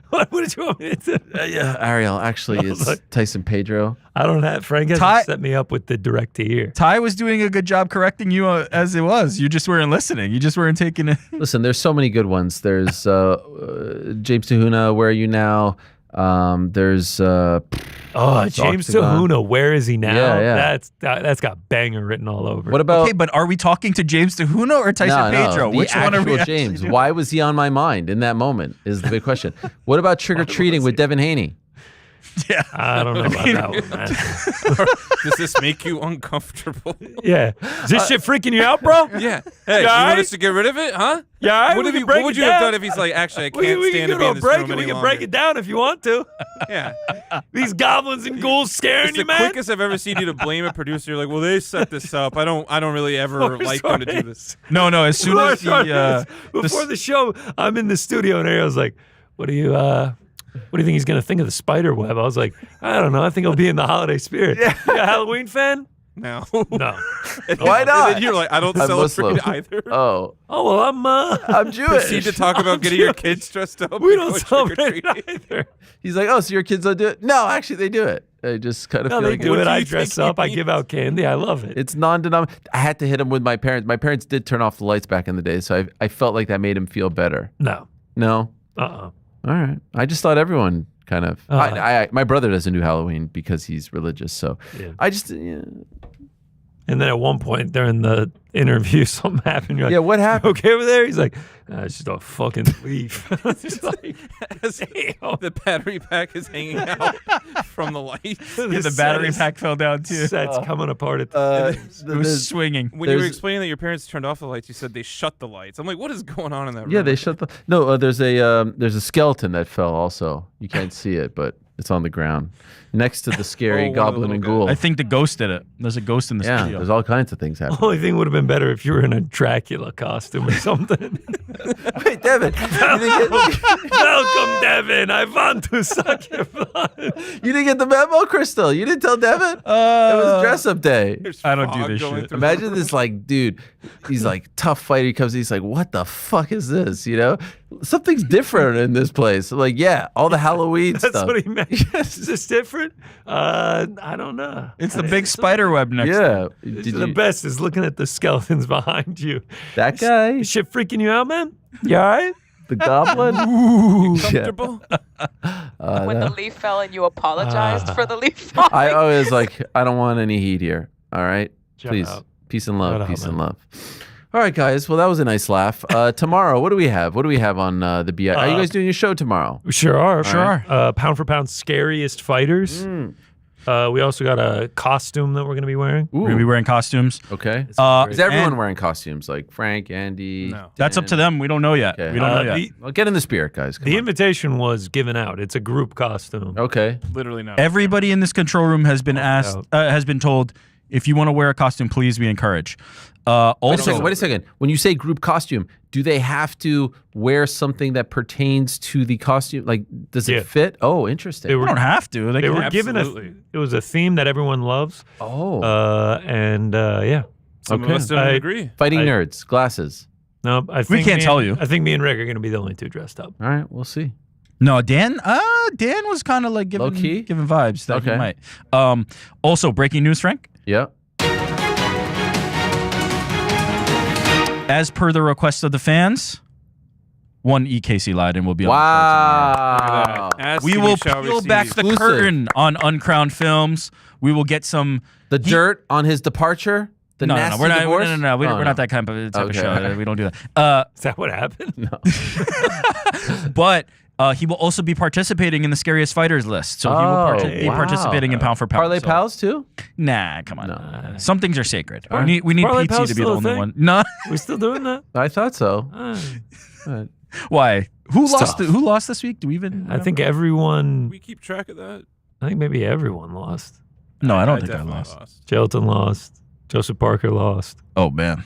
What did you want me to do? Ariel, actually, it's Tyson Pedro. I don't have. Frank hasn't set me up with the direct to ear. Ty was doing a good job correcting you as it was. You just weren't listening. You just weren't taking it. Listen, there's so many good ones. There's James Tahuna, Where Are You Now? There's James Tahuna, Where Is He Now? Yeah. That's got banger written all over. What about? Okay, but are we talking to James Tahuna or Tyson Pedro? Which one are we? James. Why was he on my mind in that moment? Is the big question. What about Trick or Treating with Devin Haney? Yeah. I don't know about that one, man. Does this make you uncomfortable? Yeah. Is this shit freaking you out, bro? Yeah. Hey, you want us to get rid of it, huh? Yeah. What would you have done if he's like, actually, I can't stand to be in this room any We can longer? break it down if you want to. Yeah. These goblins and ghouls scaring It's you, the man. quickest I've ever seen you to blame a producer. You're like, well, they set this up. I don't really ever like them to do this. No. As soon as Before the show, I'm in the studio and Ariel's like, what do you think he's gonna think of the spider web? I was like, I don't know. I think he'll be in the holiday spirit. Yeah. You a Halloween fan? No. No. Why not? And then you're like, I don't I'm celebrate Muslim. either. Oh. Oh well, I'm Jewish. Proceed to talk about getting your kids dressed up. We and don't going celebrate trick-or-treating. either. He's like, oh, so your kids don't do it? No, actually, they do it. They just kind of No, feel they like do What it. do I you dress think he up. I give out candy. I love it. It's non-denominational. I had to hit him with my parents. My parents did turn off the lights back in the day, so I felt like that made him feel better. No. No? Uh-uh. All right. I just thought everyone kind of. My brother doesn't do Halloween because he's religious, so Yeah. I just. And then at one point during the interview, something happened. You're like, Yeah, what happened? "You okay over there?" He's like, it's just a fucking leaf. It's like, As the battery pack is hanging out from the lights. Yeah, the battery pack fell down too. Set's coming apart at the It was swinging. When you were explaining that your parents turned off the lights, you said they shut the lights. I'm like, what is going on in that room? Yeah, they shut the. No, there's a skeleton that fell. Also, you can't see it, but it's on the ground next to the scary one of the goblin and little ghoul. I think the ghost did it. There's a ghost in the Yeah, studio. there's all kinds of things happening. only thing would have been better if you were in a Dracula costume or something. Wait, Devin, Welcome, Devin. I want to suck your blood. you didn't get the memo, Crystal. You didn't tell Devin. It was dress up day. There's I don't do fog this going shit. through Imagine this, like, dude. He's like tough fighter. He comes. He's like, what the fuck is this? You know, something's different in this place. I'm like, yeah, all the Halloween That's stuff. what he meant. Is this different? I don't know. It's the big spider web next. Yeah. The best is looking at the skeletons behind you. That guy, Is shit freaking you out, man? You all right? the goblin. comfortable. When the leaf fell and you apologized for the leaf falling. I always like, I don't want any heat here. All right, Shut please, up. peace and love, Shut up, peace and man. love. All right, guys. Well, that was a nice laugh. Tomorrow, what do we have? What do we have on the BI? Are you guys doing your show tomorrow? We sure are. Sure are. Pound for pound, scariest fighters. We also got a costume that we're going to be wearing. We're gonna be wearing costumes. Okay. great. Is everyone And- wearing costumes? Like Frank, Andy? No. That's up to them. We don't know yet. Okay. We don't know yet. Well, get in the spirit, guys. Come The on. invitation was given out. It's a group costume. Okay. Literally not. Everybody in this control room has been asked, has been told, if you want to wear a costume, please, we encourage. Also, Wait a second. When you say group costume, do they have to wear something that pertains to the costume? Like, does it fit? Oh, interesting. They they don't have to. They can- were given it was a theme that everyone loves. Oh. Yeah. Some of us don't agree. Fighting nerds, glasses. No, I think can't tell you. I think me and Rick are going to be the only two dressed up. All right, we'll see. No, Dan was kind of like giving vibes that he might. Also, breaking news, Frank. Yeah. As per the request of the fans, one EKC Leiden will be on Wow. the show tomorrow. We will peel back the curtain on Uncrowned Films. We will get some the dirt on his departure. The no, nasty we're not. divorce? No, we're Oh, not that kind of type of show. Okay. We don't do that. Is that what happened? No. But he will also be participating in the Scariest Fighters list. So he will be participating in Pound for Pound. Parlay Pals too? Nah, come on. Some things are sacred. All right. We need Parlay Pizza Pals to be the still a only thing? one. No. We still doing that? I thought so. Why? Who It's lost? tough. Who lost this week? Do we even? I think everyone. We keep track of that. I think maybe everyone lost. No, I don't think I definitely lost. Shelton lost. Joseph Parker lost. Oh man,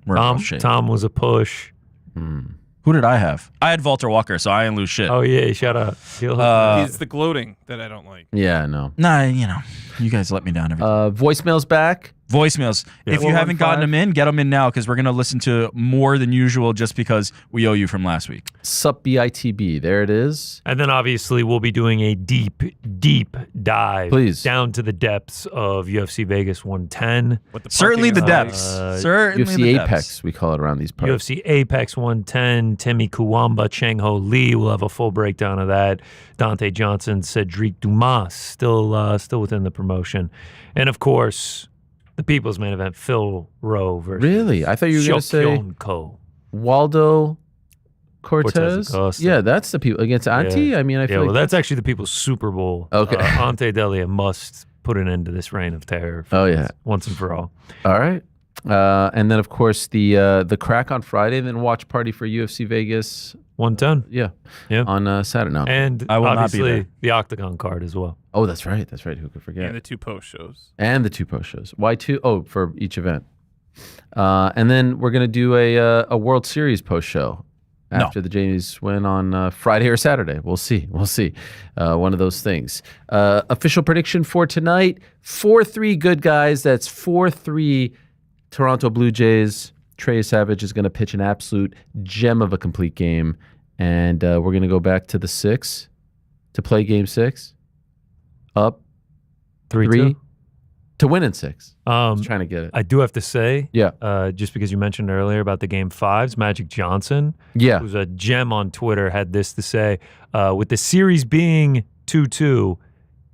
we're in rough shape. Tom was a push. Who did I have? I had Walter Walker, so I didn't lose shit. Oh yeah, shout out. It's the gloating that I don't like. Yeah, no. Nah, you guys let me down every time. Voicemail's back. Voicemails. Yeah. If you haven't gotten them in, get them in now because we're going to listen to more than usual just because we owe you from last week. Sup BITB. There it is. And then obviously we'll be doing a deep dive down to the depths of UFC Vegas 110. Certainly the depths. Certainly UFC the Apex, depths. we call it around these parts. UFC Apex 110, Timmy Kuwamba, Chang Ho Lee. We'll have a full breakdown of that. Dante Johnson, Cedric Dumas, still within the promotion. And of course, the People's Main Event, Phil Rowe versus Really? I thought you were going to say Shokyun Ko. Waldo Cortez. Acosta. Yeah, that's the people against Ante. Yeah. I mean, I feel well, like that's actually the people's Super Bowl. Okay. Ante Delia must put an end to this reign of terror. Once and for all. All right. And then, of course, the crack on Friday, and then watch party for UFC Vegas 110. Yeah. On Saturday. No. And I will not be obviously there. the Octagon card as well. Oh, that's right. That's right. Who could forget? And the 2 post shows. Why 2? Oh, for each event. And then we're gonna do a World Series post show after the Jays win on Friday or Saturday. We'll see. One of those things. Official prediction for tonight: 4-3 good guys. That's 4-3 Toronto Blue Jays. Trey Savage is going to pitch an absolute gem of a complete game. And we're going to go back to the 6 to play game 6. Up 3 to win in 6. I was trying to get it. I do have to say, yeah. Just because you mentioned earlier about the game 5s, Magic Johnson, who's a gem on Twitter, had this to say: with the series being 2-2,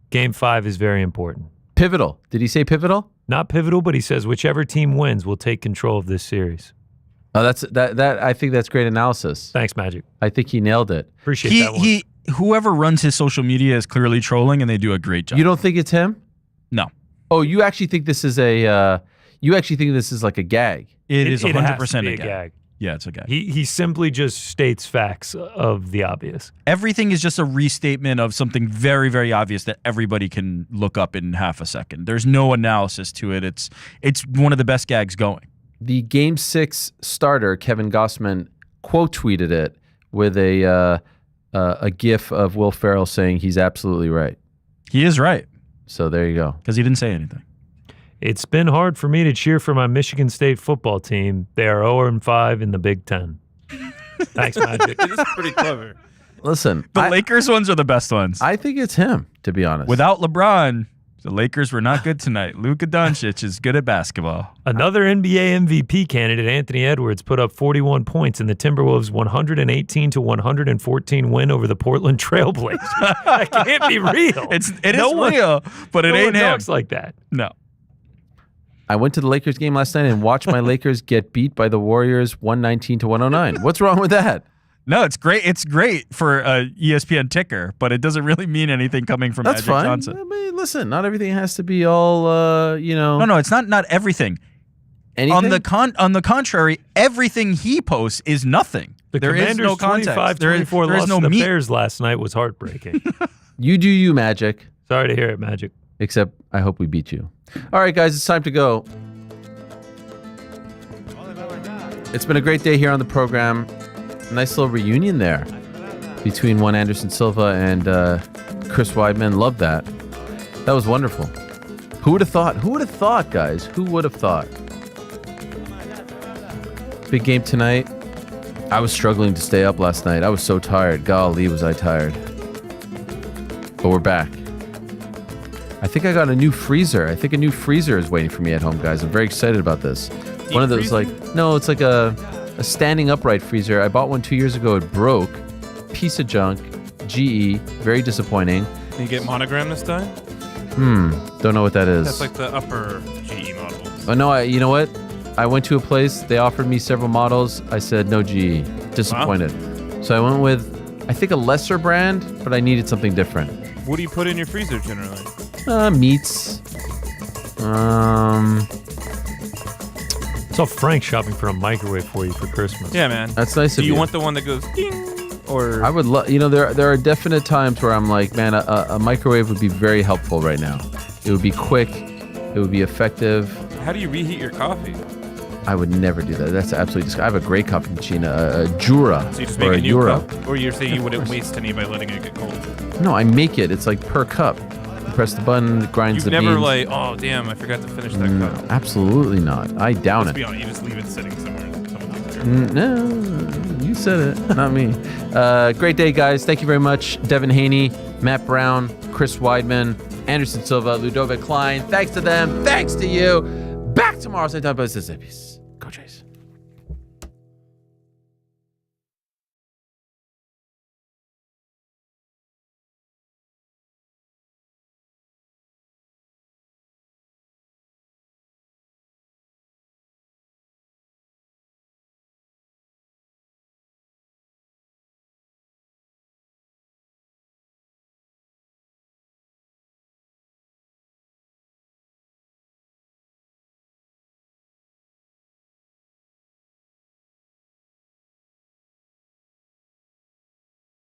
game 5 is very important. Pivotal. Did he say pivotal? Not pivotal, but he says whichever team wins will take control of this series. Oh, that I think that's great analysis. Thanks, Magic. I think he nailed it. Appreciate that one. Whoever runs his social media is clearly trolling, and they do a great job. You don't think it's him? No. Oh, you actually think this is like a gag? It is 100% a gag. Yeah, it's a gag. He simply just states facts of the obvious. Everything is just a restatement of something very, very obvious that everybody can look up in half a second. There's no analysis to it. It's one of the best gags going. The Game 6 starter, Kevin Gossman, quote tweeted it with a gif of Will Ferrell saying he's absolutely right. He is right. So there you go. Because he didn't say anything. It's been hard for me to cheer for my Michigan State football team. They are 0-5 in the Big Ten. Thanks, Magic. It is pretty clever. Listen, the Lakers ones are the best ones. I think it's him, to be honest. Without LeBron, the Lakers were not good tonight. Luka Doncic is good at basketball. Another NBA MVP candidate, Anthony Edwards, put up 41 points in the Timberwolves' 118-114 win over the Portland Trailblazers. That can't be real. It is real, but it ain't him. Talks like that. No. I went to the Lakers game last night and watched my Lakers get beat by the Warriors 119-109. What's wrong with that? No, it's great. It's great for a ESPN ticker, but it doesn't really mean anything coming from Magic Johnson. I mean, listen, not everything has to be all, No, it's not everything. Anything? On the contrary, everything he posts is nothing. There is no context. 25-24 there is loss no to the meat. Bears last night was heartbreaking. You do you, Magic. Sorry to hear it, Magic. Except I hope we beat you. All right, guys, it's time to go. It's been a great day here on the program. Nice little reunion there between one Anderson Silva and Chris Weidman. Love that. That was wonderful. Who would have thought? Who would have thought, guys? Who would have thought? Big game tonight. I was struggling to stay up last night. I was so tired. Golly, was I tired. But we're back. I think I got a new freezer. I think a new freezer is waiting for me at home, guys. I'm very excited about this. One of those, it's like a standing upright freezer. I bought one 2 years ago. It broke. Piece of junk. GE. Very disappointing. Can you get monogram this time? Don't know what that is. That's like the upper GE models. Oh, no, you know what? I went to a place. They offered me several models. I said, no GE. Disappointed. Wow. So I went with, I think, a lesser brand, but I needed something different. What do you put in your freezer generally? Meats. It's all Frank shopping for a microwave for you for Christmas. Yeah, man. That's nice of you. Do you want the one that goes ding? Or I would love, there are definite times where I'm like, man, a microwave would be very helpful right now. It would be quick. It would be effective. How do you reheat your coffee? I would never do that. That's absolutely disgusting. I have a great coffee machine, a Jura. So you just make a new cup? Or you're saying you wouldn't waste any by letting it get cold? No, I make it. It's like per cup. You press the button, it grinds the beans. You've never oh, damn, I forgot to finish that cup. Absolutely not. I down Let's it. be honest, you just leave it sitting somewhere. No, you said it, not me. Great day, guys. Thank you very much. Devin Haney, Matt Brown, Chris Weidman, Anderson Silva, Ludovit Klein. Thanks to them. Thanks to you. Back tomorrow, same time, but it's Go Jays.